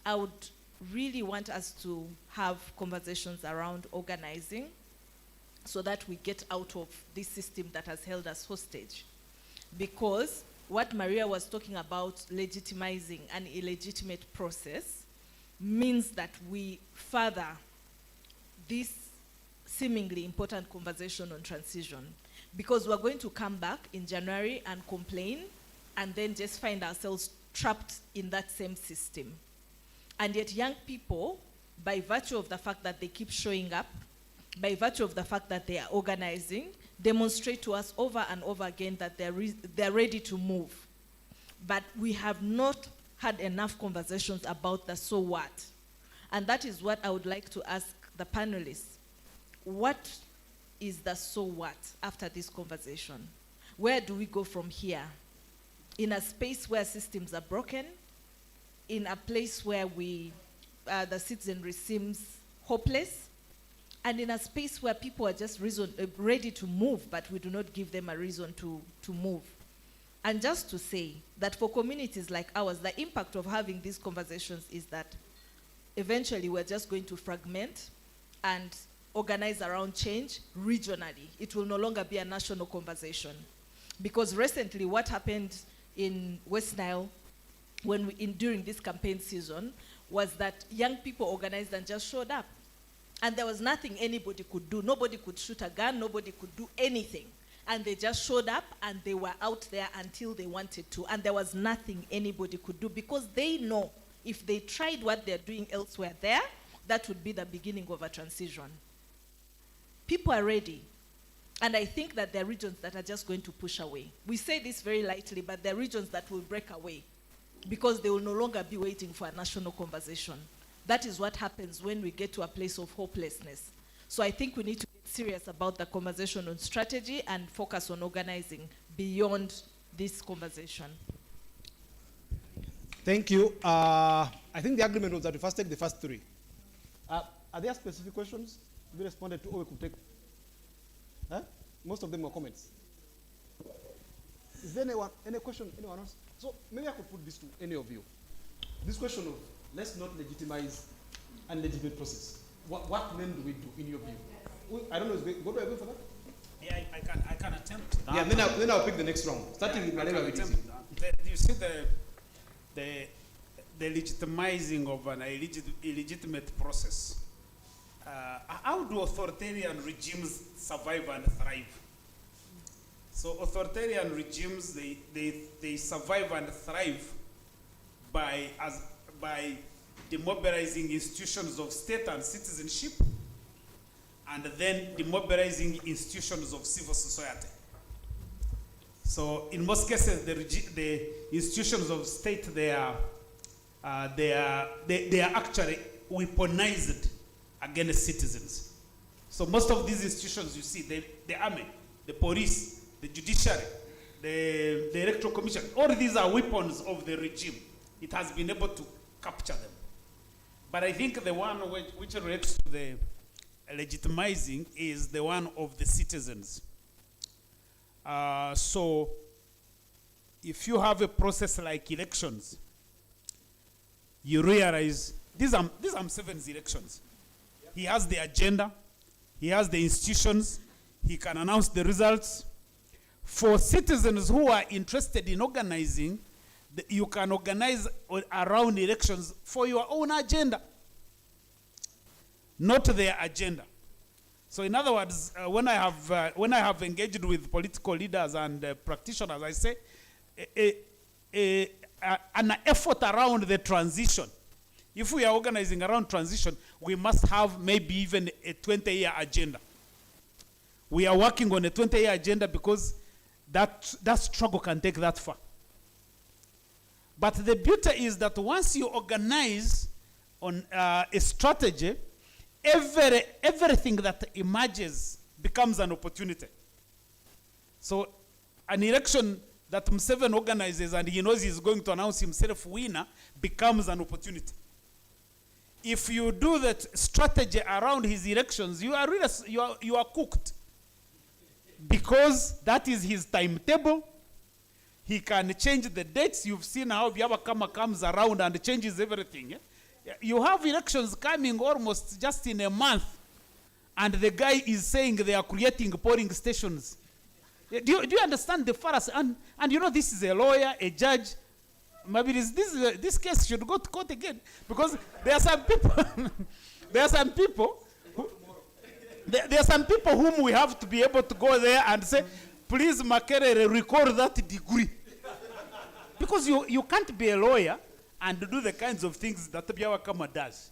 I would really want us to have conversations around organizing so that we get out of this system that has held us hostage. Because what Maria was talking about, legitimizing an illegitimate process, means that we further this seemingly important conversation on transition. Because we're going to come back in January and complain, and then just find ourselves trapped in that same system. And yet young people, by virtue of the fact that they keep showing up, by virtue of the fact that they are organizing, demonstrate to us over and over again that they're ready to move. But we have not had enough conversations about the so what. And that is what I would like to ask the panelists. What is the so what after this conversation? Where do we go from here? In a space where systems are broken, in a place where the citizenry seems hopeless, and in a space where people are just ready to move, but we do not give them a reason to move. And just to say that for communities like ours, the impact of having these conversations is that eventually we're just going to fragment and organize around change regionally. It will no longer be a national conversation. Because recently what happened in West Nile during this campaign season was that young people organized and just showed up. And there was nothing anybody could do. Nobody could shoot a gun, nobody could do anything. And they just showed up and they were out there until they wanted to. And there was nothing anybody could do, because they know if they tried what they're doing elsewhere there, that would be the beginning of a transition. People are ready. And I think that there are regions that are just going to push away. We say this very lightly, but there are regions that will break away because they will no longer be waiting for a national conversation. That is what happens when we get to a place of hopelessness. So I think we need to get serious about the conversation on strategy and focus on organizing beyond this conversation. Thank you. I think the agreement was that we first take the first three. Are there specific questions to be responded to, or we could take? Most of them were comments. Is there any question, anyone else? So maybe I could put this to any of you. This question of let's not legitimize an illegitimate process. What men do we do in your view? I don't know, what do I go for that? Yeah, I can attempt that. Yeah, then I'll pick the next round. Starting with Malema VDC. You see the legitimizing of an illegitimate process. How do authoritarian regimes survive and thrive? So authoritarian regimes, they survive and thrive by demobilizing institutions of state and citizenship, and then demobilizing institutions of civil society. So in most cases, the institutions of state, they are actually weaponized against citizens. So most of these institutions you see, the army, the police, the judiciary, the electoral commission, all these are weapons of the regime. It has been able to capture them. But I think the one which relates to the legitimizing is the one of the citizens. So if you have a process like elections, you realize these are Museveni's elections. He has the agenda, he has the institutions, he can announce the results. For citizens who are interested in organizing, you can organize around elections for your own agenda, not their agenda. So in other words, when I have engaged with political leaders and practitioners, I say an effort around the transition. If we are organizing around transition, we must have maybe even a 20-year agenda. We are working on a 20-year agenda because that struggle can take that far. But the beauty is that once you organize on a strategy, everything that emerges becomes an opportunity. So an election that Museveni organizes and he knows he's going to announce himself winner becomes an opportunity. If you do that strategy around his elections, you are cooked. Because that is his timetable. He can change the dates. You've seen how Byabakama comes around and changes everything. Yeah? You have elections coming almost just in a month, and the guy is saying they are creating polling stations. Do you understand the fallacy? And you know, this is a lawyer, a judge. Maybe this case should go to court again, because there are some people. There are some people whom we have to be able to go there and say, please, Makerere, record that degree. Because you can't be a lawyer and do the kinds of things that Byabakama does.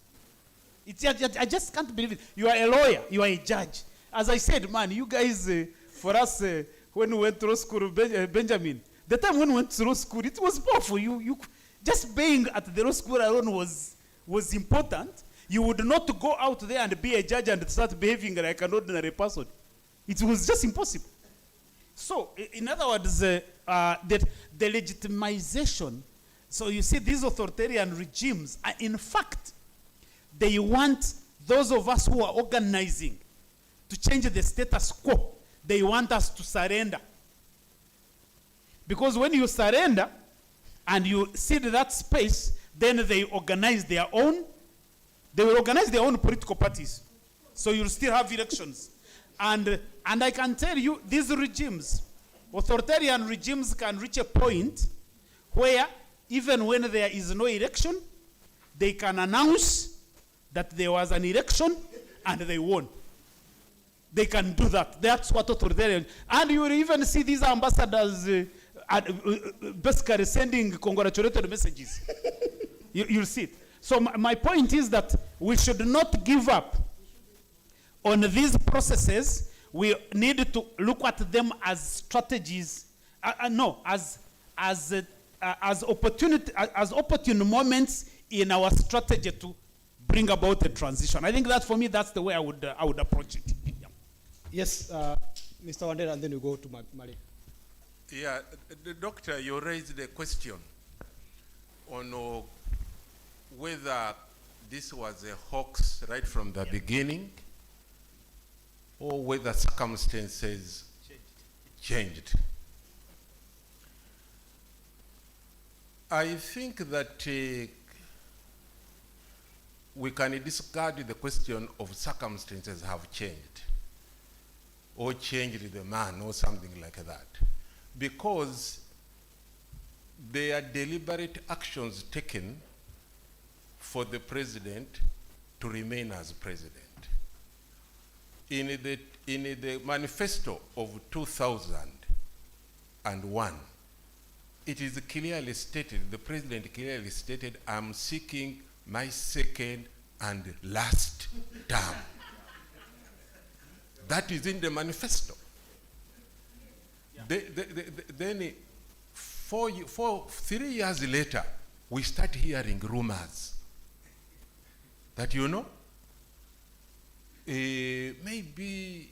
I just can't believe it. You are a lawyer, you are a judge. As I said, man, you guys, for us, when we went through school, Benjamin, the time when we went through school, it was powerful. You just being at the law school alone was important. You would not go out there and be a judge and start behaving like an ordinary person. It was just impossible. So, in other words, the legitimization. So you see, these authoritarian regimes are, in fact, they want those of us who are organizing to change the status quo. They want us to surrender. Because when you surrender and you cede that space, then they organize their own. They will organize their own political parties. So you'll still have elections. And I can tell you, these regimes, authoritarian regimes, can reach a point where even when there is no election, they can announce that there was an election and they won. They can do that. That's what authoritarian. And you will even see these ambassadors basically sending congratulatory messages. You'll see it. So my point is that we should not give up on these processes. We need to look at them as strategies, as opportune moments in our strategy to bring about a transition. I think that, for me, that's the way I would approach it. Yeah. Yes, Mr. Wandera, and then we go to Mali. Yeah, the doctor, you raised a question on whether this was a hoax right from the beginning, or whether circumstances changed. I think that we can discard the question of circumstances have changed, or changed the man, or something like that, because they are deliberate actions taken for the president to remain as president. In the manifesto of 2001, it is clearly stated, the president clearly stated, I'm seeking my second and last term. That is in the manifesto. Then 3 years later, we start hearing rumors that, maybe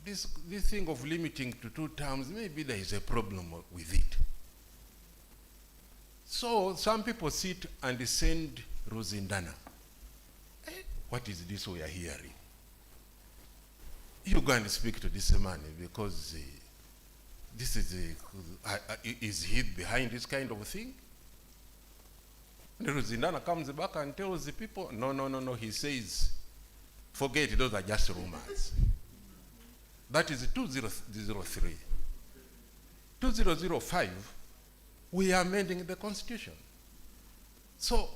this thing of limiting to 2 terms, maybe there is a problem with it. So some people sit and send Rosindana. What is this we are hearing? You go and speak to this man because this is hid behind this kind of thing. And Rosindana comes back and tells the people, no, he says, forget it, those are just rumors. That is 2003. 2005, we are amending the Constitution. So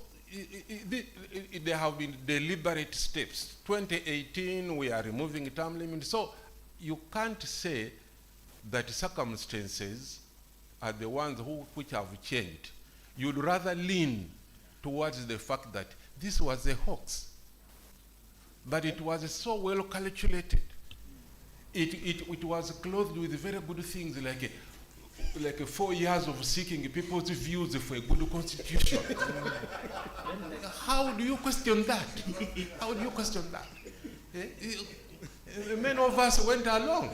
there have been deliberate steps. 2018, we are removing term limits. So you can't say that circumstances are the ones which have changed. You'd rather lean towards the fact that this was a hoax, but it was so well calculated. It was clothed with very good things like 4 years of seeking people's views for a good constitution. How do you question that? How do you question that? Many of us went along.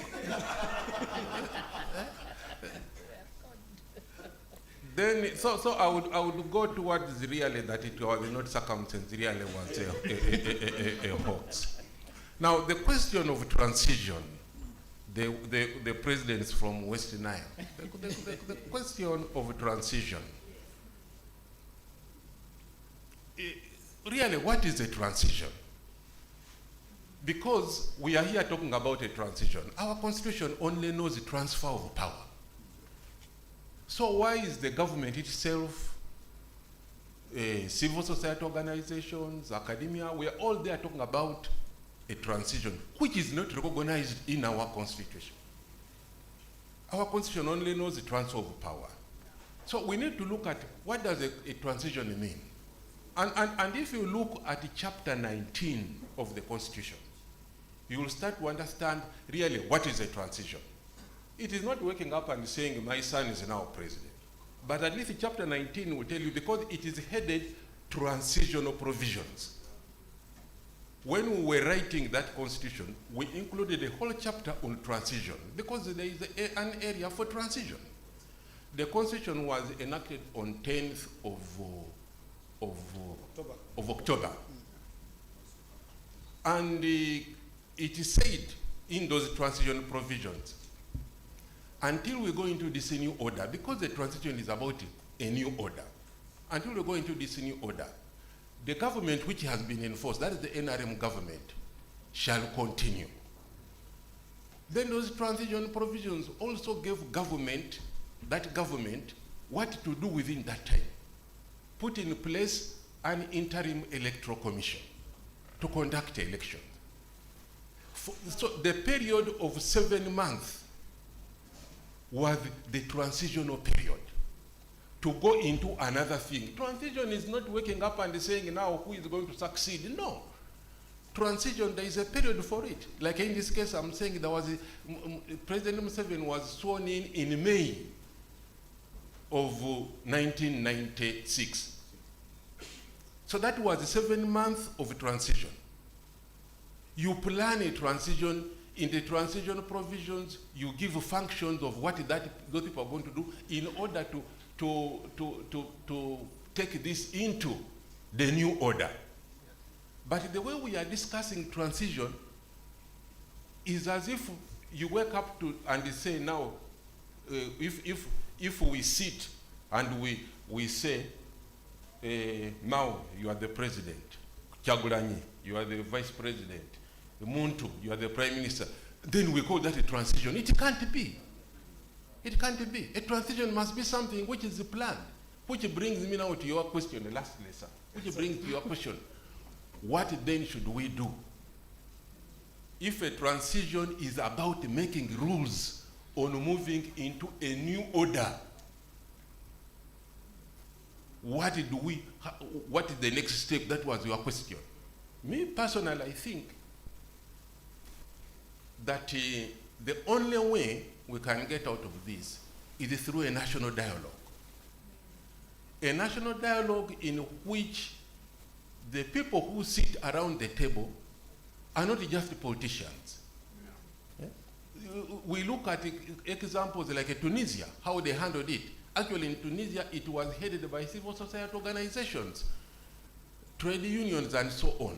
Then, so I would go towards really that it was not circumstance, really was a hoax. Now, the question of transition, the presidents from West Nile, the question of transition, really, what is a transition? Because we are here talking about a transition. Our constitution only knows the transfer of power. So why is the government itself, civil society organizations, academia, we are all there talking about a transition, which is not recognized in our constitution. Our constitution only knows the transfer of power. So we need to look at what does a transition mean. And if you look at chapter 19 of the Constitution, you will start to understand really what is a transition. It is not waking up and saying, my son is now president. But at least chapter 19 will tell you, because it is headed transitional provisions. When we were writing that constitution, we included a whole chapter on transition, because there is an area for transition. The constitution was enacted on 10th of October. And it is said in those transition provisions, until we go into this new order, because the transition is about a new order, until we go into this new order, the government which has been enforced, that is the NRM government, shall continue. Then those transition provisions also gave that government, what to do within that time. Put in place an interim electoral commission to conduct elections. So the period of 7 months was the transitional period to go into another thing. Transition is not waking up and saying now who is going to succeed. No. Transition, there is a period for it. Like in this case, I'm saying there was President Museveni was sworn in May of 1996. So that was 7 months of transition. You plan a transition. In the transition provisions, you give functions of what those people are going to do in order to take this into the new order. But the way we are discussing transition is as if you wake up and say now, if we sit and we say, Mao, you are the president, Kyagulanyi, you are the vice president, Muntu, you are the prime minister, then we call that a transition. It can't be. It can't be. A transition must be something which is planned, which brings me now to your question, the last lesson, which brings to your question, what then should we do? If a transition is about making rules on moving into a new order, what is the next step? That was your question. Me personally, I think that the only way we can get out of this is through a national dialogue. A national dialogue in which the people who sit around the table are not just politicians. Yeah? We look at examples like Tunisia, how they handled it. Actually, in Tunisia, it was headed by civil society organizations, trade unions, and so on.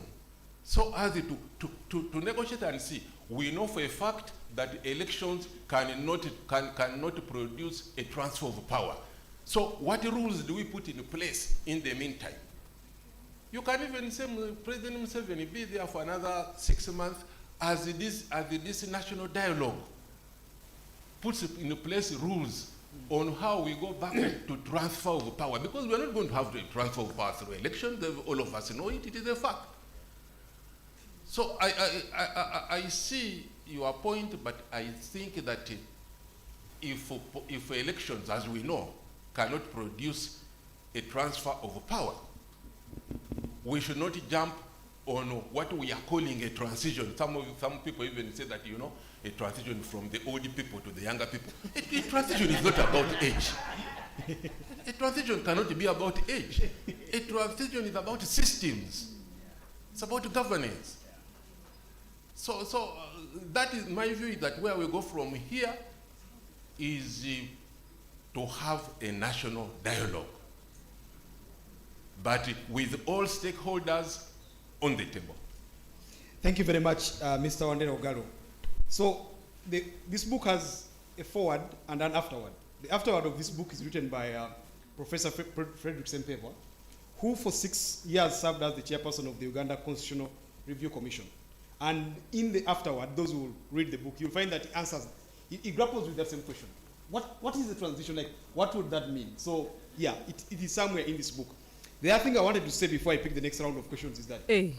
So as to negotiate and see, we know for a fact that elections cannot produce a transfer of power. So what rules do we put in place in the meantime? You can even say President Museveni be there for another 6 months as this national dialogue puts in place rules on how we go back to transfer of power, because we are not going to have to transfer of power through elections. All of us know it. It is a fact. So I see your point, but I think that if elections, as we know, cannot produce a transfer of power, we should not jump on what we are calling a transition. Some people even say that, you know, a transition from the old people to the younger people. A transition is not about age. A transition cannot be about age. A transition is about systems. It's about governance. So that is my view, that where we go from here is to have a national dialogue, but with all stakeholders on the table. Thank you very much, Mr. Wandera Ogalo. So this book has a foreword and an afterword. The afterword of this book is written by Professor Frederick Sempeva, who for 6 years served as the chairperson of the Uganda Constitutional Review Commission. And in the afterword, those who will read the book, you'll find that it grapples with that same question. What is the transition like? What would that mean? So yeah, it is somewhere in this book. The other thing I wanted to say before I pick the next round of questions is that... Hey,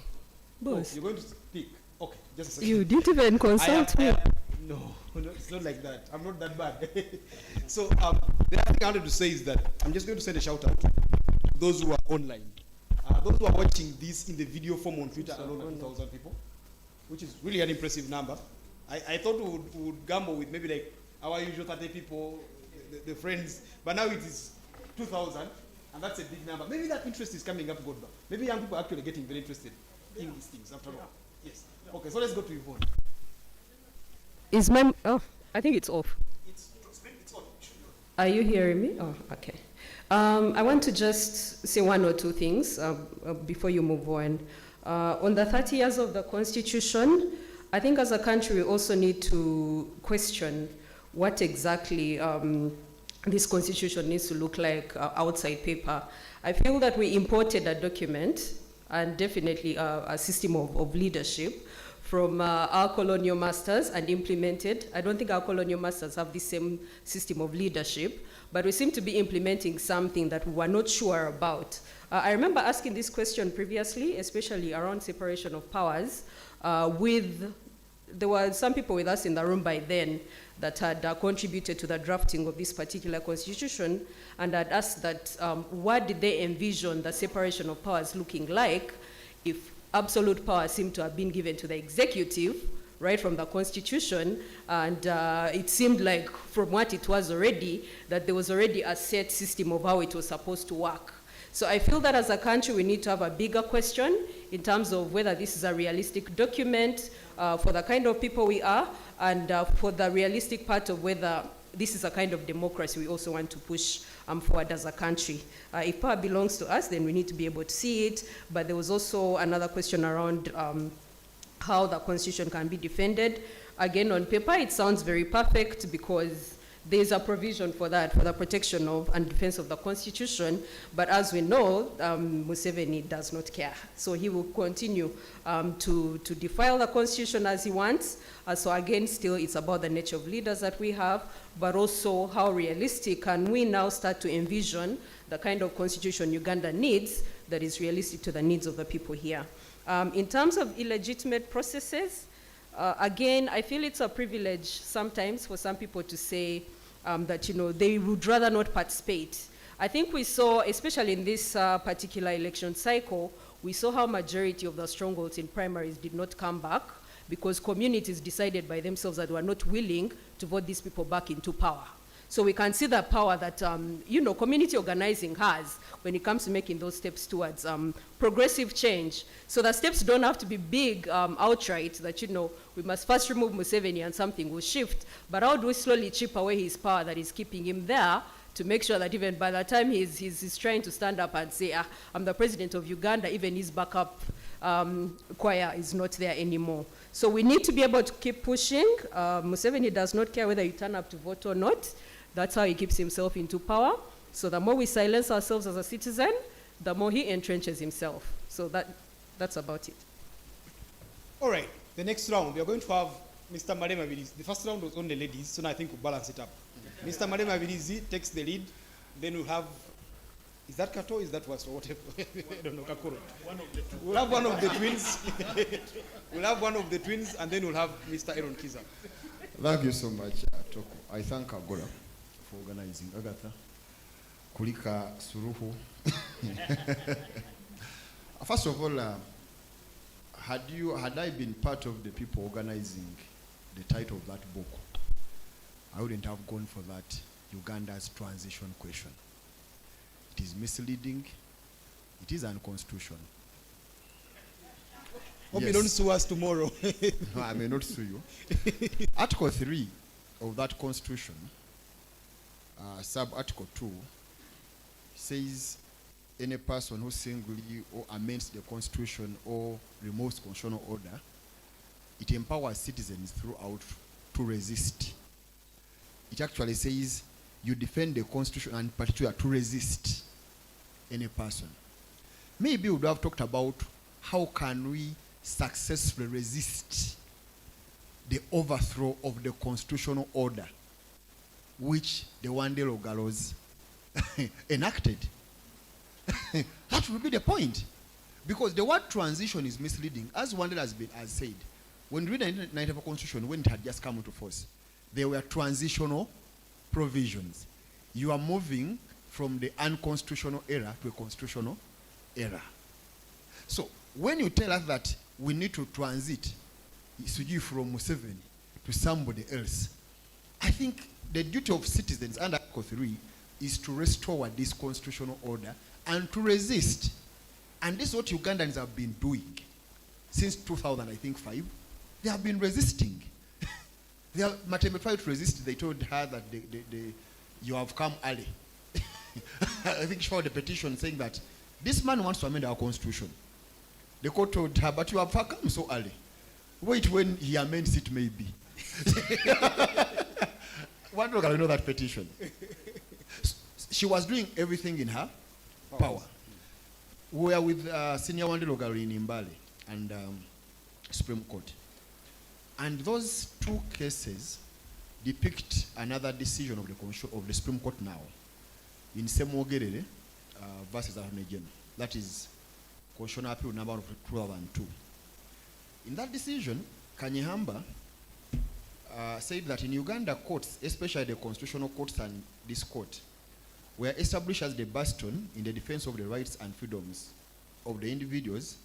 boss. Oh, you're going to speak. Okay, just a second. You didn't even consult me. No, it's not like that. I'm not that bad. So the other thing I wanted to say is that I'm just going to send a shout out to those who are online. Those who are watching this in the video form on Twitter, around 2,000 people, which is really an impressive number. I thought we would gamble with maybe like our usual 30 people, the friends, but now it is 2,000, and that's a big number. Maybe that interest is coming up, Godba. Maybe young people are actually getting very interested in these things after all. Yes. Okay, so let's go to Yvonne. Is my... Oh, I think it's off. It's on. Are you hearing me? Oh, okay. I want to just say one or two things before you move on. On the 30 years of the Constitution, I think as a country we also need to question what exactly this Constitution needs to look like outside paper. I feel that we imported a document and definitely a system of leadership from our colonial masters and implemented. I don't think our colonial masters have the same system of leadership, but we seem to be implementing something that we were not sure about. I remember asking this question previously, especially around separation of powers, there were some people with us in the room by then that had contributed to the drafting of this particular constitution, and had asked that what did they envision the separation of powers looking like if absolute power seemed to have been given to the executive right from the constitution, and it seemed like from what it was already, that there was already a set system of how it was supposed to work. So I feel that as a country we need to have a bigger question in terms of whether this is a realistic document for the kind of people we are, and for the realistic part of whether this is a kind of democracy we also want to push forward as a country. If power belongs to us, then we need to be able to see it, but there was also another question around how the Constitution can be defended. Again, on paper, it sounds very perfect because there's a provision for that, for the protection of and defense of the Constitution, but as we know, Museveni does not care. So he will continue to defile the Constitution as he wants. So again, still it's about the nature of leaders that we have, but also how realistic can we now start to envision the kind of Constitution Uganda needs that is realistic to the needs of the people here. In terms of illegitimate processes, again, I feel it's a privilege sometimes for some people to say that, you know, they would rather not participate I think we saw, especially in this particular election cycle, we saw how majority of the strongholds in primaries did not come back because communities decided by themselves that they were not willing to vote these people back into power. So we can see the power that, community organizing has when it comes to making those steps towards progressive change. So the steps don't have to be big outright, that, we must first remove Museveni and something will shift. But how do we slowly chip away his power that is keeping him there to make sure that even by the time he's trying to stand up and say, I'm the president of Uganda, even his backup choir is not there anymore. So we need to be able to keep pushing. Museveni does not care whether you turn up to vote or not. That's how he keeps himself into power. So the more we silence ourselves as a citizen, the more he entrenches himself. So that's about it. All right, the next round, we are going to have Mr. Malema Bilizi. The first round was only ladies, so now I think we'll balance it up. Mr. Malema Bilizi takes the lead. Then we'll have, is that Kato? Is that was or whatever? I don't know, Kakuro. We'll have one of the twins. We'll have one of the twins, and then we'll have Mr. Aaron Kiza. Thank you so much, Toko. I thank Agora for organizing. Agatha, Kulika, Suruhu. First of all, had I been part of the people organizing the title of that book, I wouldn't have gone for that Uganda's transition question. It is misleading. It is unconstitutional. Hope you don't sue us tomorrow. No, I may not sue you. Article 3 of that constitution, sub-article 2, says any person who singly or amends the constitution or removes constitutional order, it empowers citizens throughout to resist. It actually says you defend the constitution and in particular to resist any person. Maybe we would have talked about how can we successfully resist the overthrow of the constitutional order which the Wandelo Gallows enacted. That would be the point. Because the word transition is misleading. As Wandelo has said, when you read the 1994 Constitution, when it had just come into force, there were transitional provisions. You are moving from the unconstitutional era to a constitutional era. So when you tell us that we need to transit from Museveni to somebody else, I think the duty of citizens under Article 3 is to restore this constitutional order and to resist. And this is what Ugandans have been doing since 2005. They have been resisting. They have tried to resist. They told her that you have come early. I think she filed a petition saying that this man wants to amend our constitution. The court told her, but you have come so early. Wait when he amends it, maybe. One look, I know that petition. She was doing everything in her power. We were with Senior Wandelo Gari in Imbale and Supreme Court. And those two cases depict another decision of the Supreme Court now in Semogerere versus Arnegeno. That is Constitutional Appeal number of 2002. In that decision, Kanyihamba said that in Uganda courts, especially the constitutional courts and this court, were established as the bastion in the defense of the rights and freedoms of the individuals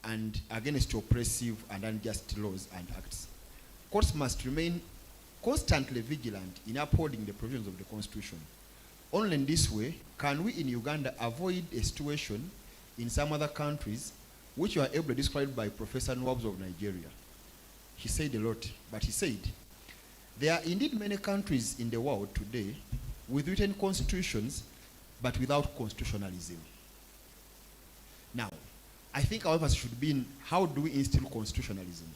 and against oppressive and unjust laws and acts. Courts must remain constantly vigilant in upholding the provisions of the Constitution. Only in this way can we in Uganda avoid a situation in some other countries which were able to describe by Professor Nwabs of Nigeria. He said a lot, but he said, there are indeed many countries in the world today with written constitutions, but without constitutionalism. Now, I think our emphasis should be in how do we instill constitutionalism?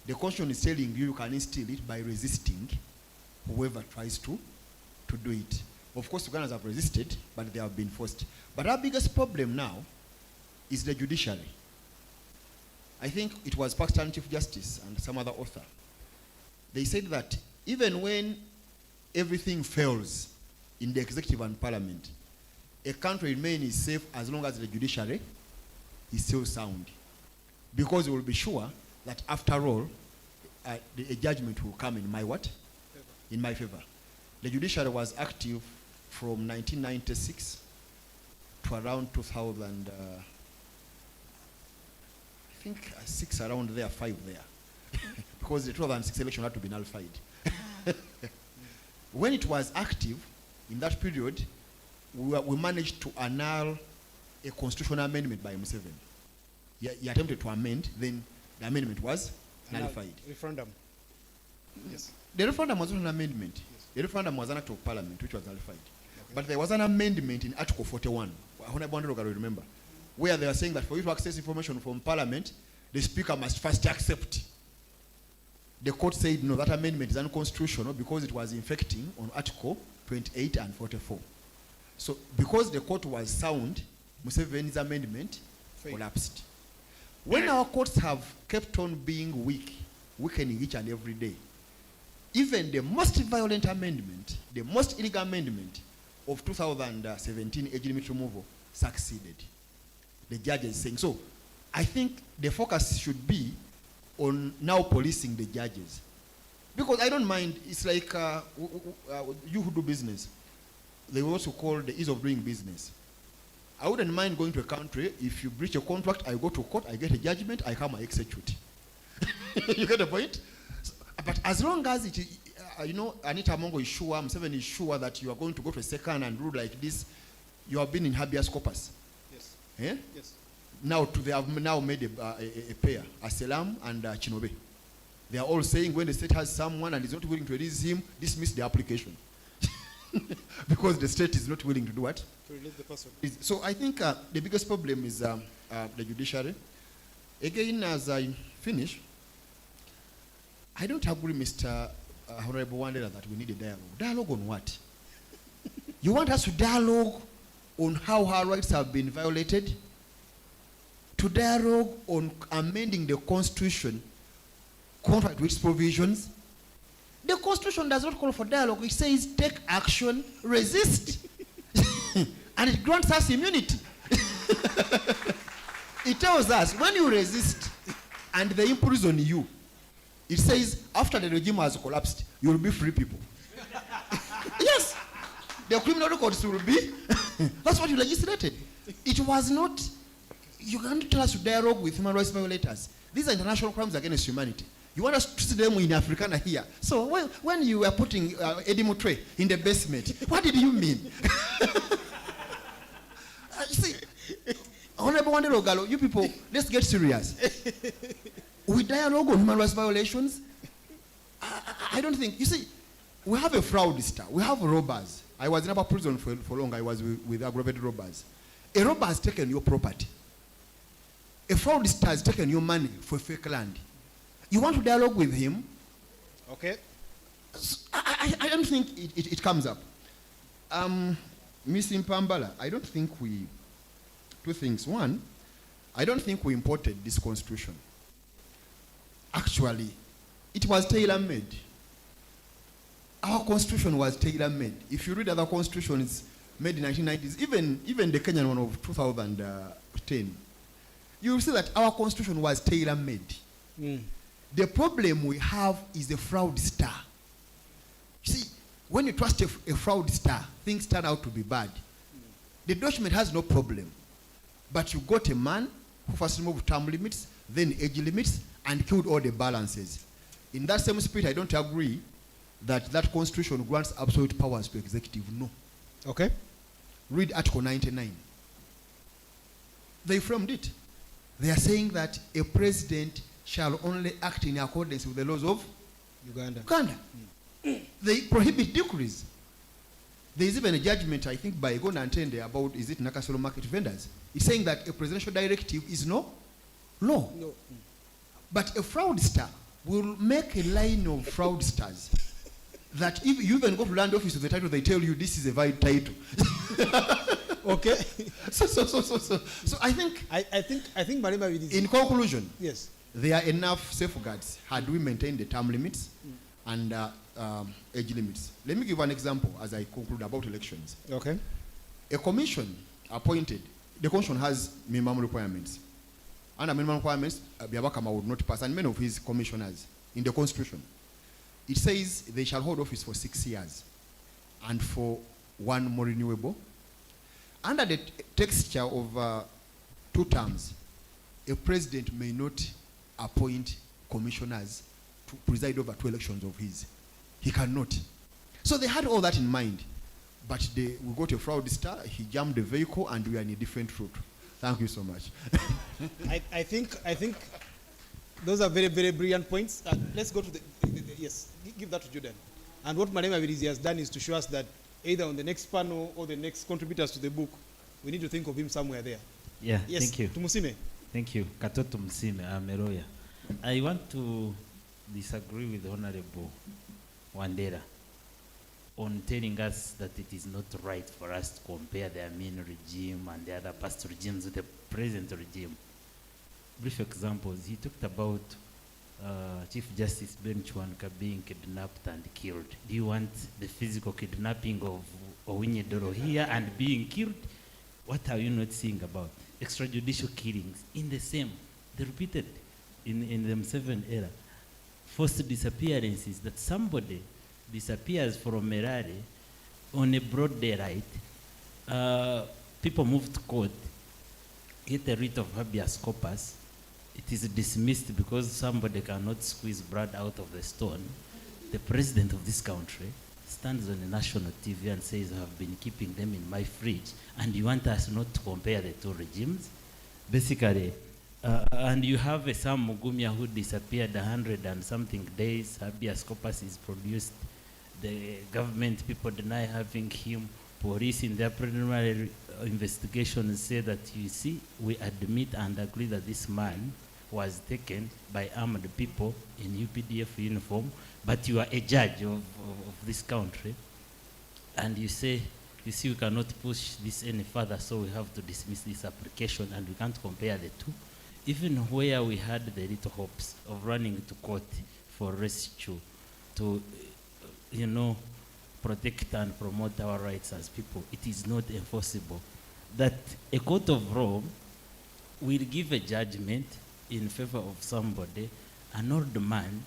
The Constitution is telling you can instill it by resisting whoever tries to do it. Of course, Ugandans have resisted, but they have been forced. But our biggest problem now is the judiciary. I think it was Pakistan Chief Justice and some other author. They said that even when everything fails in the executive and parliament, a country remains safe as long as the judiciary is still sound. Because we will be sure that after all, a judgment will come in my what? In my favor. The judiciary was active from 1996 to around 2000, I think 6 around there, 5 there, because the 2006 election had to be nullified. When it was active, in that period, we managed to annul a constitutional amendment by Museveni. He attempted to amend, then the amendment was nullified. Referendum. Yes. The referendum was not an amendment. Yes. The referendum was an act of parliament, which was nullified. Okay. But there was an amendment in Article 41, remember, where they were saying that for you to access information from parliament, the speaker must first accept. The court said, no, that amendment is unconstitutional because it was infecting on Article 28 and 44. So because the court was sound, Museveni's amendment collapsed. When our courts have kept on being weak, weakening each and every day, even the most violent amendment, the most illegal amendment of 2017 age limit removal succeeded. The judges saying so. I think the focus should be on now policing the judges. Because I don't mind, it's like you who do business. They also call the ease of doing business. I wouldn't mind going to a country, if you breach a contract, I go to court, I get a judgment, I come, I execute. You get the point? So, but as long as it, Anita Among is sure, Museveni is sure that you are going to go to a second and rule like this, you have been in habeas corpus. Yes. Eh? Yes. Now, they have now made a pair, Aselam and Chinobe. They are all saying when the state has someone and is not willing to release him, dismiss the application. Because the state is not willing to do what? To release the person. So I think the biggest problem is the judiciary. Again, as I finish, I don't agree, Mr. Honorable Wandera, that we need a dialogue. Dialogue on what? You want us to dialogue on how our rights have been violated? To dialogue on amending the Constitution contrary to its provisions? The Constitution does not call for dialogue. It says take action, resist. And it grants us immunity. It tells us when you resist and they imprison you, it says after the regime has collapsed, you will be free people. Yes. The criminal records will be. That's what you legislated. It was not. You can't tell us to dialogue with human rights violators. These are international crimes against humanity. You want us to see them in Africana here. So when you were putting Eddie Mutre in the basement, what did you mean? You see, Honorable Wandera Ogalo, you people, let's get serious. We dialogue on human rights violations. I don't think, you see, we have a fraudster, we have robbers. I was in a prison for long, I was with aggravated robbers. A robber has taken your property. A fraudster has taken your money for fake land. You want to dialogue with him? Okay. I don't think it comes up. Ms. Mpambala, I don't think two things. One, I don't think we imported this constitution. Actually, it was tailor-made. Our constitution was tailor-made. If you read other constitutions made in the 1990s, even the Kenyan one of 2010, you will see that our constitution was tailor-made. Mm. The problem we have is the fraudster. You see, when you trust a fraudster, things turn out to be bad. The document has no problem. But you got a man who first removed term limits, then age limits, and killed all the balances. In that same spirit, I don't agree that that constitution grants absolute powers to executive. No. Okay. Read Article 99. They framed it. They are saying that a president shall only act in accordance with the laws of Uganda. They prohibit decrees. There is even a judgment, I think, by Uganda Antende about, is it Nakasolo market vendors? It's saying that a presidential directive is no law. No. But a fraudster will make a line of fraudsters that if you even go to land office with the title, they tell you this is a valid title. Okay. So I think Marima, in conclusion, yes, there are enough safeguards had we maintained the term limits and age limits. Let me give an example as I conclude about elections. Okay. A commission appointed, the constitution has minimum requirements. Under minimum requirements, Biabakama would not pass, and many of his commissioners in the constitution. It says they shall hold office for 6 years. And for one more renewable. Under the texture of 2 terms, a president may not appoint commissioners to preside over 2 elections of his. He cannot. So they had all that in mind. But we got a fraudster, he jammed the vehicle, and we are in a different route. Thank you so much. I think those are very, very brilliant points. Let's go to yes, give that to Jordan. And what Madam Abirizi has done is to show us that either on the next panel or the next contributors to the book, we need to think of him somewhere there. Yeah, yes, thank you. Tumusime. Thank you. Katoto Musime, I'm a lawyer. I want to disagree with Honorable Wandera on telling us that it is not right for us to compare the Amin regime and the other past regimes with the present regime. Brief examples, he talked about Chief Justice Ben Chwanka being kidnapped and killed. Do you want the physical kidnapping of Owinye Doro here and being killed? What are you not seeing about? Extrajudicial killings in the same, they repeated in the M7 era. Forced disappearances, that somebody disappears from Merare on a broad daylight. People move to court, get a writ of habeas corpus. It is dismissed because somebody cannot squeeze blood out of the stone. The president of this country stands on a national TV and says, I have been keeping them in my fridge, and you want us not to compare the 2 regimes? Basically, and you have a Sam Mugumya who disappeared 100 and something days, habeas corpus is produced, the government people deny having him, police in their preliminary investigations say that, you see, we admit and agree that this man was taken by armed people in UPDF uniform, but you are a judge of this country, and you say, you see, we cannot push this any further, so we have to dismiss this application, and we can't compare the 2. Even where we had the little hopes of running to court for rescue, to, you know, protect and promote our rights as people, it is not enforceable. That a court of Rome will give a judgment in favor of somebody, an old man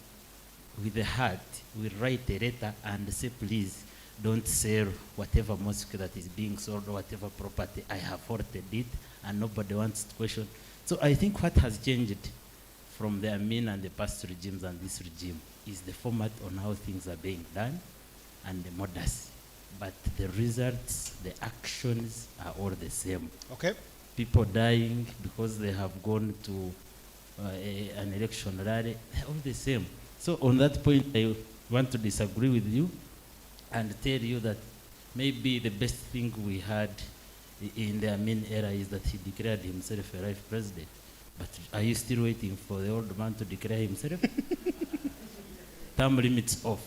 with a heart will write a letter and say, please don't sell whatever mosque that is being sold or whatever property. I have halted it and nobody wants to question. So I think what has changed from the Amin and the past regimes and this regime is the format on how things are being done and the modus. But the results, the actions are all the same. Okay. People dying because they have gone to an election rally, they're all the same. So on that point, I want to disagree with you and tell you that maybe the best thing we had in the Amin era is that he declared himself a life president. But are you still waiting for the old man to declare himself? Term limits off.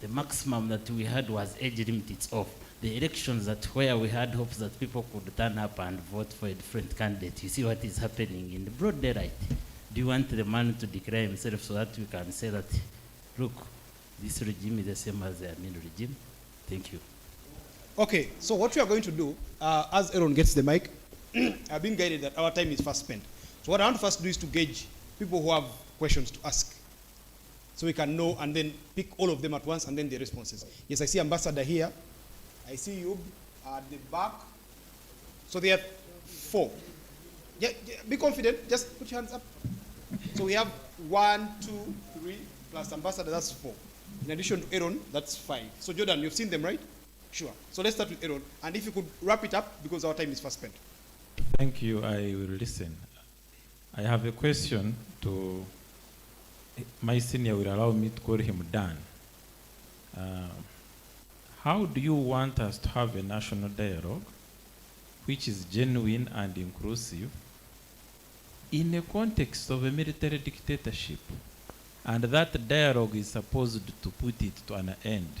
The maximum that we had was age limit, it's off. The elections that where we had hopes that people could turn up and vote for a different candidate, you see what is happening in the broad daylight. Do you want the man to declare himself so that we can say that, look, this regime is the same as the Amin regime? Thank you. Okay, so what we are going to do, as Aaron gets the mic, I've been guided that our time is fast spent. So what I want to first do is to gauge people who have questions to ask, so we can know and then pick all of them at once and then the responses. Yes, I see Ambassador here. I see you at the back. So there are 4. Yeah, be confident. Just put your hands up. So we have 1, 2, 3, plus Ambassador, that's 4. In addition to Aaron, that's 5. So Jordan, you've seen them, right? Sure. So let's start with Aaron. And if you could wrap it up, because our time is fast spent. Thank you. I will listen. I have a question to my senior. Will allow me to call him Dan. How do you want us to have a national dialogue which is genuine and inclusive in a context of a military dictatorship? And that dialogue is supposed to put it to an end.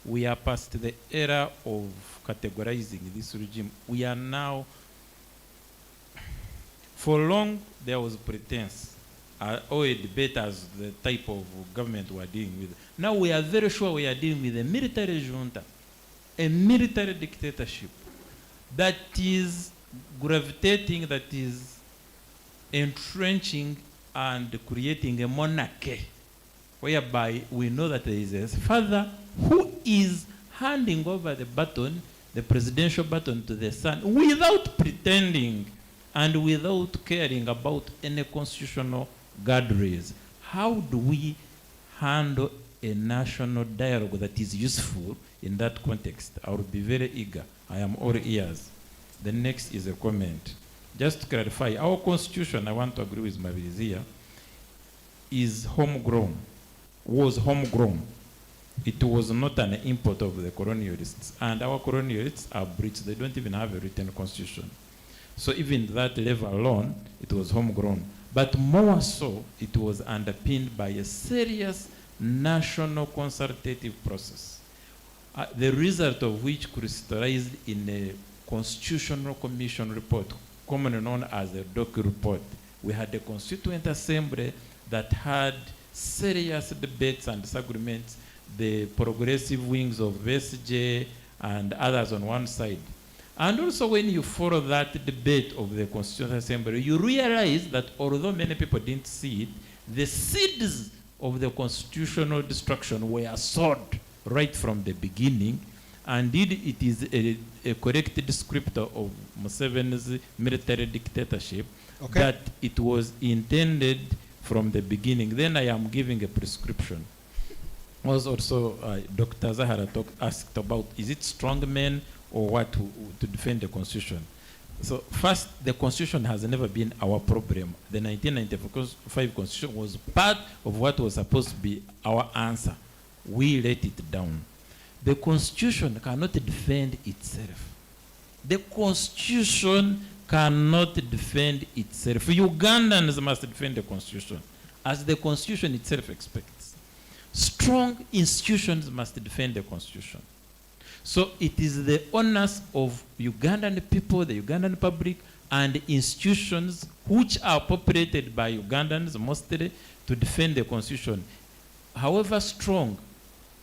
We are past the era of categorizing this regime. We are now, for long there was pretense or a debate as the type of government we are dealing with. Now we are very sure we are dealing with a military junta, a military dictatorship that is gravitating, that is entrenching and creating a monarchy whereby we know that there is a father who is handing over the baton, the presidential baton, to the son without pretending and without caring about any constitutional guardrails. How do we handle a national dialogue that is useful in that context? I will be very eager. I am all ears. The next is a comment. Just to clarify, our constitution, I want to agree with Mabilizia, is homegrown, was homegrown. It was not an import of the colonialists. And our colonialists are Brits. They don't even have a written constitution. So even that level alone, it was homegrown. But more so, it was underpinned by a serious national consultative process, the result of which crystallized in a constitutional commission report, commonly known as the DOC report. We had a constituent assembly that had serious debates and disagreements, the progressive wings of VSJ and others on one side. And also when you follow that debate of the Constituent Assembly, you realize that although many people didn't see it, the seeds of the constitutional destruction were sowed right from the beginning. And indeed, it is a correct descriptor of Museveni's military dictatorship, that it was intended from the beginning. Then I am giving a prescription. Was also Dr. Zahara asked about, is it strong men or what to defend the Constitution? So first, the Constitution has never been our problem. The 1995 Constitution was part of what was supposed to be our answer. We let it down. The Constitution cannot defend itself. The Constitution cannot defend itself. Ugandans must defend the Constitution, as the Constitution itself expects. Strong institutions must defend the Constitution. So it is the onus of Ugandan people, the Ugandan public, and institutions which are populated by Ugandans mostly to defend the Constitution. However strong,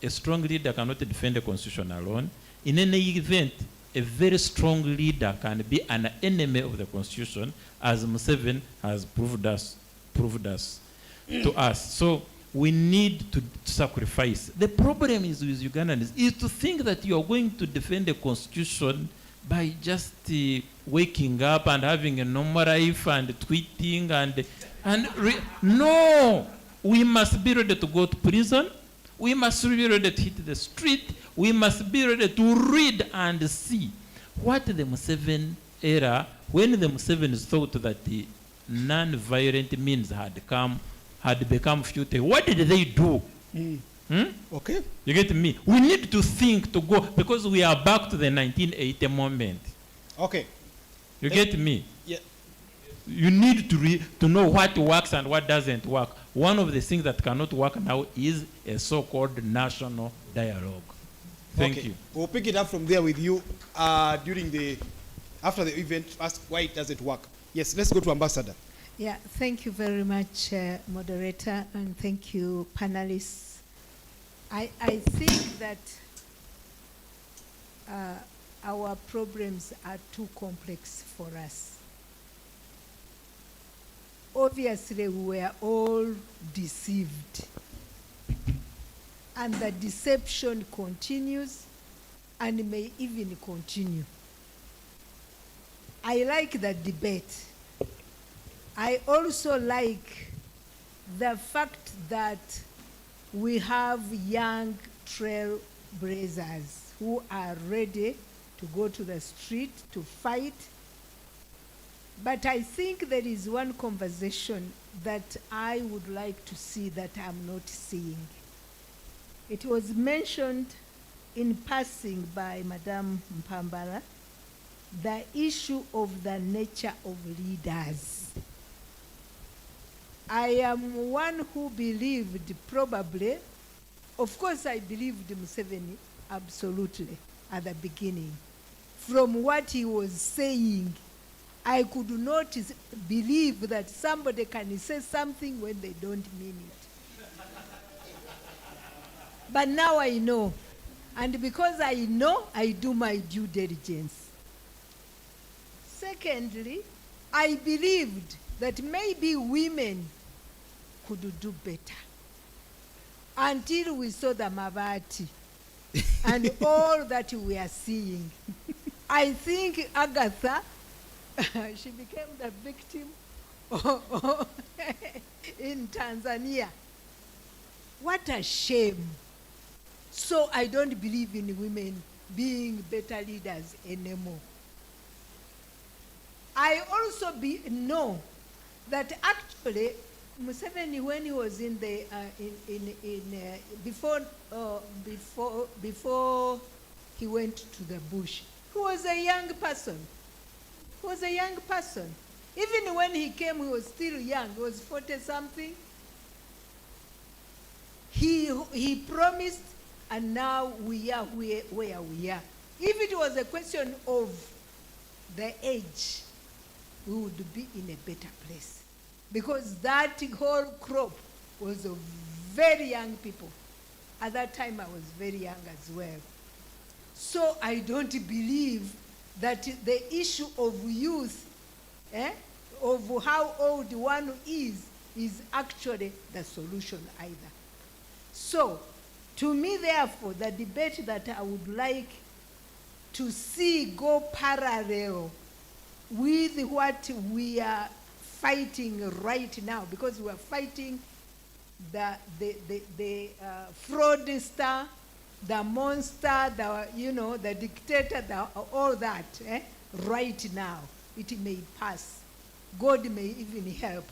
a strong leader cannot defend the Constitution alone. In any event, a very strong leader can be an enemy of the Constitution, as Museveni has proved to us. So we need to sacrifice. The problem is with Ugandans is to think that you are going to defend the Constitution by just waking up and having a normal life and tweeting no, we must be ready to go to prison. We must be ready to hit the street. We must be ready to read and see what the Museveni era, when the Musevenis thought that the non-violent means had become futile. What did they do? Okay. You get me? We need to think to go, because we are back to the 1980 moment. Okay. You get me? Yeah. You need to know what works and what doesn't work. One of the things that cannot work now is a so-called national dialogue. Thank you. We'll pick it up from there with you after the event. Ask why it doesn't work. Yes, let's go to Ambassador. Yeah, thank you very much, moderator, and thank you, panelists. I think that our problems are too complex for us. Obviously, we were all deceived, and the deception continues and may even continue. I like the debate. I also like the fact that we have young trailblazers who are ready to go to the street to fight. But I think there is one conversation that I would like to see that I'm not seeing. It was mentioned in passing by Madame Mpambala, the issue of the nature of leaders. I am one who believed probably, of course I believed Museveni absolutely at the beginning. From what he was saying, I could not believe that somebody can say something when they don't mean it. But now I know. And because I know, I do my due diligence. Secondly, I believed that maybe women could do better until we saw the Mabati. and all that we are seeing. I think Agatha, she became the victim in Tanzania. What a shame. So I don't believe in women being better leaders anymore. I also know that actually Museveni, when he was in the before he went to the bush, he was a young person. He was a young person. Even when he came, he was still young. He was 40-something. He promised, and now we are where we are. If it was a question of the age, we would be in a better place. Because that whole crop was of very young people. At that time, I was very young as well. So I don't believe that the issue of youth, of how old one is actually the solution either. So, to me, therefore, the debate that I would like to see go parallel with what we are fighting right now, because we are fighting the fraudster, the monster, the dictator, all that, right now. It may pass. God may even help.